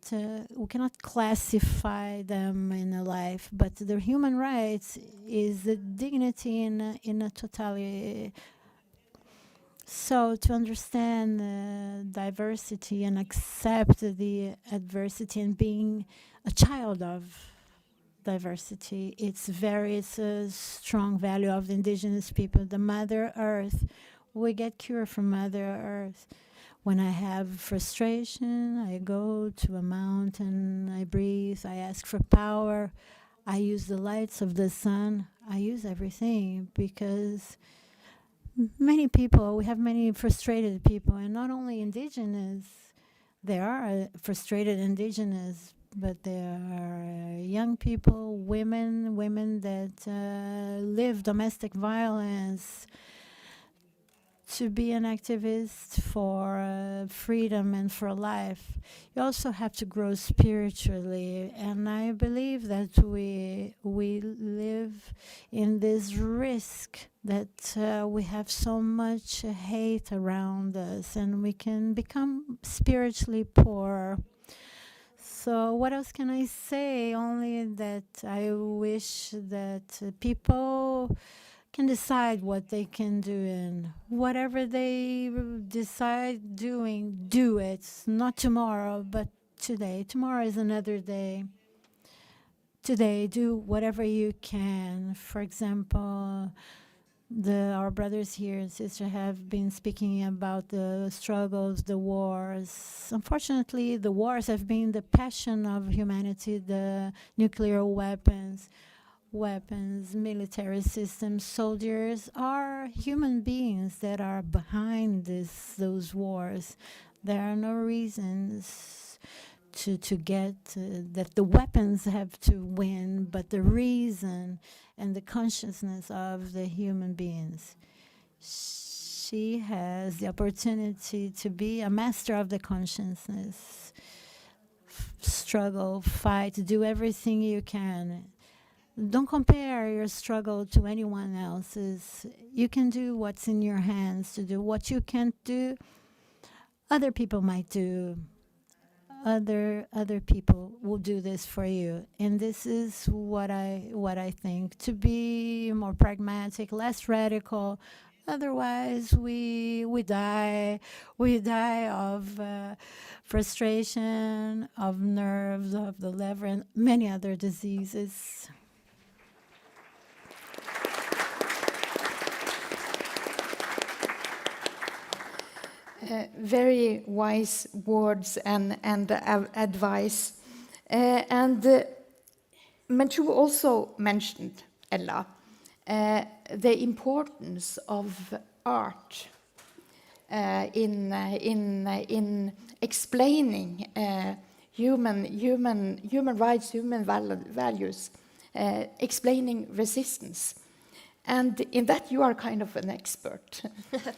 classify them in a life, but the human rights is the dignity in a totality. So to understand diversity and accept the adversity and being a child of diversity, it's a strong value of the indigenous people. The Mother Earth, we get cure from Mother Earth. When I have frustration, I go to a mountain, I breathe, I ask for power, I use the lights of the sun, I use everything, because many people, we have many frustrated people, and not only indigenous, there are frustrated indigenous, but there are young people, women that live domestic violence. To be an activist for freedom and for life, you also have to grow spiritually. And I believe that we live in this risk that we have so much hate around us, and we can become spiritually poor. So what else can I say? Only that I wish that people can decide what they can do, and whatever they decide doing, do it. Not tomorrow, but today. Tomorrow is another day. Today, do whatever you can. For example, our brothers here and sisters have been speaking about the struggles, the wars. Unfortunately, the wars have been the passion of humanity, the nuclear weapons, military systems. Soldiers are human beings that are behind those wars. There are no reasons to get that the weapons have to win, but the reason and the consciousness of the human beings. She has the opportunity to be a master of the consciousness. Struggle, fight, do everything you can. Don't compare your struggle to anyone else's. You can do what's in your hands to do. What you can't do, other people might do. Other people will do this for you. And this is what I think. To be more pragmatic, less radical. Otherwise, we die. We die of frustration, of nerves, of the liver, and many other diseases. Very wise words and advice. Menchú also mentioned, Ella, the importance of art in explaining human rights, human values, explaining resistance. And in that you are kind of an expert.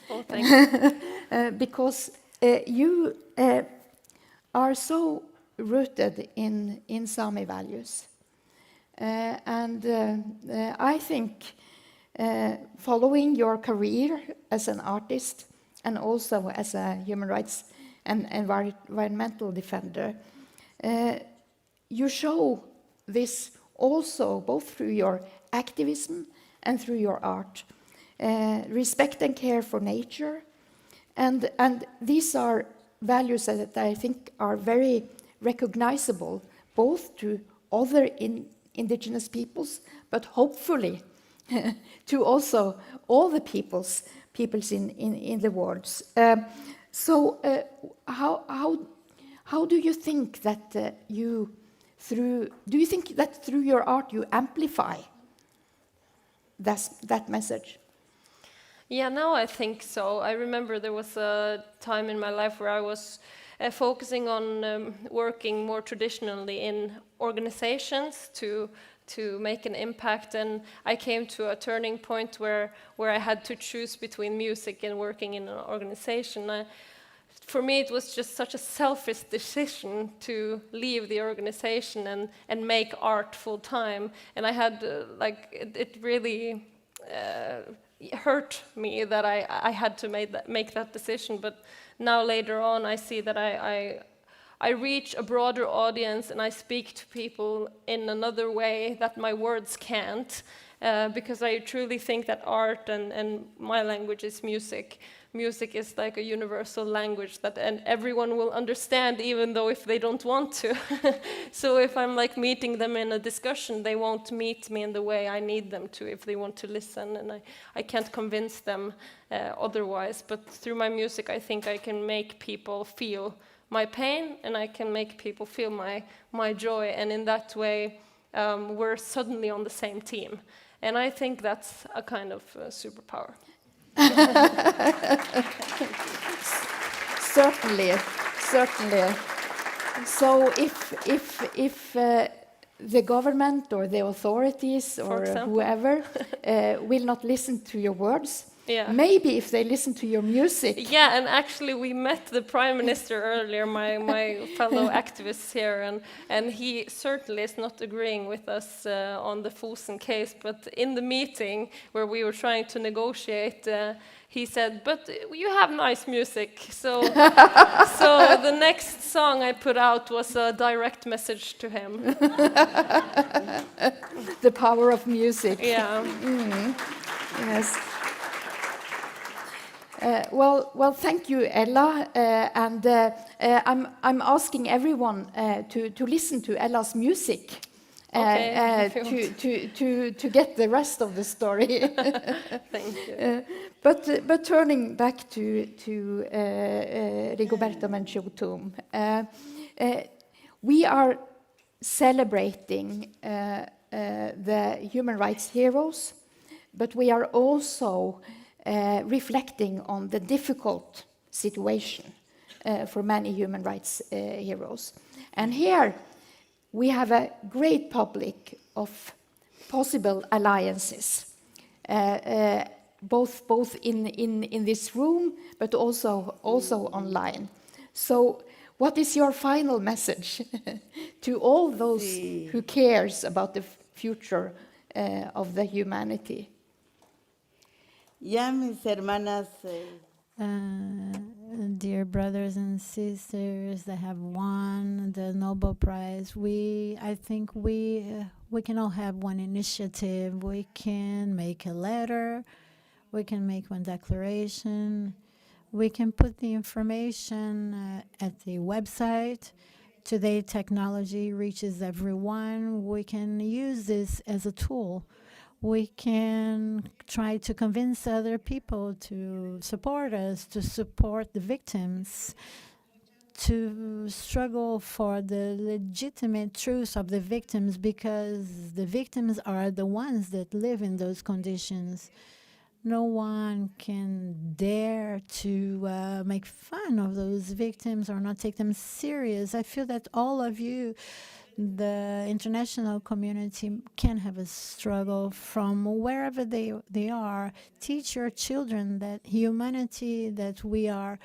Oh, thank you. Because you are so rooted in Sámi values. I think following your career as an artist and also as a human rights and environmental defender, you show this also both through your activism and through your art. Respect and care for nature. And these are values that I think are very recognizable, both to other indigenous peoples, but hopefully to also all the peoples in the world. So how do you think that do you think that through your art you amplify that message? Yeah, now I think so. I remember there was a time in my life where I was focusing on working more traditionally in organizations to make an impact, and I came to a turning point where I had to choose between music and working in an organization. For me, it was just such a selfish decision to leave the organization and make art full time, and I had it really hurt me that I had to make that decision. But now later on, I see that I reach a broader audience and I speak to people in another way that my words can't, because I truly think that art and my language is music. Music is like a universal language and everyone will understand, even though if they don't want to. So if I'm like meeting them in a discussion, they won't meet me in the way I need them to if they want to listen, and I can't convince them otherwise. But through my music, I think I can make people feel my pain, and I can make people feel my joy, and in that way we're suddenly on the same team. And I think that's a kind of superpower. Certainly. So if the government or the authorities or whoever will not listen to your words, maybe if they listen to your music. Yeah, and actually we met the Prime Minister earlier, my fellow activists here, and he certainly is not agreeing with us on the Fosen case, but in the meeting where we were trying to negotiate, he said, but you have nice music. So the next song I put out was a direct message to him. The power of music. Yeah. Yes. Well, thank you, Ella, and I'm asking everyone to listen to Ella's music to get the rest of the story. Thank you. But turning back to Rigoberta Menchú Tum, we are celebrating the human rights heroes, but we are also reflecting on the difficult situation for many human rights heroes. And here we have a great public of possible alliances, both in this room, but also online. So what is your final message to all those who cares about the future of the humanity? Ya mis hermanas. Dear brothers and sisters that have won the Nobel Prize, I think we can all have one initiative. We can make a letter, we can make one declaration, we can put the information at the website. Today technology reaches everyone. We can use this as a tool. We can try to convince other people to support us, to support the victims, to struggle for the legitimate truth of the victims, because the victims are the ones that live in those conditions. No one can dare to make fun of those victims or not take them serious. I feel that all of you, the international community, can have a struggle from wherever they are. Teach your children that humanity, that we are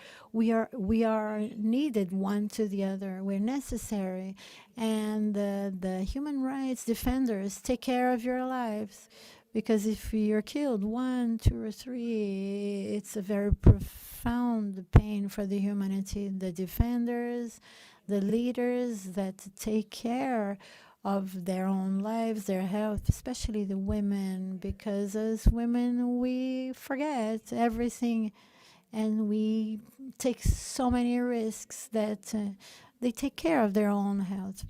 needed one to the other. We're necessary, and the human rights defenders take care of your lives, because if you're killed 1, 2, or 3, it's a very profound pain for the humanity. The defenders, the leaders that take care of their own lives, their health, especially the women, because as women we forget everything and we take so many risks that they take care of their own health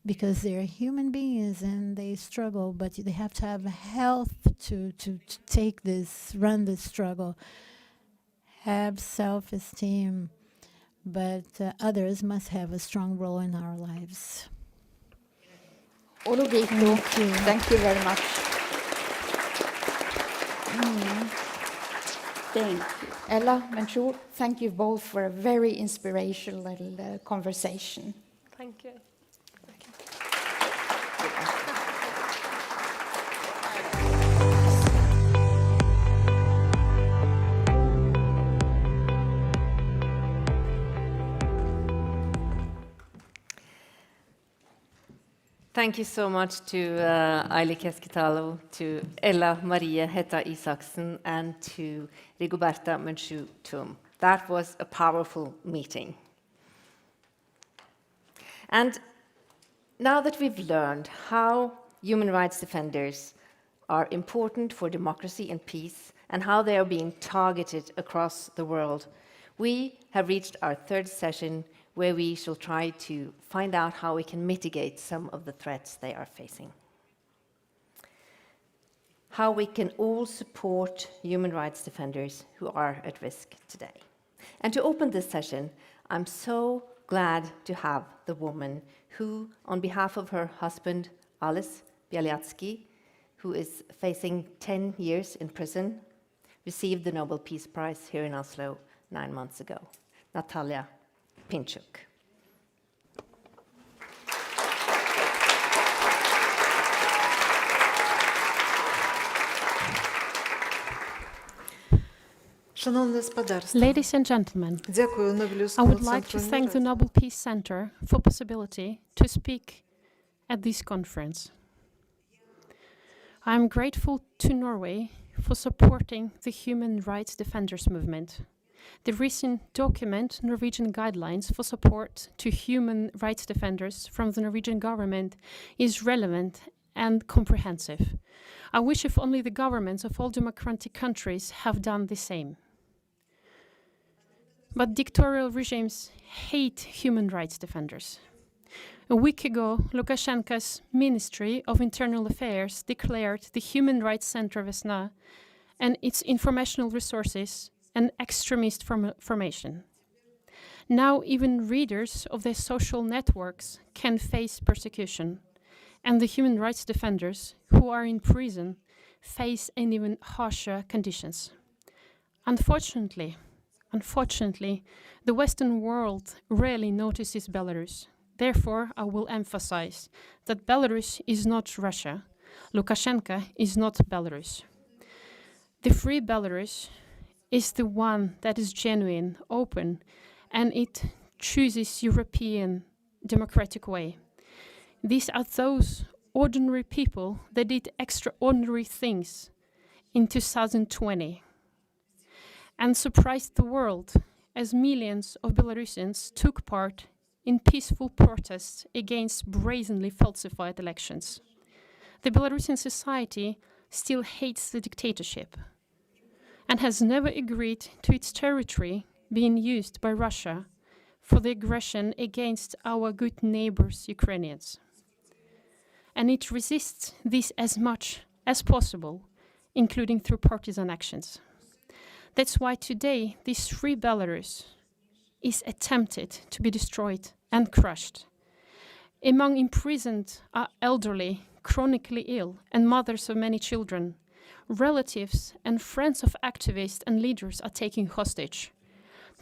because they're human beings and they struggle, but they have to have health to run this struggle, have self-esteem, but others must have a strong role in our lives. Thank you. Thank you very much. Thank you. Ella, Menchú, thank you both for a very inspirational conversation. Thank you. Thank you so much to Aili Keskitalo, to Ella Marie Hætta Isaksen, and to Rigoberta Menchú Tum. That was a powerful meeting. And now that we've learned how human rights defenders are important for democracy and peace, and how they are being targeted across the world, we have reached our third session, where we shall try to find out how we can mitigate some of the threats they are facing. How we can all support human rights defenders who are at risk today. And to open this session, I'm so glad to have the woman who, on behalf of her husband, Ales Bialiatski, who is facing 10 years in prison, received the Nobel Peace Prize here in Oslo 9 months ago, Natalia Pinchuk. Ladies and gentlemen, I would like to thank the Nobel Peace Center for possibility to speak at this conference. I am grateful to Norway for supporting the human rights defenders movement. The recent document, Norwegian Guidelines for Support to Human Rights Defenders from the Norwegian government, is relevant and comprehensive. I wish if only the governments of all democratic countries have done the same. But dictatorial regimes hate human rights defenders. A week ago, Lukashenko's Ministry of Internal Affairs declared the Human Rights Center of Vesna and its informational resources an extremist formation. Now even readers of their social networks can face persecution, and the human rights defenders who are in prison face an even harsher conditions. Unfortunately, the Western world rarely notices Belarus. Therefore, I will emphasize that Belarus is not Russia. Lukashenko is not Belarus. The free Belarus is the one that is genuine, open, and it chooses European democratic way. These are those ordinary people that did extraordinary things in 2020 and surprised the world as millions of Belarusians took part in peaceful protests against brazenly falsified elections. The Belarusian society still hates the dictatorship and has never agreed to its territory being used by Russia for the aggression against our good neighbors, Ukrainians. And it resists this as much as possible, including through partisan actions. That's why today this free Belarus is attempted to be destroyed and crushed. Among imprisoned are elderly, chronically ill, and mothers of many children. Relatives and friends of activists and leaders are taken hostage.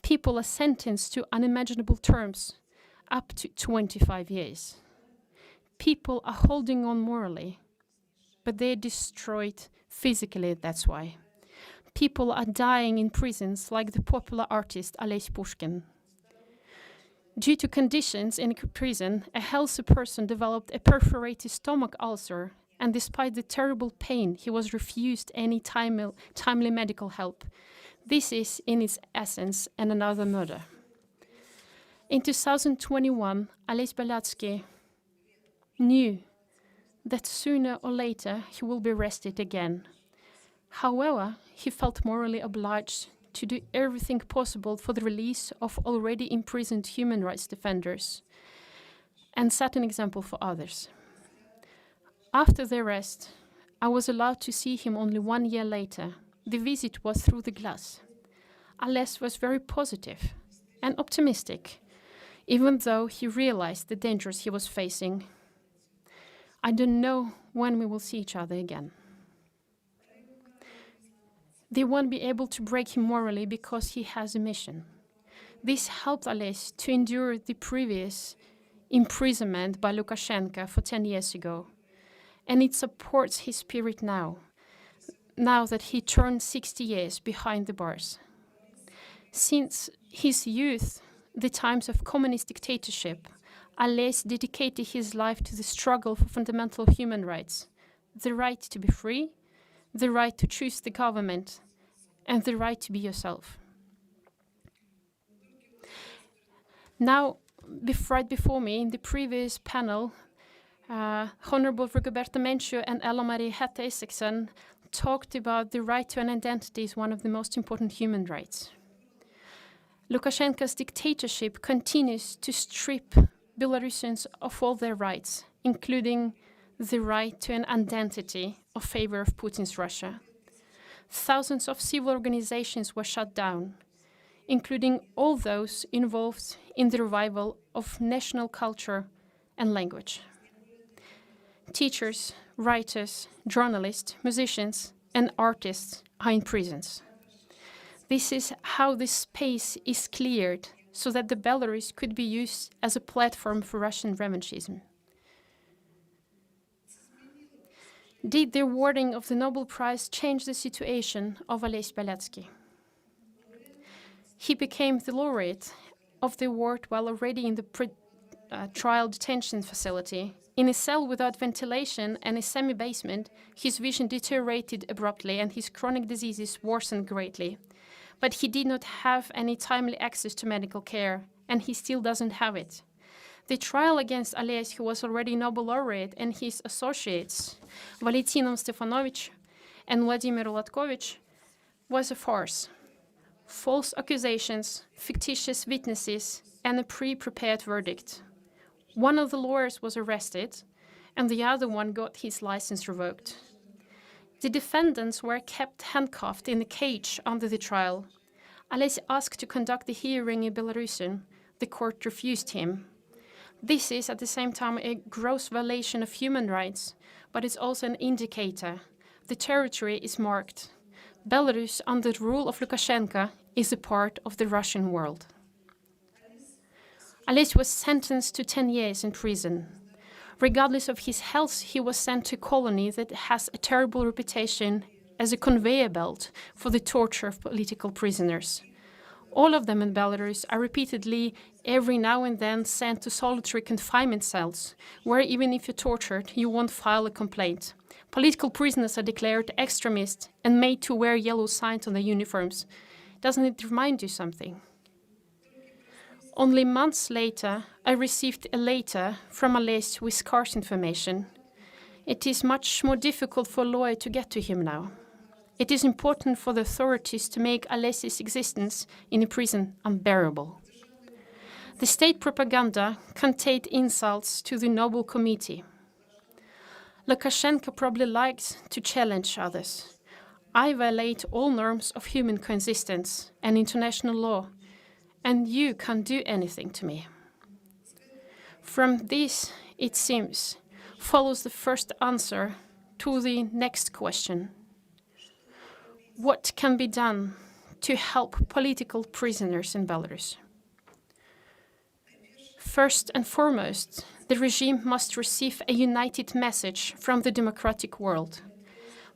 People are sentenced to unimaginable terms, up to 25 years. People are holding on morally, but they're destroyed physically, that's why. People are dying in prisons like the popular artist Aleš Pushkin. Due to conditions in prison, a healthy person developed a perforated stomach ulcer, and despite the terrible pain, he was refused any timely medical help. This is, in its essence, another murder. In 2021, Ales Bialiatski knew that sooner or later he will be arrested again. However, he felt morally obliged to do everything possible for the release of already imprisoned human rights defenders and set an example for others. After the arrest, I was allowed to see him only 1 year later. The visit was through the glass. Ales was very positive and optimistic, even though he realized the dangers he was facing. I don't know when we will see each other again. They won't be able to break him morally because he has a mission. This helped Ales to endure the previous imprisonment by Lukashenko for 10 years ago, and it supports his spirit now that he turned 60 years behind the bars. Since his youth, the times of communist dictatorship, Ales dedicated his life to the struggle for fundamental human rights, the right to be free, the right to choose the government, and the right to be yourself. Now, right before me, in the previous panel, Honorable Rigoberta Menchú and Ella Marie Hætta Isaksen talked about the right to an identity is one of the most important human rights. Lukashenko's dictatorship continues to strip Belarusians of all their rights, including the right to an identity in favor of Putin's Russia. Thousands of civil organizations were shut down, including all those involved in the revival of national culture and language. Teachers, writers, journalists, musicians, and artists are in prisons. This is how this space is cleared so that the Belarus could be used as a platform for Russian revanchism. Did the awarding of the Nobel Prize change the situation of Ales Bialiatski? He became the laureate of the award while already in the trial detention facility. In a cell without ventilation and a semi-basement, his vision deteriorated abruptly and his chronic diseases worsened greatly. But he did not have any timely access to medical care, and he still doesn't have it. The trial against Ales, who was already Nobel laureate, and his associates, Valentinom Stefanovich and Vladimir Latkovich, was a farce. False accusations, fictitious witnesses, and a pre-prepared verdict. One of the lawyers was arrested, and the other one got his license revoked. The defendants were kept handcuffed in a cage under the trial. Ales asked to conduct the hearing in Belarusian. The court refused him. This is at the same time a gross violation of human rights, but it's also an indicator. The territory is marked. Belarus, under the rule of Lukashenko, is a part of the Russian world. Ales was sentenced to 10 years in prison. Regardless of his health, he was sent to a colony that has a terrible reputation as a conveyor belt for the torture of political prisoners. All of them in Belarus are repeatedly, every now and then, sent to solitary confinement cells, where even if you're tortured, you won't file a complaint. Political prisoners are declared extremists and made to wear yellow signs on their uniforms. Doesn't it remind you something? Only months later, I received a letter from Ales with scarce information. It is much more difficult for a lawyer to get to him now. It is important for the authorities to make Ales's existence in a prison unbearable. The state propaganda contained insults to the Nobel Committee. Lukashenko probably likes to challenge others. I violate all norms of human coexistence and international law, and you can't do anything to me. From this, it seems, follows the first answer to the next question. What can be done to help political prisoners in Belarus? First and foremost, the regime must receive a united message from the democratic world.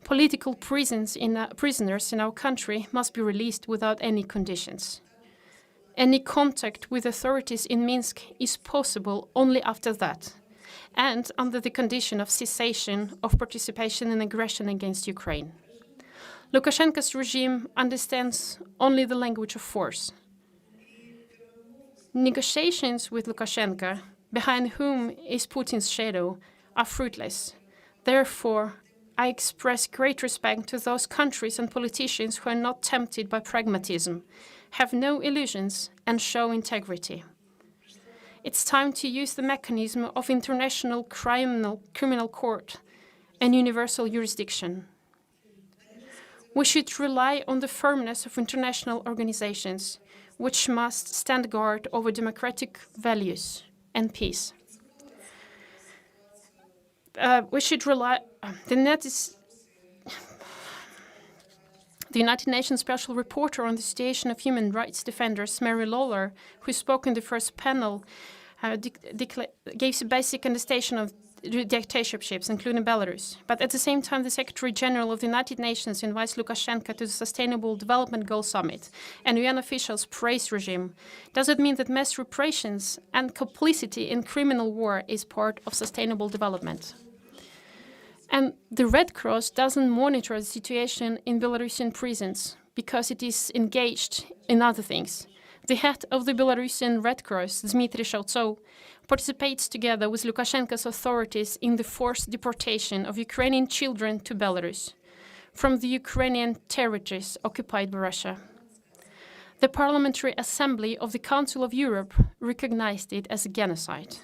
Political prisoners in our country must be released without any conditions. Any contact with authorities in Minsk is possible only after that, and under the condition of cessation of participation in aggression against Ukraine. Lukashenko's regime understands only the language of force. Negotiations with Lukashenko, behind whom is Putin's shadow, are fruitless. Therefore, I express great respect to those countries and politicians who are not tempted by pragmatism, have no illusions, and show integrity. It's time to use the mechanism of International Criminal Court and universal jurisdiction. We should rely on the firmness of international organizations, which must stand guard over democratic values and peace. We should rely. The United Nations Special Reporter on the situation of human rights defenders, Mary Lawler, who spoke in the first panel, gave a basic understanding of dictatorships, including Belarus. But at the same time, the Secretary General of the United Nations invites Lukashenko to the Sustainable Development Goals Summit, and UN officials praise regime. Does it mean that mass repressions and complicity in criminal war is part of sustainable development? And the Red Cross doesn't monitor the situation in Belarusian prisons because it is engaged in other things. The head of the Belarusian Red Cross, Dmitry Shevtsov, participates together with Lukashenko's authorities in the forced deportation of Ukrainian children to Belarus from the Ukrainian territories occupied by Russia. The Parliamentary Assembly of the Council of Europe recognized it as a genocide.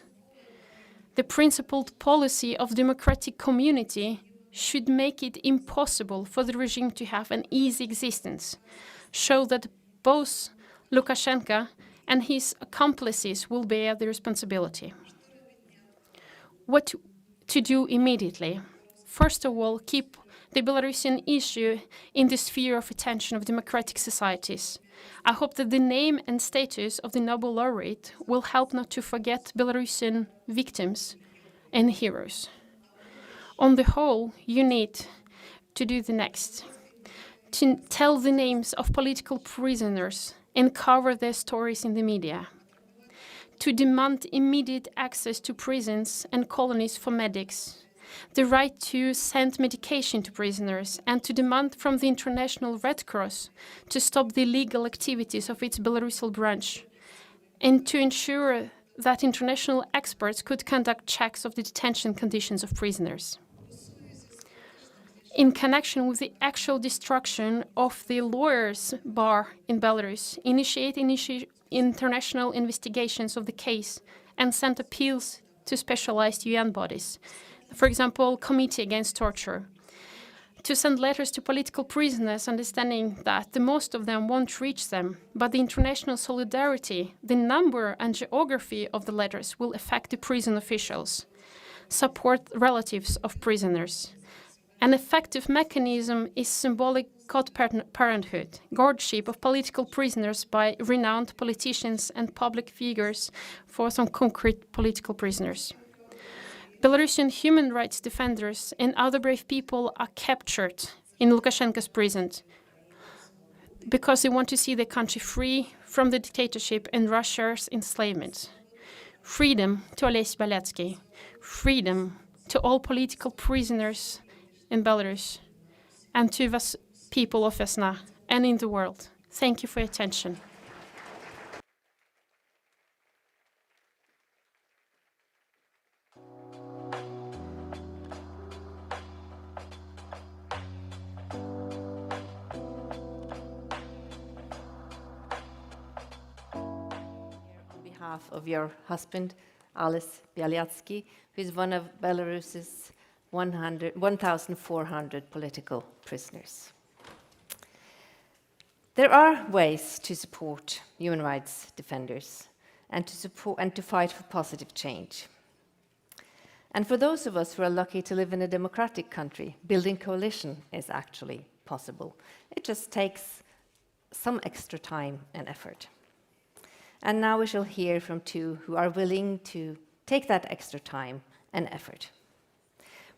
The principled policy of democratic community should make it impossible for the regime to have an easy existence, show that both Lukashenko and his accomplices will bear the responsibility. What to do immediately? First of all, keep the Belarusian issue in the sphere of attention of democratic societies. I hope that the name and status of the Nobel laureate will help not to forget Belarusian victims and heroes. On the whole, you need to do the next. To tell the names of political prisoners and cover their stories in the media. To demand immediate access to prisons and colonies for medics. The right to send medication to prisoners, and to demand from the International Red Cross to stop the illegal activities of its Belarusian branch, and to ensure that international experts could conduct checks of the detention conditions of prisoners. In connection with the actual destruction of the lawyers' bar in Belarus, initiate international investigations of the case and send appeals to specialized UN bodies, for example, Committee Against Torture, to send letters to political prisoners, understanding that the most of them won't reach them, but the international solidarity, the number and geography of the letters will affect the prison officials, support relatives of prisoners. An effective mechanism is symbolic parenthood, guardianship of political prisoners by renowned politicians and public figures for some concrete political prisoners. Belarusian human rights defenders and other brave people are captured in Lukashenko's prison because they want to see their country free from the dictatorship and Russia's enslavement. Freedom to Olесь Beletsky, freedom to all political prisoners in Belarus, and to the people of Vesna and in the world. Thank you for your attention. On behalf of your husband, Ales Bialyatsky, who is one of Belarus's 1,400 political prisoners. There are ways to support human rights defenders and to fight for positive change. And for those of us who are lucky to live in a democratic country, building coalition is actually possible. It just takes some extra time and effort. And now we shall hear from two who are willing to take that extra time and effort.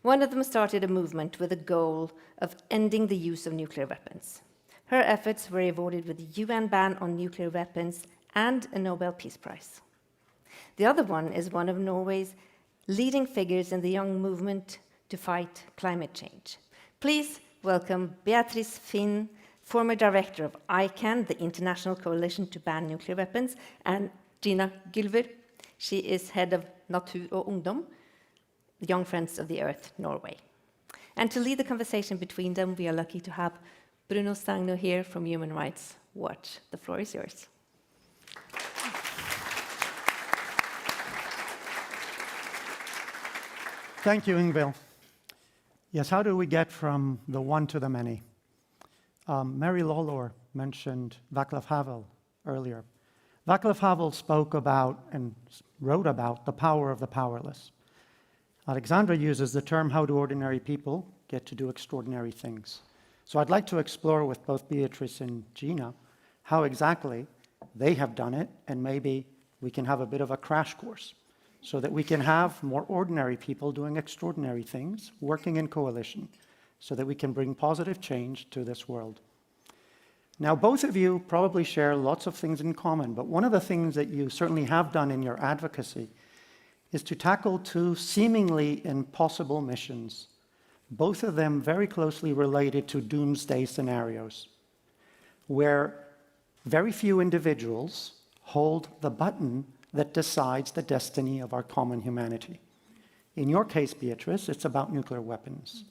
One of them started a movement with the goal of ending the use of nuclear weapons. Her efforts were rewarded with a UN ban on nuclear weapons and a Nobel Peace Prize. The other one is one of Norway's leading figures in the young movement to fight climate change. Please welcome Beatrice Finn, former director of ICAN, the International Coalition to Ban Nuclear Weapons, and Gina Gylver. She is head of Natur og Ungdom, the Young Friends of the Earth, Norway. And to lead the conversation between them, we are lucky to have Bruno Stagno here from Human Rights Watch. The floor is yours. Thank you, Ingvild. Yes, how do we get from the one to the many? Mary Lawlor mentioned Václav Havel earlier. Václav Havel spoke about and wrote about the power of the powerless. Oleksandra uses the term, how do ordinary people get to do extraordinary things? So I'd like to explore with both Beatrice and Gina how exactly they have done it, and maybe we can have a bit of a crash course so that we can have more ordinary people doing extraordinary things, working in coalition, so that we can bring positive change to this world. Now, both of you probably share lots of things in common, but one of the things that you certainly have done in your advocacy is to tackle two seemingly impossible missions, both of them very closely related to doomsday scenarios, where very few individuals hold the button that decides the destiny of our common humanity. In your case, Beatrice, it's about nuclear weapons,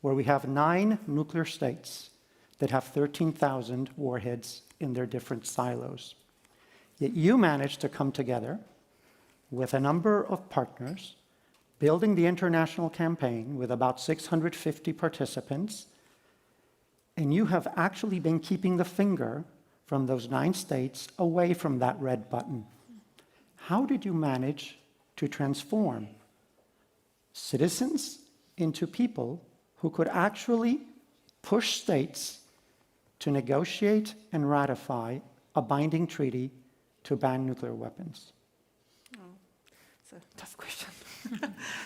where we have 9 nuclear states that have 13,000 warheads in their different silos. Yet you managed to come together with a number of partners, building the international campaign with about 650 participants, and you have actually been keeping the finger from those 9 states away from that red button. How did you manage to transform citizens into people who could actually push states to negotiate and ratify a binding treaty to ban nuclear weapons? It's a tough question.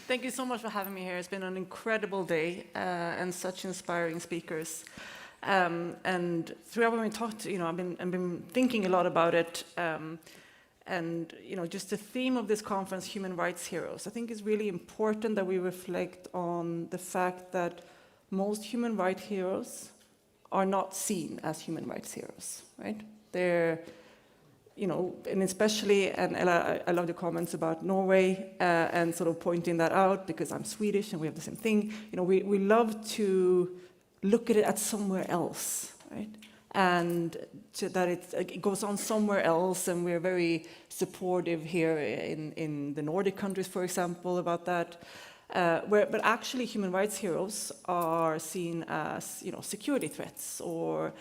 Thank you so much for having me here. It's been an incredible day and such inspiring speakers. And throughout when we talked, I've been thinking a lot about it. And just the theme of this conference, Human Rights Heroes, I think it's really important that we reflect on the fact that most human rights heroes are not seen as human rights heroes, right? They're, and especially, and Ella, I love the comments about Norway and sort of pointing that out because I'm Swedish and we have the same thing. We love to look at it at somewhere else, right? And that it goes on somewhere else, and we're very supportive here in the Nordic countries, for example, about that. But actually, human rights heroes are seen as security threats or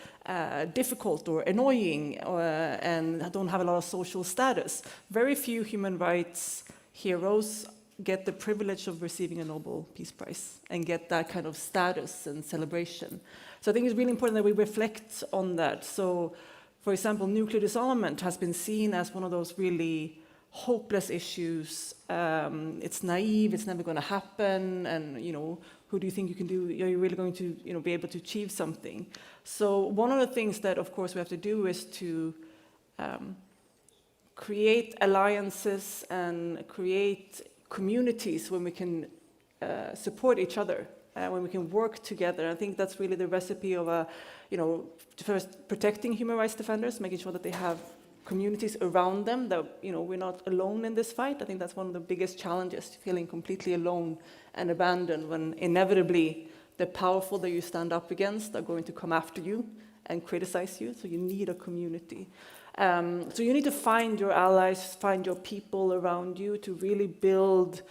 difficult or annoying and don't have a lot of social status. Very few human rights heroes get the privilege of receiving a Nobel Peace Prize and get that kind of status and celebration. So I think it's really important that we reflect on that. So, for example, nuclear disarmament has been seen as one of those really hopeless issues. It's naive, it's never going to happen, and who do you think you can do? Are you really going to be able to achieve something? So one of the things that, of course, we have to do is to create alliances and create communities when we can support each other. When we can work together. I think that's really the recipe of, first protecting human rights defenders, making sure that they have communities around them, that we're not alone in this fight. I think that's one of the biggest challenges, feeling completely alone and abandoned when inevitably the powerful that you stand up against are going to come after you and criticize you. So you need a community. So you need to find your allies, find your people around you to really build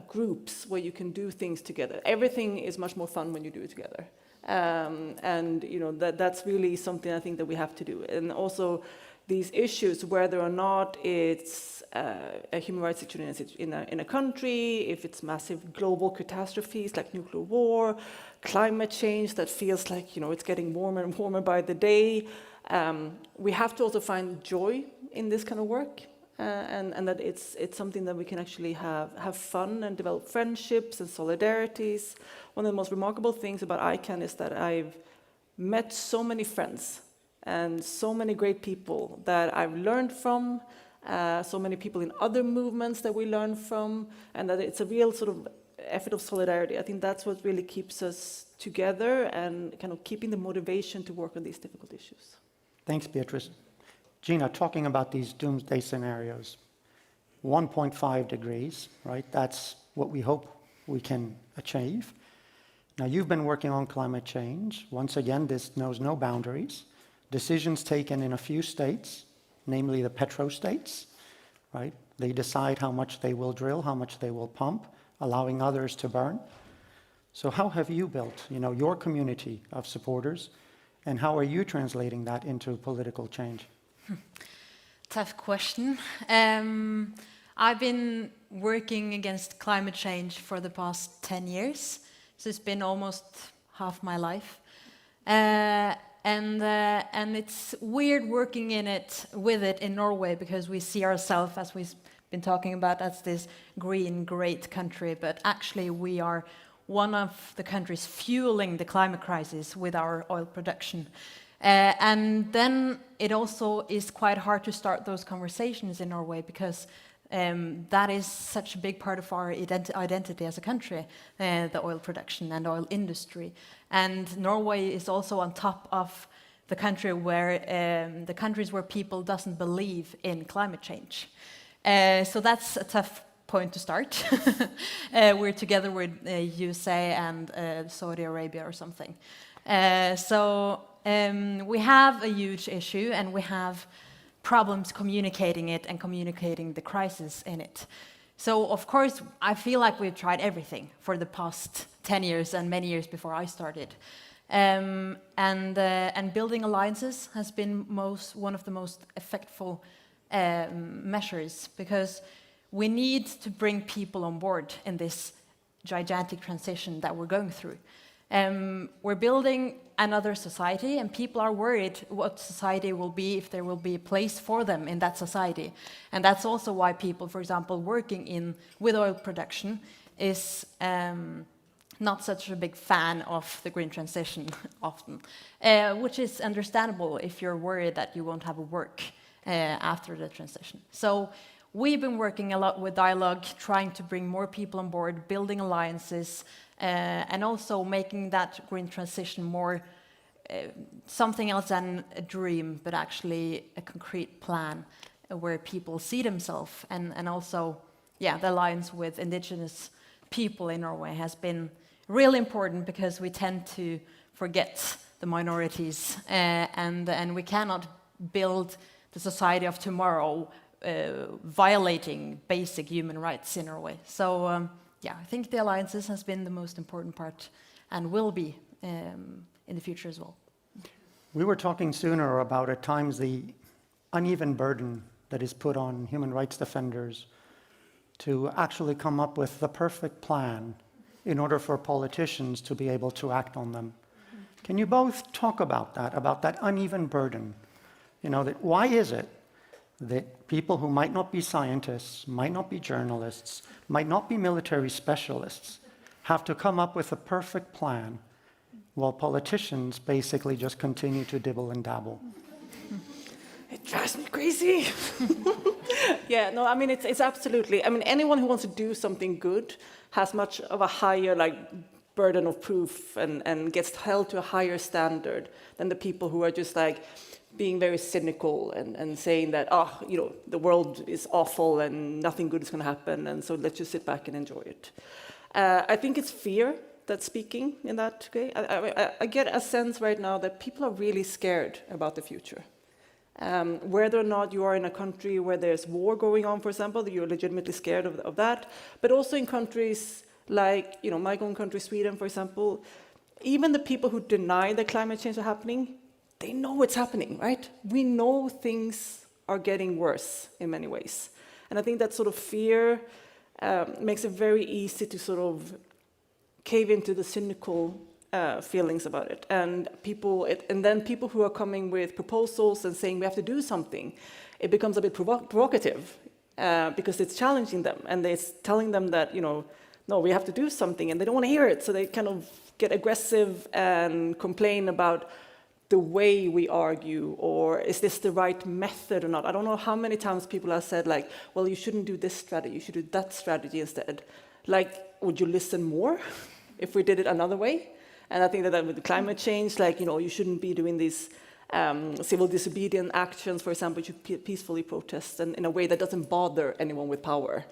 groups where you can do things together. Everything is much more fun when you do it together. That's really something I think that we have to do. And also these issues, whether or not it's a human rights situation in a country, if it's massive global catastrophes like nuclear war, climate change that feels like it's getting warmer and warmer by the day, we have to also find joy in this kind of work. And that it's something that we can actually have fun and develop friendships and solidarities. One of the most remarkable things about ICANN is that I've met so many friends and so many great people that I've learned from, so many people in other movements that we learn from, and that it's a real sort of effort of solidarity. I think that's what really keeps us together and kind of keeping the motivation to work on these difficult issues. Thanks, Beatrice. Gina, talking about these doomsday scenarios, 1.5 degrees, right? That's what we hope we can achieve. Now, you've been working on climate change. Once again, this knows no boundaries. Decisions taken in a few states, namely the petrostates, right? They decide how much they will drill, how much they will pump, allowing others to burn. So how have you built, your community of supporters, and how are you translating that into political change? Tough question. I've been working against climate change for the past 10 years, so it's been almost half my life. And it's weird working with it in Norway, because we see ourselves, as we've been talking about, as this green, great country, but actually we are one of the countries fueling the climate crisis with our oil production. And then it also is quite hard to start those conversations in Norway, because that is such a big part of our identity as a country, the oil production and oil industry. And Norway is also on top of the country the countries where people doesn't believe in climate change. So that's a tough point to start. We're together with USA and Saudi Arabia or something. So we have a huge issue, and we have problems communicating it and communicating the crisis in it. So of course, I feel like we've tried everything for the past 10 years and many years before I started. And building alliances has been one of the most effective measures, because we need to bring people on board in this gigantic transition that we're going through. We're building another society, and people are worried what society will be, if there will be a place for them in that society. And that's also why people, for example, working with oil production is not such a big fan of the green transition often, which is understandable if you're worried that you won't have a work after the transition. So we've been working a lot with dialogue, trying to bring more people on board, building alliances, and also making that green transition more something else than a dream, but actually a concrete plan where people see themselves. And also, the alliance with Indigenous people in Norway has been really important, because we tend to forget the minorities, and we cannot build the society of tomorrow violating basic human rights in Norway. So I think the alliances has been the most important part, and will be in the future as well. We were talking sooner about at times the uneven burden that is put on human rights defenders to actually come up with the perfect plan in order for politicians to be able to act on them. Can you both talk about that uneven burden? That why is it that people who might not be scientists, might not be journalists, might not be military specialists, have to come up with a perfect plan, while politicians basically just continue to dibble and dabble? It drives me crazy. It's absolutely. Anyone who wants to do something good has much of a higher burden of proof and gets held to a higher standard than the people who are just being very cynical and saying that, the world is awful and nothing good is going to happen, and so let's just sit back and enjoy it. I think it's fear that's speaking in that way. I get a sense right now that people are really scared about the future. Whether or not you are in a country where there's war going on, for example, you're legitimately scared of that, but also in countries like, my own country, Sweden, for example, even the people who deny that climate change is happening, they know it's happening, right? We know things are getting worse in many ways. And I think that sort of fear makes it very easy to sort of cave into the cynical feelings about it. And then people who are coming with proposals and saying we have to do something, it becomes a bit provocative because it's challenging them. And it's telling them that, no, we have to do something. And they don't want to hear it. So they kind of get aggressive and complain about the way we argue, or is this the right method or not? I don't know how many times people have said well, you shouldn't do this strategy, you should do that strategy instead. Would you listen more if we did it another way? And I think that with climate change, you shouldn't be doing these civil disobedient actions, for example, you should peacefully protest and in a way that doesn't bother anyone with power.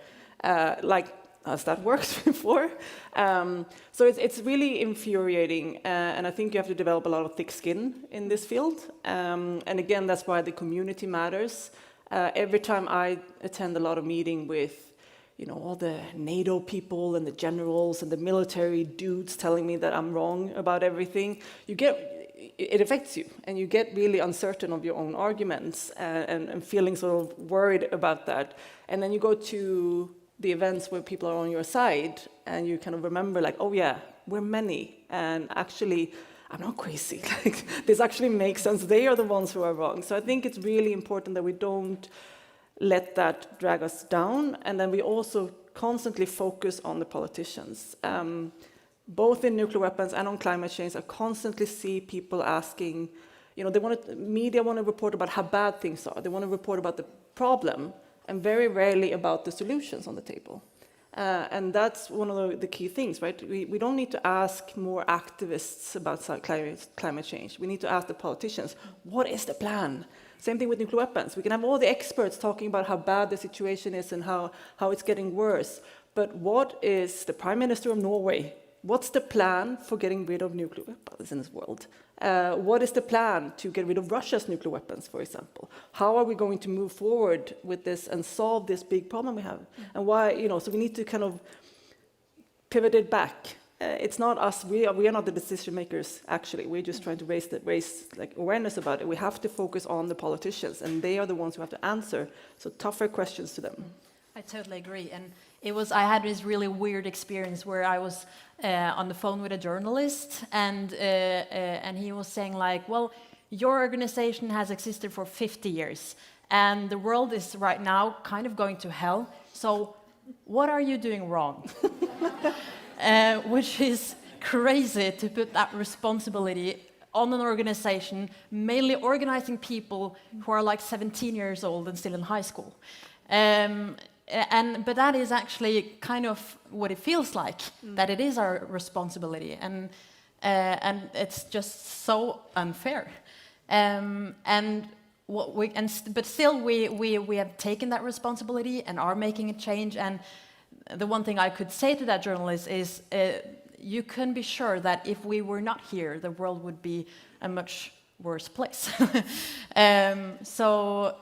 has that worked before? So it's really infuriating, and I think you have to develop a lot of thick skin in this field. And again, that's why the community matters. Every time I attend a lot of meeting with, all the NATO people and the generals and the military dudes telling me that I'm wrong about everything, it affects you, and you get really uncertain of your own arguments and feeling sort of worried about that. And then you go to the events where people are on your side, and you kind of remember, like, oh yeah, we're many, and actually, I'm not crazy. Like, this actually makes sense. They are the ones who are wrong. So I think it's really important that we don't let that drag us down, and then we also constantly focus on the politicians. Both in nuclear weapons and on climate change, I constantly see people asking, media want to report about how bad things are. They want to report about the problem, and very rarely about the solutions on the table. And that's one of the key things, right? We don't need to ask more activists about climate change. We need to ask the politicians, what is the plan? Same thing with nuclear weapons. We can have all the experts talking about how bad the situation is and how it's getting worse. But what is the Prime Minister of Norway? What's the plan for getting rid of nuclear weapons in this world? What is the plan to get rid of Russia's nuclear weapons, for example? How are we going to move forward with this and solve this big problem we have? And why, so we need to kind of pivot it back. It's not us, we are not the decision makers, actually. We're just trying to raise awareness about it. We have to focus on the politicians, and they are the ones who have to answer so tougher questions to them. I totally agree. And I had this really weird experience where I was on the phone with a journalist, and he was saying, like, well, your organization has existed for 50 years, and the world is right now kind of going to hell, so what are you doing wrong? Which is crazy to put that responsibility on an organization, mainly organizing people who are like 17 years old and still in high school. But that is actually kind of what it feels like, that it is our responsibility, and it's just so unfair. But still, we have taken that responsibility and are making a change. And the one thing I could say to that journalist is, you can be sure that if we were not here, the world would be a much worse place. So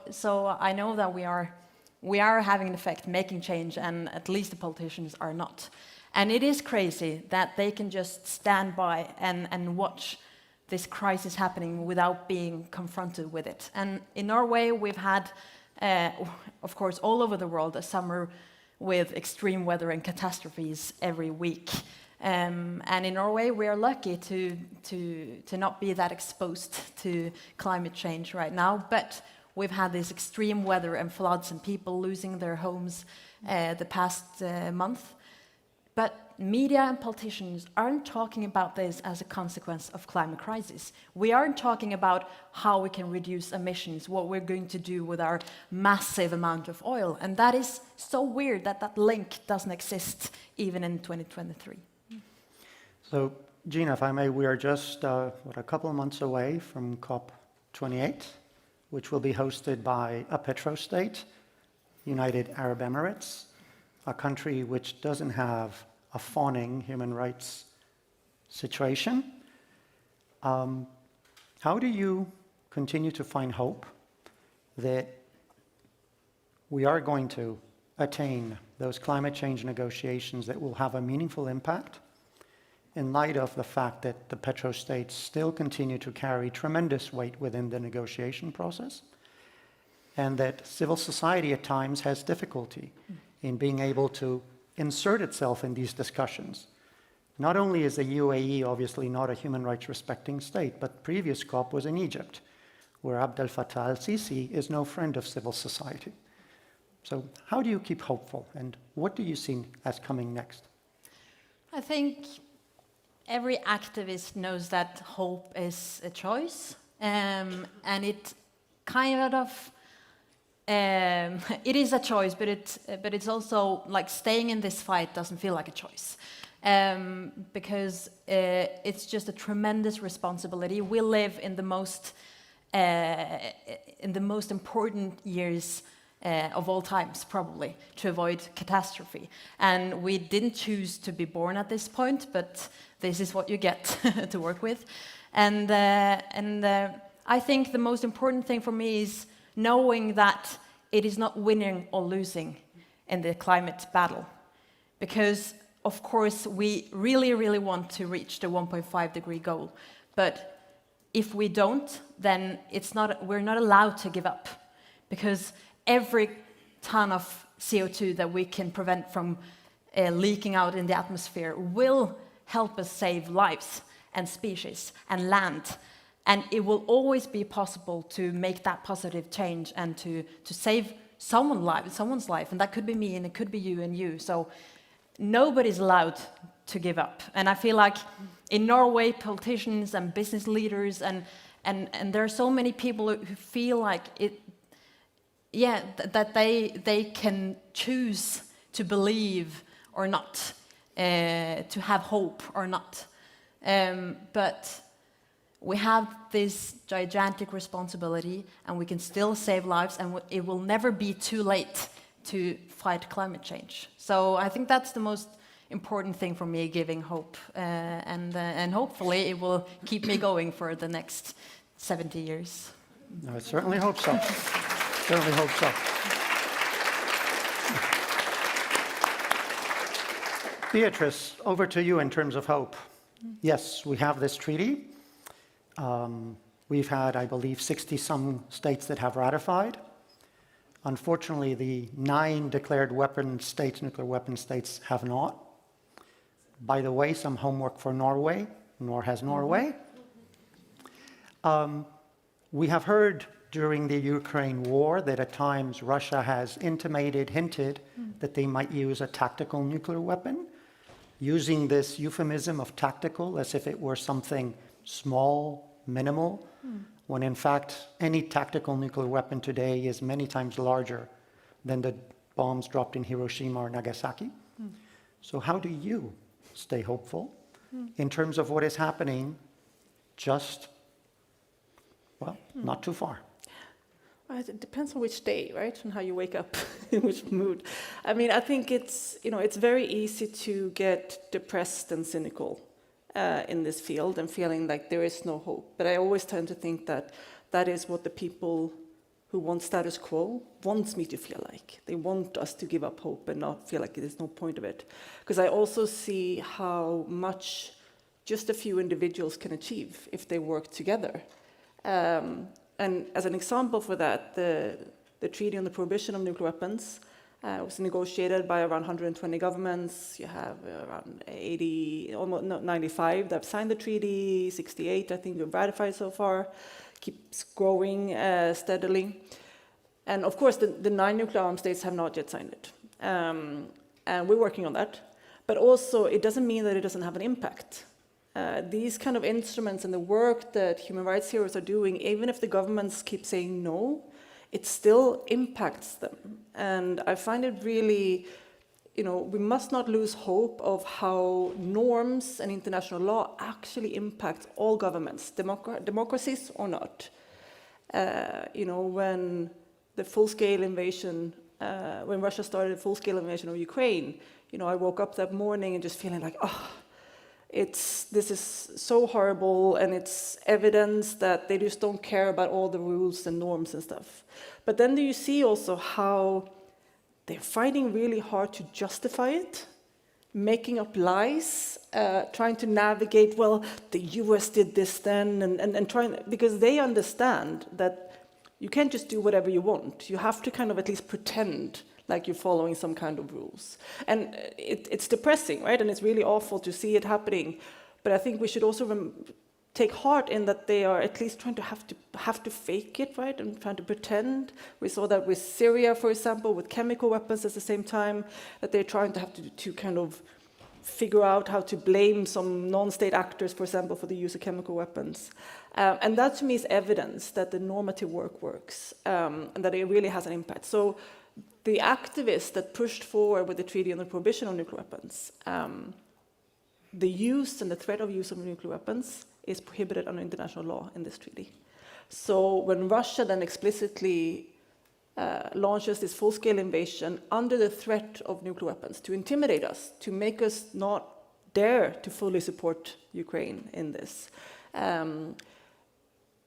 I know that we are having an effect, making change, and at least the politicians are not. And it is crazy that they can just stand by and watch this crisis happening without being confronted with it. And in Norway, we've had, of course, all over the world, a summer with extreme weather and catastrophes every week. And in Norway, we are lucky to not be that exposed to climate change right now, but we've had this extreme weather and floods and people losing their homes the past month. But media and politicians aren't talking about this as a consequence of climate crisis. We aren't talking about how we can reduce emissions, what we're going to do with our massive amount of oil. And that is so weird that that link doesn't exist even in 2023. So, Gina, if I may, we are just a couple of months away from COP28, which will be hosted by a petrostate, United Arab Emirates, a country which doesn't have a fawning human rights situation. How do you continue to find hope that we are going to attain those climate change negotiations that will have a meaningful impact in light of the fact that the petrostates still continue to carry tremendous weight within the negotiation process, and that civil society at times has difficulty in being able to insert itself in these discussions? Not only is the UAE obviously not a human rights respecting state, but previous COP was in Egypt, where Abdel Fattah al-Sisi is no friend of civil society. So how do you keep hopeful, and what do you see as coming next? I think every activist knows that hope is a choice, and it kind of it is a choice, but it's also like staying in this fight doesn't feel like a choice, because it's just a tremendous responsibility. We live in the most important years of all times, probably, to avoid catastrophe. And we didn't choose to be born at this point, but this is what you get to work with. And I think the most important thing for me is knowing that it is not winning or losing in the climate battle. Because, of course, we really, really want to reach the 1.5 degree goal. But if we don't, then we're not allowed to give up. Because every ton of CO2 that we can prevent from leaking out in the atmosphere will help us save lives and species and land. And it will always be possible to make that positive change and to save someone's life. And that could be me, and it could be you and you. So nobody's allowed to give up. And I feel like in Norway, politicians and business leaders and there are so many people who feel like that they can choose to believe or not, to have hope or not. But we have this gigantic responsibility, and we can still save lives, and it will never be too late to fight climate change. So I think that's the most important thing for me, giving hope, and hopefully it will keep me going for the next 70 years. I certainly hope so. Certainly hope so. Beatrice, over to you in terms of hope. Yes, we have this treaty. We've had, I believe, 60-some states that have ratified. Unfortunately, the 9 declared nuclear weapon states have not. By the way, some homework for Norway, nor has Norway. We have heard during the Ukraine war that at times Russia has hinted that they might use a tactical nuclear weapon, using this euphemism of tactical as if it were something small, minimal, when in fact any tactical nuclear weapon today is many times larger than the bombs dropped in Hiroshima or Nagasaki. So how do you stay hopeful in terms of what is happening just, well, not too far? It depends on which day, right, and how you wake up, in which mood. I mean, I think it's very easy to get depressed and cynical in this field and feeling like there is no hope. But I always tend to think that that is what the people who want status quo wants me to feel like. They want us to give up hope and not feel like there's no point of it. Because I also see how much just a few individuals can achieve if they work together. And as an example for that, the Treaty on the Prohibition of Nuclear Weapons was negotiated by around 120 governments. You have around 95 that have signed the treaty, 68 I think have ratified so far, keeps growing steadily. And of course, the 9 nuclear armed states have not yet signed it. And we're working on that. But also, it doesn't mean that it doesn't have an impact. These kind of instruments and the work that human rights heroes are doing, even if the governments keep saying no, it still impacts them. And I find it really, we must not lose hope of how norms and international law actually impact all governments, democracies or not. When the full-scale invasion, when Russia started a full-scale invasion of Ukraine, I woke up that morning and just feeling like, this is so horrible, and it's evidence that they just don't care about all the rules and norms and stuff. But then you see also how they're fighting really hard to justify it, making up lies, trying to navigate, well, the US did this then, and trying, because they understand that you can't just do whatever you want. You have to kind of at least pretend like you're following some kind of rules. And it's depressing, right? And it's really awful to see it happening. But I think we should also take heart in that they are at least trying to have to fake it, right? And trying to pretend. We saw that with Syria, for example, with chemical weapons at the same time, that they're trying to have to kind of figure out how to blame some non-state actors, for example, for the use of chemical weapons. And that to me is evidence that the normative work works, and that it really has an impact. So the activists that pushed forward with the Treaty on the Prohibition of Nuclear Weapons, the use and the threat of use of nuclear weapons is prohibited under international law in this treaty. So when Russia then explicitly launches this full-scale invasion under the threat of nuclear weapons to intimidate us, to make us not dare to fully support Ukraine in this.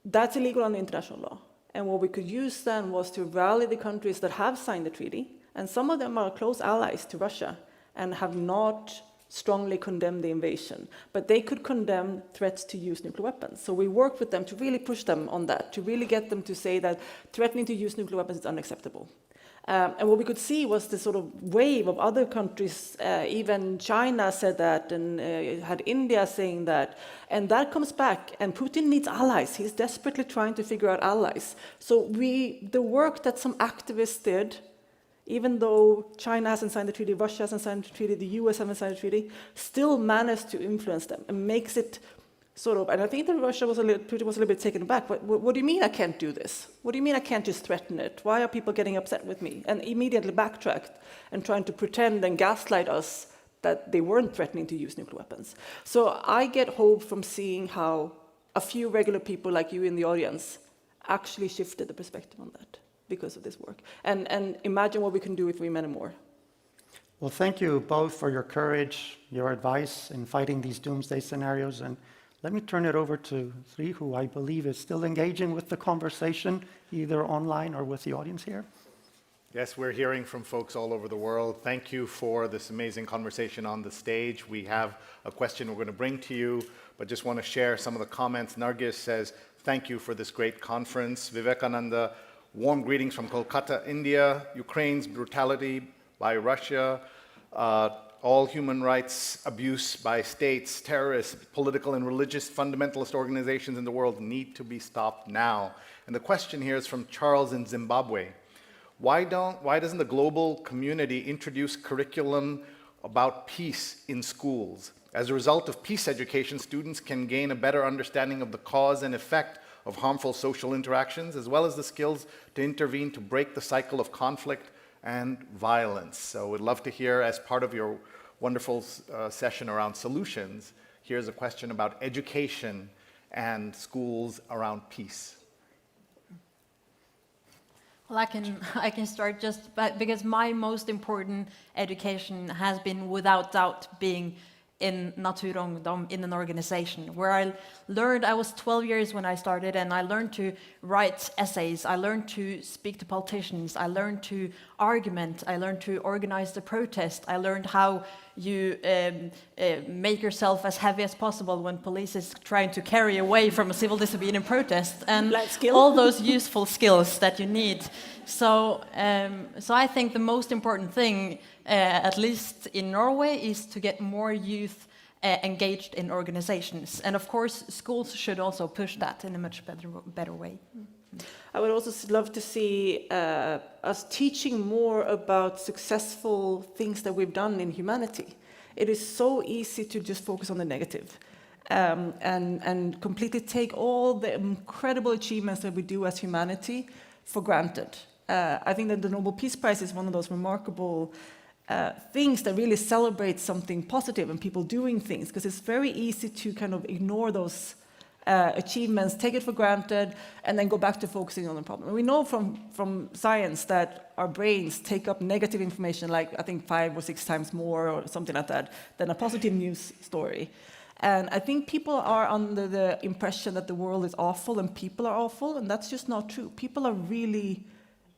That's illegal under international law. And what we could use then was to rally the countries that have signed the treaty, and some of them are close allies to Russia and have not strongly condemned the invasion, but they could condemn threats to use nuclear weapons. So we worked with them to really push them on that, to really get them to say that threatening to use nuclear weapons is unacceptable. And what we could see was this sort of wave of other countries, even China said that, and had India saying that. And that comes back, and Putin needs allies. He's desperately trying to figure out allies. So the work that some activists did, even though China hasn't signed the treaty, Russia hasn't signed the treaty, the US hasn't signed the treaty, still managed to influence them and makes it sort of, and I think that Putin was a little bit taken aback. What do you mean I can't do this? What do you mean I can't just threaten it? Why are people getting upset with me? And immediately backtracked and trying to pretend and gaslight us that they weren't threatening to use nuclear weapons. So I get hope from seeing how a few regular people like you in the audience actually shifted the perspective on that because of this work. And imagine what we can do if we many more. Well, thank you both for your courage, your advice in fighting these doomsday scenarios. And let me turn it over to Sri, who I believe is still engaging with the conversation, either online or with the audience here. Yes, we're hearing from folks all over the world. Thank you for this amazing conversation on the stage. We have a question we're going to bring to you, but just want to share some of the comments. Nargis says, thank you for this great conference. Vivekananda, warm greetings from Kolkata, India. Ukraine's brutality by Russia, all human rights abuse by states, terrorists, political and religious fundamentalist organizations in the world need to be stopped now. And the question here is from Charles in Zimbabwe. Why doesn't the global community introduce curriculum about peace in schools? As a result of peace education, students can gain a better understanding of the cause and effect of harmful social interactions, as well as the skills to intervene to break the cycle of conflict and violence. So we'd love to hear, as part of your wonderful session around solutions, here's a question about education and schools around peace. Well, I can start just because my most important education has been, without doubt, being in Naturungdom, in an organization where I was 12 years when I started, and I learned to write essays, I learned to speak to politicians, I learned to argument, I learned to organize the protest, I learned how you make yourself as heavy as possible when police is trying to carry away from a civil disobedient protest, and all those useful skills that you need. So I think the most important thing, at least in Norway, is to get more youth engaged in organizations. And of course, schools should also push that in a much better way. I would also love to see us teaching more about successful things that we've done in humanity. It is so easy to just focus on the negative and completely take all the incredible achievements that we do as humanity for granted. I think that the Nobel Peace Prize is one of those remarkable things that really celebrate something positive and people doing things, because it's very easy to kind of ignore those achievements, take it for granted, and then go back to focusing on the problem. And we know from science that our brains take up negative information, like I think 5 or 6 times more or something like that, than a positive news story. And I think people are under the impression that the world is awful and people are awful, and that's just not true. People are really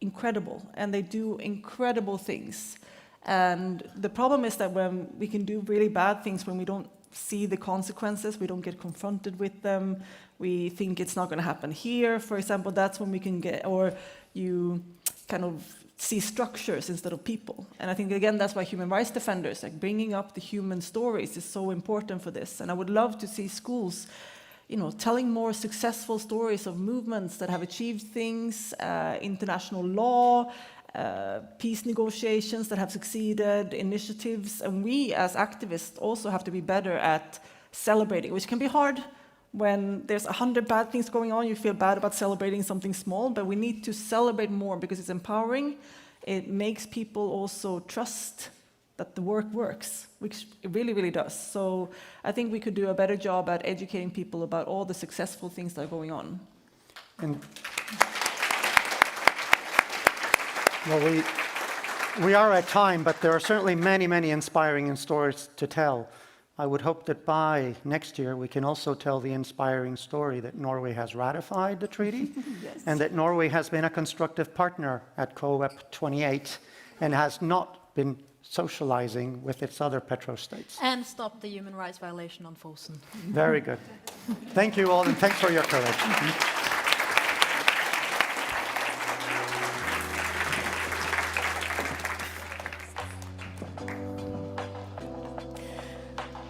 incredible, and they do incredible things. And the problem is that when we can do really bad things, when we don't see the consequences, we don't get confronted with them, we think it's not going to happen here, for example, that's when we can get, or you kind of see structures instead of people. And I think, again, that's why human rights defenders, like bringing up the human stories, is so important for this. And I would love to see schools, telling more successful stories of movements that have achieved things, international law, peace negotiations that have succeeded, initiatives. And we as activists also have to be better at celebrating, which can be hard. When there's 100 bad things going on, you feel bad about celebrating something small, but we need to celebrate more because it's empowering. It makes people also trust that the work works, which it really, really does. So I think we could do a better job at educating people about all the successful things that are going on. Well, we are at time, but there are certainly many, many inspiring stories to tell. I would hope that by next year we can also tell the inspiring story that Norway has ratified the treaty Yes. and that Norway has been a constructive partner at COP28 and has not been socializing with its other petrostates. And stop the human rights violation on Fosen. Very good. Thank you all, and thanks for your courage.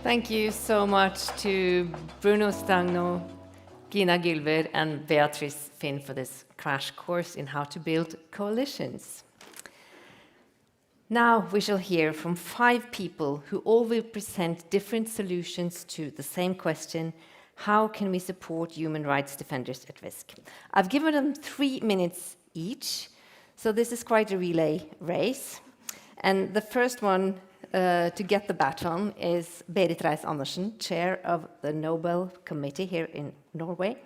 Thank you so much to Bruno Stagno, Gina Gylver, and Beatrice Finn for this crash course in how to build coalitions. Now we shall hear from 5 people who all will present different solutions to the same question: how can we support human rights defenders at risk? I've given them 3 minutes each, so this is quite a relay race. And the first one to get the baton is Berit Reiss-Andersen, chair of the Nobel Committee here in Norway.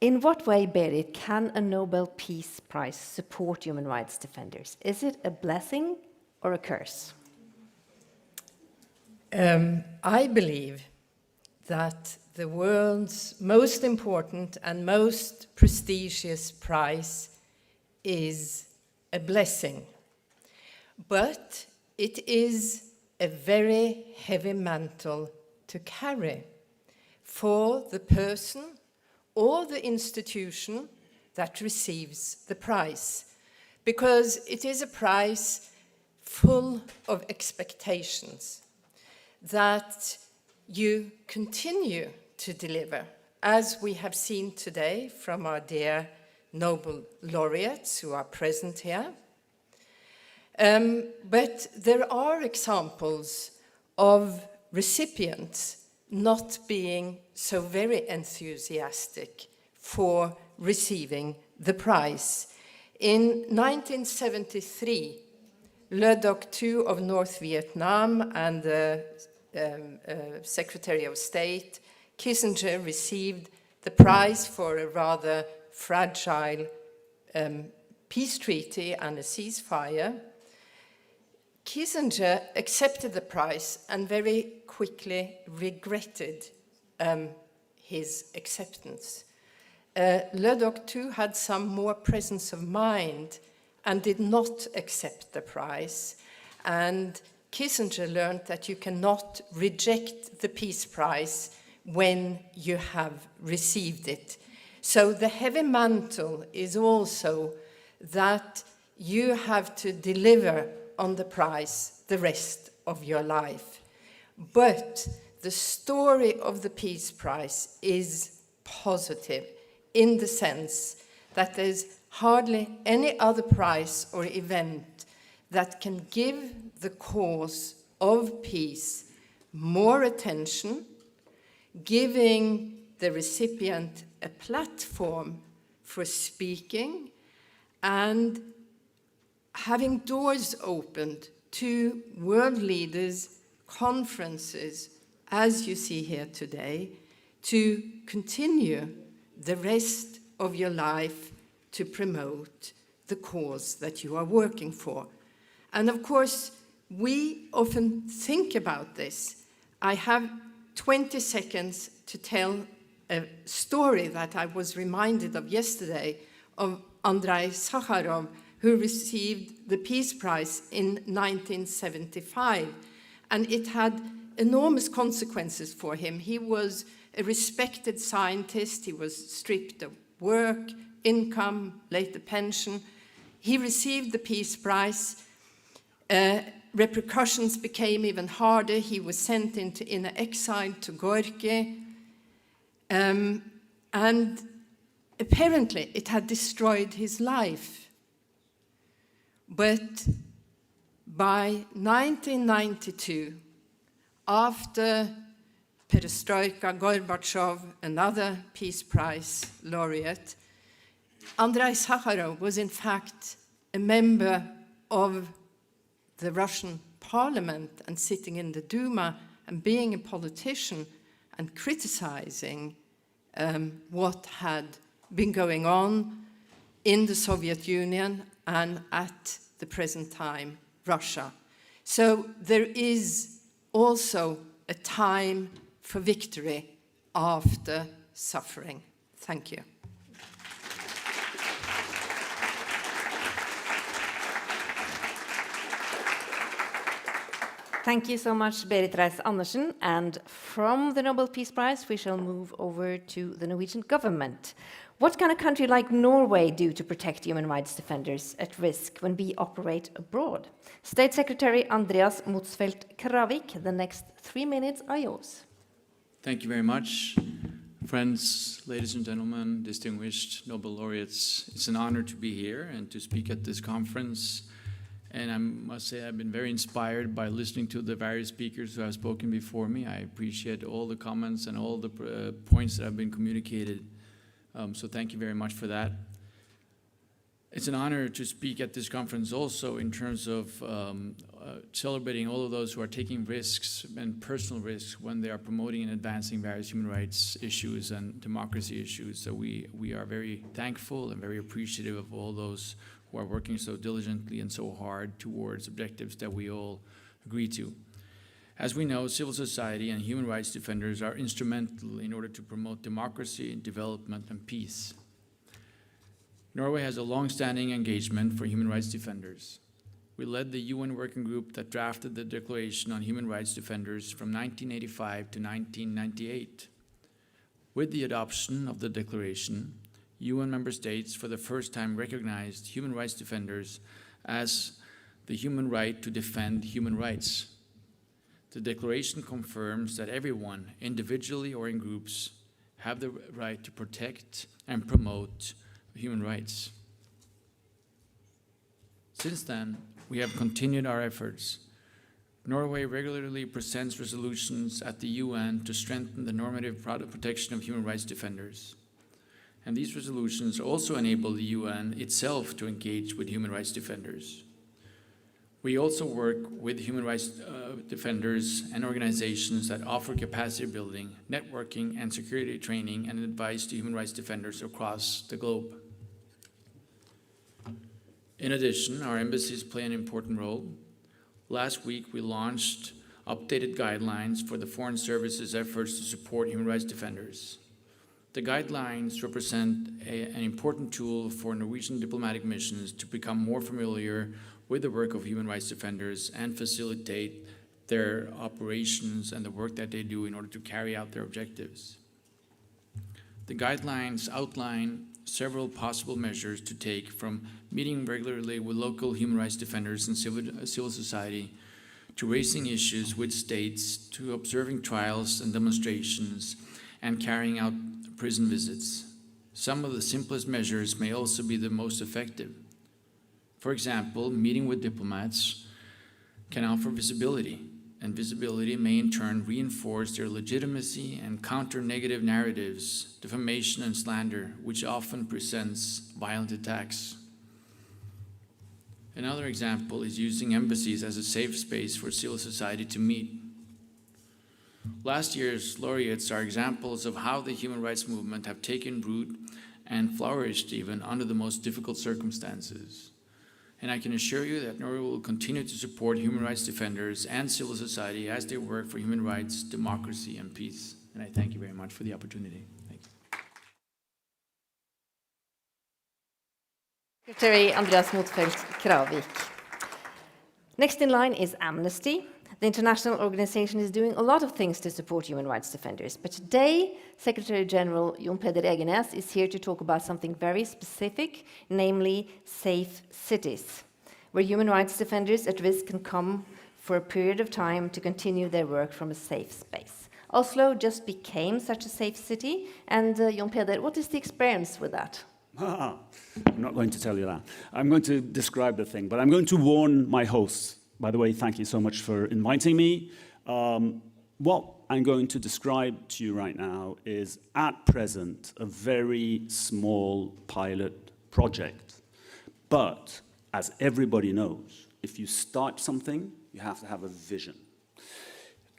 In what way, Berit, can a Nobel Peace Prize support human rights defenders? Is it a blessing or a curse? I believe that the world's most important and most prestigious prize is a blessing. But it is a very heavy mantle to carry for the person or the institution that receives the prize, because it is a prize full of expectations that you continue to deliver, as we have seen today from our dear Nobel laureates who are present here. But there are examples of recipients not being so very enthusiastic for receiving the prize. In 1973, Le Doc Tu of North Vietnam and the Secretary of State Kissinger received the prize for a rather fragile peace treaty and a ceasefire. Kissinger accepted the prize and very quickly regretted his acceptance. Le Doc Tu had some more presence of mind and did not accept the prize. And Kissinger learned that you cannot reject the Peace Prize when you have received it. So the heavy mantle is also that you have to deliver on the prize the rest of your life. But the story of the Peace Prize is positive in the sense that there's hardly any other prize or event that can give the cause of peace more attention, giving the recipient a platform for speaking and having doors opened to world leaders, conferences, as you see here today, to continue the rest of your life to promote the cause that you are working for. And of course, we often think about this. I have 20 seconds to tell a story that I was reminded of yesterday of Andrei Sakharov, who received the Peace Prize in 1975. And it had enormous consequences for him. He was a respected scientist. He was stripped of work, income, later pension. He received the Peace Prize. Repercussions became even harder. He was sent into inner exile to Gorky. And apparently it had destroyed his life. But by 1992, after Perestroika, Gorbachev, another Peace Prize laureate, Andrei Sakharov was in fact a member of the Russian parliament and sitting in the Duma and being a politician and criticizing what had been going on in the Soviet Union and at the present time, Russia. So there is also a time for victory after suffering. Thank you. Thank you so much, Berit Reiss-Andersen. And from the Nobel Peace Prize, we shall move over to the Norwegian government. What can a country like Norway do to protect human rights defenders at risk when we operate abroad? State Secretary Andreas Motzfeldt Kravik, the next 3 minutes are yours. Thank you very much. Friends, ladies and gentlemen, distinguished Nobel laureates, it's an honor to be here and to speak at this conference. And I must say I've been very inspired by listening to the various speakers who have spoken before me. I appreciate all the comments and all the points that have been communicated. So thank you very much for that. It's an honor to speak at this conference also in terms of celebrating all of those who are taking risks and personal risks when they are promoting and advancing various human rights issues and democracy issues. So we are very thankful and very appreciative of all those who are working so diligently and so hard towards objectives that we all agree to. As we know, civil society and human rights defenders are instrumental in order to promote democracy, development, and peace. Norway has a long-standing engagement for human rights defenders. We led the UN working group that drafted the Declaration on Human Rights Defenders from 1985 to 1998. With the adoption of the Declaration, UN member states for the first time recognized human rights defenders as the human right to defend human rights. The Declaration confirms that everyone, individually or in groups, have the right to protect and promote human rights. Since then, we have continued our efforts. Norway regularly presents resolutions at the UN to strengthen the normative protection of human rights defenders. And these resolutions also enable the UN itself to engage with human rights defenders. We also work with human rights defenders and organizations that offer capacity building, networking, and security training and advice to human rights defenders across the globe. In addition, our embassies play an important role. Last week, we launched updated guidelines for the Foreign Service's efforts to support human rights defenders. The guidelines represent an important tool for Norwegian diplomatic missions to become more familiar with the work of human rights defenders and facilitate their operations and the work that they do in order to carry out their objectives. The guidelines outline several possible measures to take, from meeting regularly with local human rights defenders and civil society, to raising issues with states, to observing trials and demonstrations, and carrying out prison visits. Some of the simplest measures may also be the most effective. For example, meeting with diplomats can offer visibility, and visibility may in turn reinforce their legitimacy and counter negative narratives, defamation and slander, which often presents violent attacks. Another example is using embassies as a safe space for civil society to meet. Last year's laureates are examples of how the human rights movement have taken root and flourished even under the most difficult circumstances. And I can assure you that Norway will continue to support human rights defenders and civil society as they work for human rights, democracy, and peace. And I thank you very much for the opportunity. Thank you. Secretary Andreas Motzfeldt Kravik. Next in line is Amnesty. The international organization is doing a lot of things to support human rights defenders, but today Secretary General Jon Peder Egenæs is here to talk about something very specific, namely safe cities, where human rights defenders at risk can come for a period of time to continue their work from a safe space. Oslo just became such a safe city, and Jon Peder, what is the experience with that? I'm not going to tell you that. I'm going to describe the thing, but I'm going to warn my hosts. By the way, thank you so much for inviting me. What I'm going to describe to you right now is, at present, a very small pilot project. But, as everybody knows, if you start something, you have to have a vision.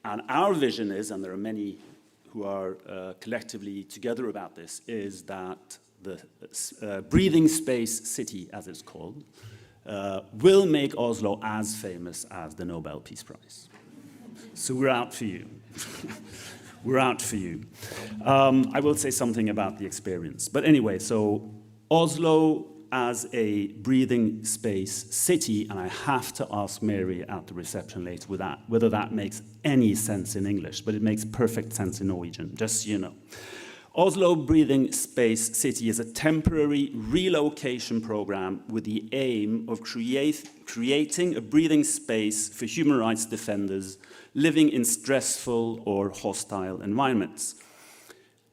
And our vision is, and there are many who are collectively together about this, is that the breathing space city, as it's called, will make Oslo as famous as the Nobel Peace Prize. So we're out for you. We're out for you. I will say something about the experience. But anyway, so Oslo as a breathing space city, and I have to ask Mary at the reception later whether that makes any sense in English, but it makes perfect sense in Norwegian, just so you know. Oslo Breathing Space City is a temporary relocation program with the aim of creating a breathing space for human rights defenders living in stressful or hostile environments.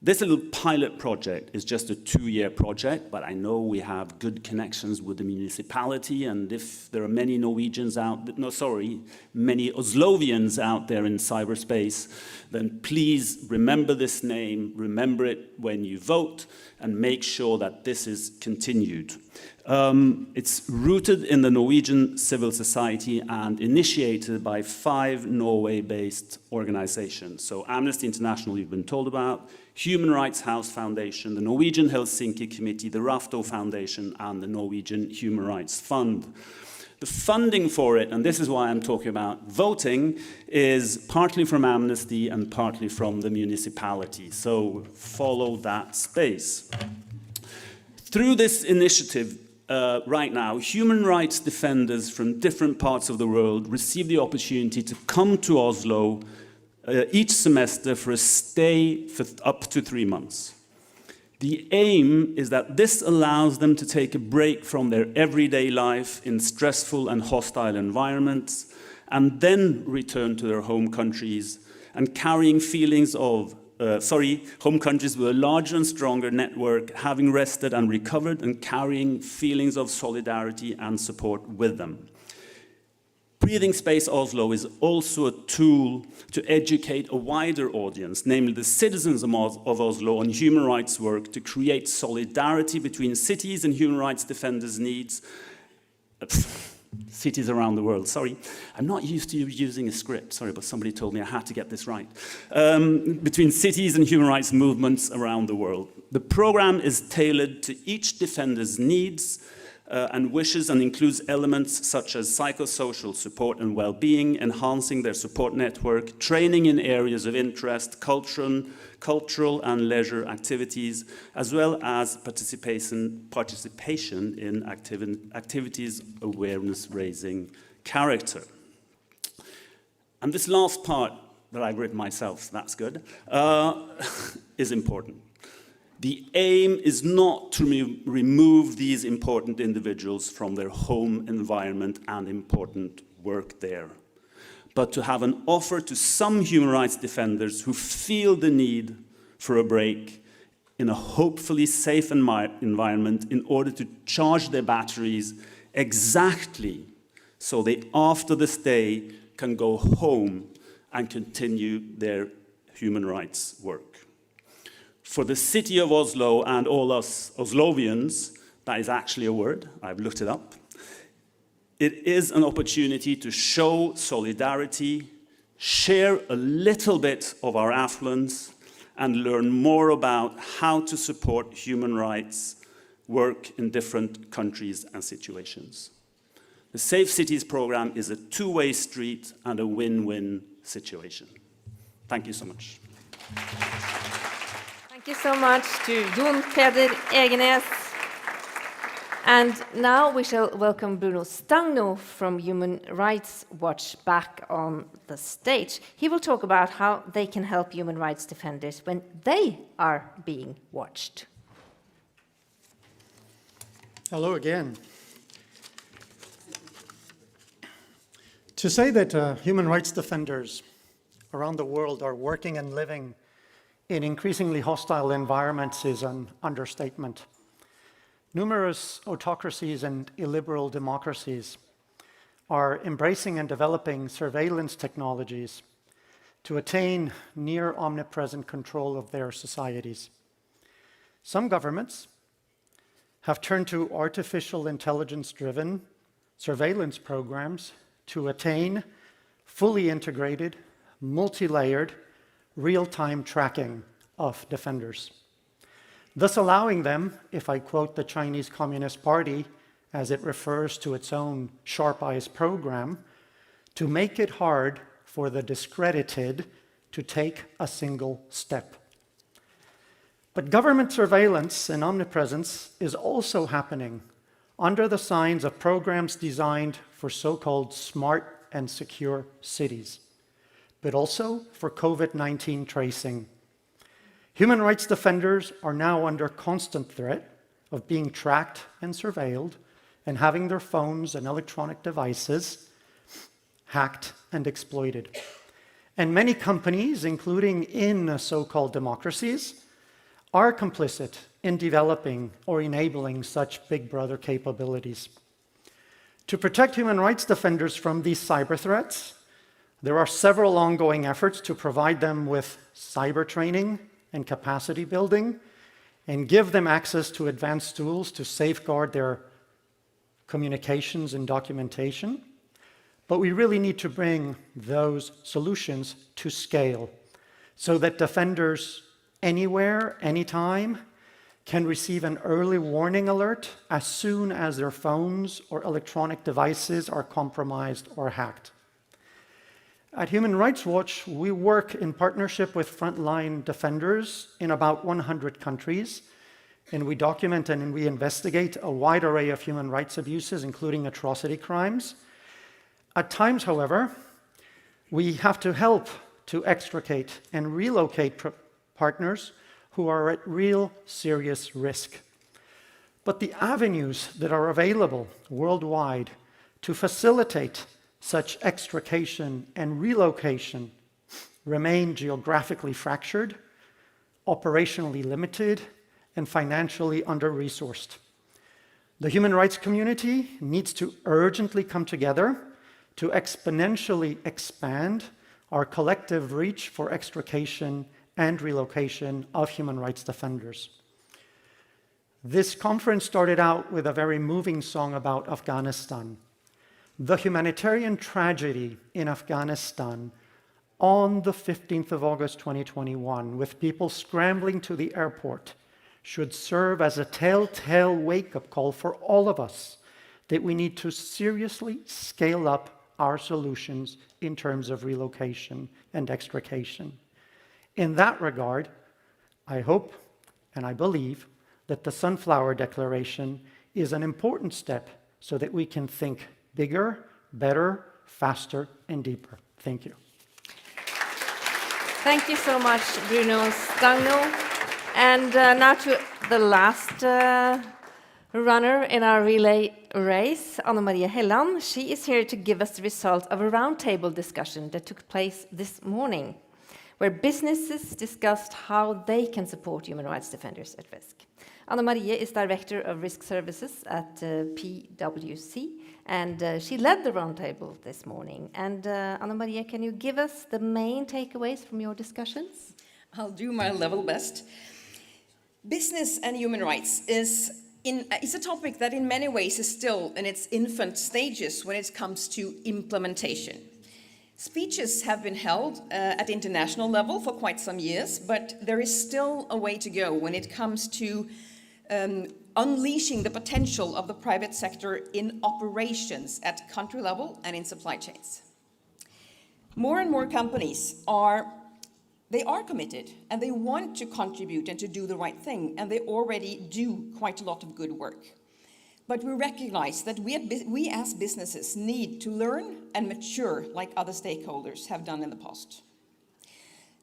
This little pilot project is just a 2-year project, but I know we have good connections with the municipality, and if there are many Norwegians many Oslovians out there in cyberspace, then please remember this name, remember it when you vote, and make sure that this is continued. It's rooted in the Norwegian civil society and initiated by 5 Norway-based organizations. So Amnesty International, you've been told about, Human Rights House Foundation, the Norwegian Helsinki Committee, the Rafto Foundation, and the Norwegian Human Rights Fund. The funding for it, and this is why I'm talking about voting, is partly from Amnesty and partly from the municipality. So follow that space. Through this initiative, right now, human rights defenders from different parts of the world receive the opportunity to come to Oslo each semester for a stay for up to 3 months. The aim is that this allows them to take a break from their everyday life in stressful and hostile environments and then return to their home countries and carrying feelings of home countries with a larger and stronger network, having rested and recovered, and carrying feelings of solidarity and support with them. Breathing Space Oslo is also a tool to educate a wider audience, namely the citizens of Oslo, on human rights work to create solidarity between cities and human rights defenders' needs. Cities around the world, sorry. I'm not used to using a script, sorry, but somebody told me I had to get this right. Between cities and human rights movements around the world. The program is tailored to each defender's needs and wishes, and includes elements such as psychosocial support and well-being, enhancing their support network, training in areas of interest, cultural and leisure activities, as well as participation in activities awareness-raising character. And this last part that I've written myself, that's good, is important. The aim is not to remove these important individuals from their home environment and important work there, but to have an offer to some human rights defenders who feel the need for a break in a hopefully safe environment in order to charge their batteries exactly so they, after the stay, can go home and continue their human rights work. For the city of Oslo and all us Oslovians, that is actually a word, I've looked it up, it is an opportunity to show solidarity, share a little bit of our affluence, and learn more about how to support human rights work in different countries and situations. The Safe Cities program is a two-way street and a win-win situation. Thank you so much. Thank you so much to Jon Peder Egenes. And now we shall welcome Bruno Stagno from Human Rights Watch back on the stage. He will talk about how they can help human rights defenders when they are being watched. Hello again. To say that human rights defenders around the world are working and living in increasingly hostile environments is an understatement. Numerous autocracies and illiberal democracies are embracing and developing surveillance technologies to attain near omnipresent control of their societies. Some governments have turned to artificial intelligence-driven surveillance programs to attain fully integrated, multi-layered, real-time tracking of defenders. thus allowing them, if I quote the Chinese Communist Party as it refers to its own Sharp Eyes program, to make it hard for the discredited to take a single step. But government surveillance and omnipresence is also happening under the signs of programs designed for so-called smart and secure cities, but also for COVID-19 tracing. Human rights defenders are now under constant threat of being tracked and surveilled and having their phones and electronic devices hacked and exploited. And many companies, including in so-called democracies, are complicit in developing or enabling such Big Brother capabilities. To protect human rights defenders from these cyber threats, there are several ongoing efforts to provide them with cyber training and capacity building and give them access to advanced tools to safeguard their communications and documentation. But we really need to bring those solutions to scale so that defenders anywhere, anytime, can receive an early warning alert as soon as their phones or electronic devices are compromised or hacked. At Human Rights Watch, we work in partnership with frontline defenders in about 100 countries, and we document and we investigate a wide array of human rights abuses, including atrocity crimes. At times, however, we have to help to extricate and relocate partners who are at real serious risk. But the avenues that are available worldwide to facilitate such extrication and relocation remain geographically fractured, operationally limited, and financially under-resourced. The human rights community needs to urgently come together to exponentially expand our collective reach for extrication and relocation of human rights defenders. This conference started out with a very moving song about Afghanistan. The humanitarian tragedy in Afghanistan on the 15th of August 2021, with people scrambling to the airport, should serve as a telltale wake-up call for all of us that we need to seriously scale up our solutions in terms of relocation and extrication. In that regard, I hope and I believe that the Sunflower Declaration is an important step so that we can think bigger, better, faster, and deeper. Thank you. Thank you so much, Bruno Stangl. And now to the last runner in our relay race, Ella Marie Hætta. She is here to give us the result of a roundtable discussion that took place this morning, where businesses discussed how they can support human rights defenders at risk. Ella Marie is Director of Risk Services at PwC, and she led the roundtable this morning. And Ella Marie, can you give us the main takeaways from your discussions? I'll do my level best. Business and human rights is a topic that in many ways is still in its infant stages when it comes to implementation. Speeches have been held at international level for quite some years, but there is still a way to go when it comes to unleashing the potential of the private sector in operations at country level and in supply chains. More and more companies are committed and they want to contribute and to do the right thing, and they already do quite a lot of good work. But we recognize that we as businesses need to learn and mature like other stakeholders have done in the past.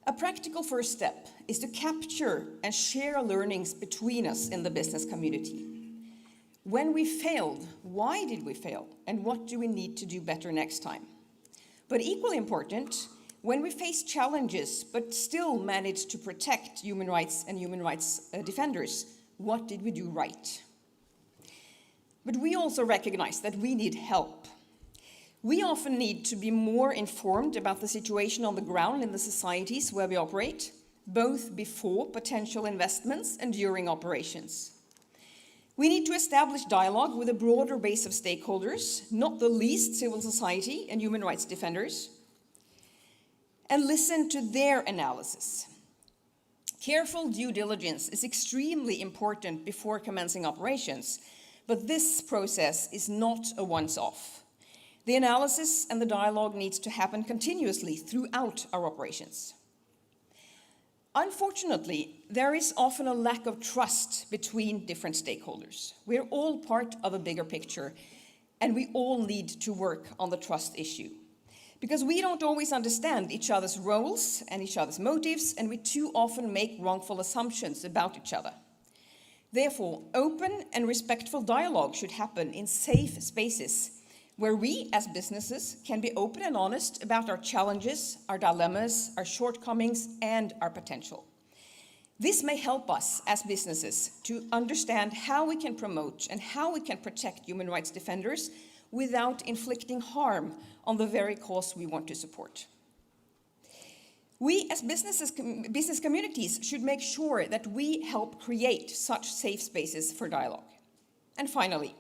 A practical first step is to capture and share learnings between us in the business community. When we failed, why did we fail? And what do we need to do better next time? But equally important, when we face challenges but still manage to protect human rights and human rights defenders, what did we do right? But we also recognize that we need help. We often need to be more informed about the situation on the ground in the societies where we operate, both before potential investments and during operations. We need to establish dialogue with a broader base of stakeholders, not the least civil society and human rights defenders, and listen to their analysis. Careful due diligence is extremely important before commencing operations, but this process is not a once-off. The analysis and the dialogue needs to happen continuously throughout our operations. Unfortunately, there is often a lack of trust between different stakeholders. We're all part of a bigger picture, and we all need to work on the trust issue. Because we don't always understand each other's roles and each other's motives, and we too often make wrongful assumptions about each other. Therefore, open and respectful dialogue should happen in safe spaces where we as businesses can be open and honest about our challenges, our dilemmas, our shortcomings, and our potential. This may help us as businesses to understand how we can promote and how we can protect human rights defenders without inflicting harm on the very cause we want to support. We as business communities should make sure that we help create such safe spaces for dialogue. And finally,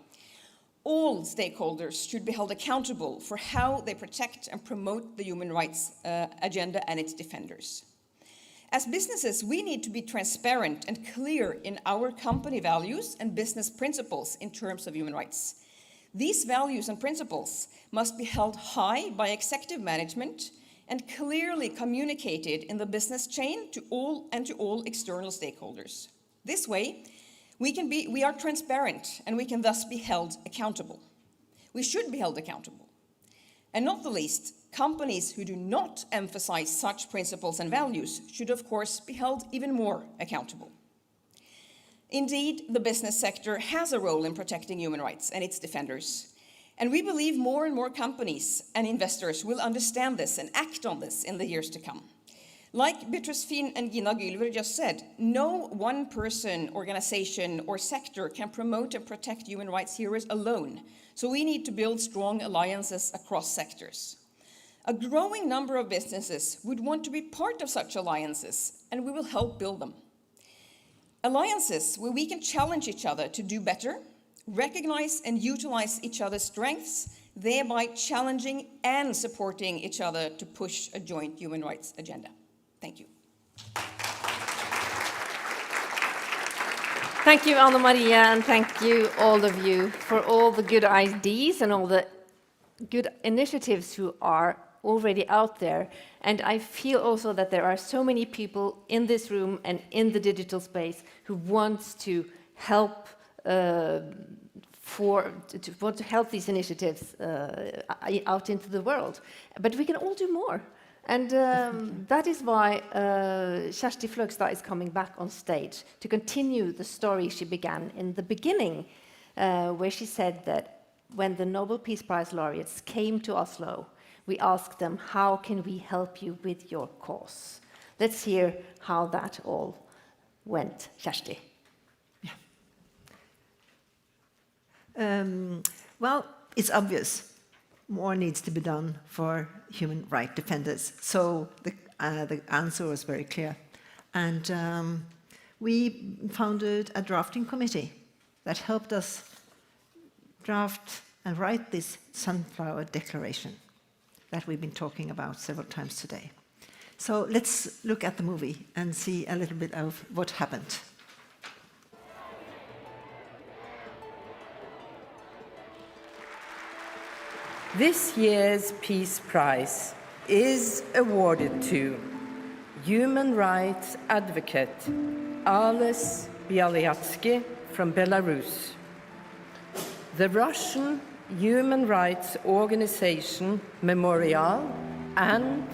all stakeholders should be held accountable for how they protect and promote the human rights agenda and its defenders. As businesses, we need to be transparent and clear in our company values and business principles in terms of human rights. These values and principles must be held high by executive management and clearly communicated in the business chain to all external stakeholders. This way, we are transparent and we can thus be held accountable. We should be held accountable. And not the least, companies who do not emphasize such principles and values should of course be held even more accountable. Indeed, the business sector has a role in protecting human rights and its defenders. And we believe more and more companies and investors will understand this and act on this in the years to come. Like Beatrice Fien and Gina Gylver just said, no one person, organization, or sector can promote and protect human rights heroes alone. So we need to build strong alliances across sectors. A growing number of businesses would want to be part of such alliances, and we will help build them. Alliances where we can challenge each other to do better, recognize and utilize each other's strengths, thereby challenging and supporting each other to push a joint human rights agenda. Thank you. Thank you, Anna Maria, and thank you, all of you, for all the good ideas and all the good initiatives who are already out there. And I feel also that there are so many people in this room and in the digital space who want to help help these initiatives out into the world. But we can all do more. And that is why Kjersti Fløgstad is coming back on stage to continue the story she began in the beginning, where she said that when the Nobel Peace Prize laureates came to Oslo, we asked them, how can we help you with your cause? Let's hear how that all went. Kjersti. Well, it's obvious. More needs to be done for human rights defenders. So the answer was very clear. And we founded a drafting committee that helped us draft and write this Sunflower Declaration that we've been talking about several times today. So let's look at the movie and see a little bit of what happened. This year's Peace Prize is awarded to human rights advocate Ales Bialyatsky from Belarus, the Russian human rights organization Memorial, and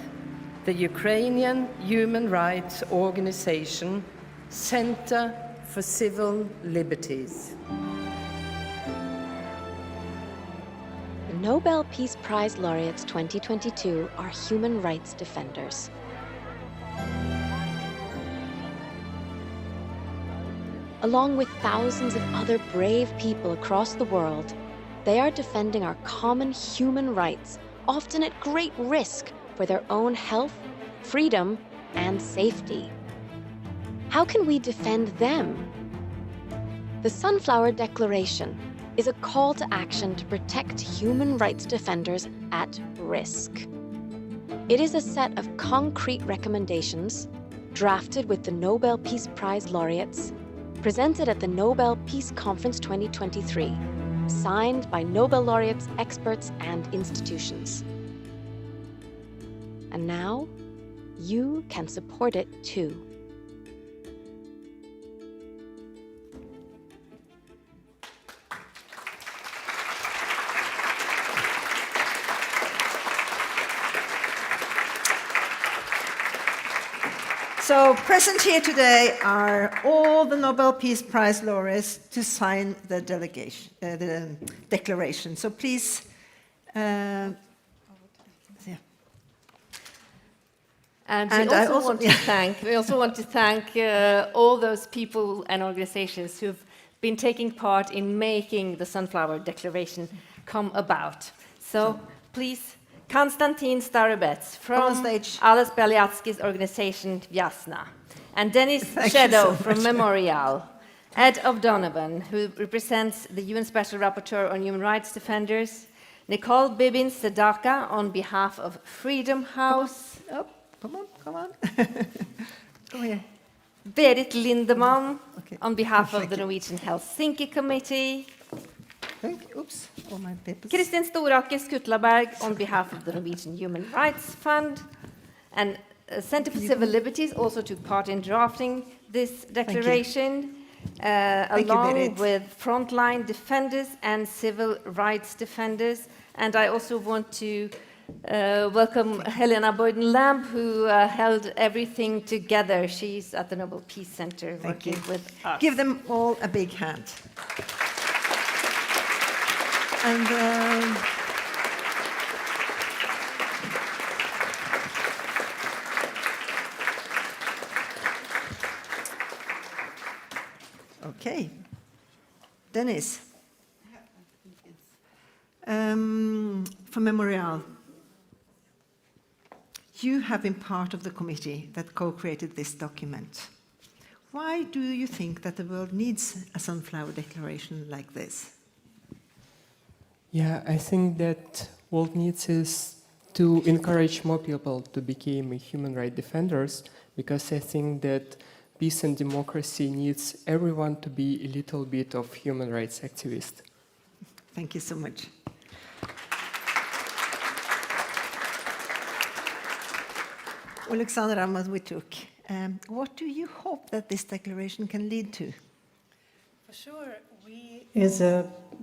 the Ukrainian human rights organization Center for Civil Liberties. The Nobel Peace Prize laureates 2022 are human rights defenders. Along with thousands of other brave people across the world, they are defending our common human rights, often at great risk for their own health, freedom, and safety. How can we defend them? The Sunflower Declaration is a call to action to protect human rights defenders at risk. It is a set of concrete recommendations drafted with the Nobel Peace Prize laureates, presented at the Nobel Peace Conference 2023, signed by Nobel laureates, experts, and institutions. And now, you can support it too. So present here today are all the Nobel Peace Prize laureates to sign the declaration. So please, And we also want to thank all those people and organizations who've been taking part in making the Sunflower Declaration come about. So please, Konstantin Starobets from Alice Belyatsky's organization Vyasna, and Dennis Shadow from Memorial, Ed O'Donovan, who represents the UN Special Rapporteur on Human Rights Defenders, Nicole Bibin Sedaka on behalf of Freedom House. Come on. Come here. Berit Lindemann on behalf of the Norwegian Helsinki Committee. Oops, all my papers. Kristin Storaker Skutlaberg on behalf of the Norwegian Human Rights Fund. And Center for Civil Liberties also took part in drafting this declaration, along with frontline defenders and civil rights defenders. And I also want to welcome Helena Boyden-Lamb, who held everything together. She's at the Nobel Peace Center working with us. Give them all a big hand. And okay, Dennis, for Memorial, you have been part of the committee that co-created this document. Why do you think that the world needs a Sunflower Declaration like this? Yeah, I think that what needs is to encourage more people to become human rights defenders, because I think that peace and democracy needs everyone to be a little bit of human rights activist. Thank you so much. Oleksandra Matviichuk, what do you hope that this declaration can lead to? For sure, we as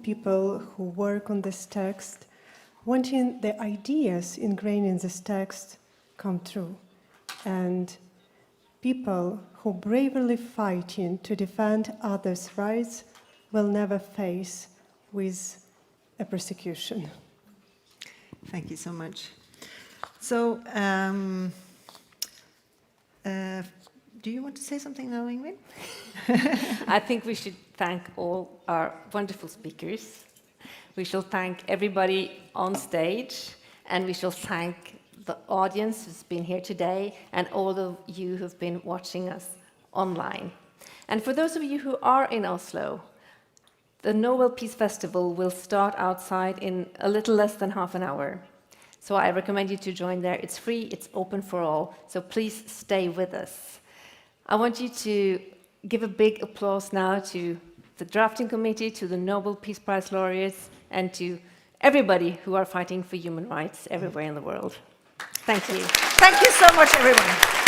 people who work on this text, wanting the ideas ingrained in this text come true, and people who bravely fighting to defend others' rights will never face with a persecution. Thank you so much. So, do you want to say something now, Ingrid? I think we should thank all our wonderful speakers. We shall thank everybody on stage, and we shall thank the audience who's been here today and all of you who've been watching us online. And for those of you who are in Oslo, the Nobel Peace Festival will start outside in a little less than half an hour. So I recommend you to join there. It's free, it's open for all, so please stay with us. I want you to give a big applause now to the drafting committee, to the Nobel Peace Prize laureates, and to everybody who are fighting for human rights everywhere in the world. Thank you. Thank you so much, everyone.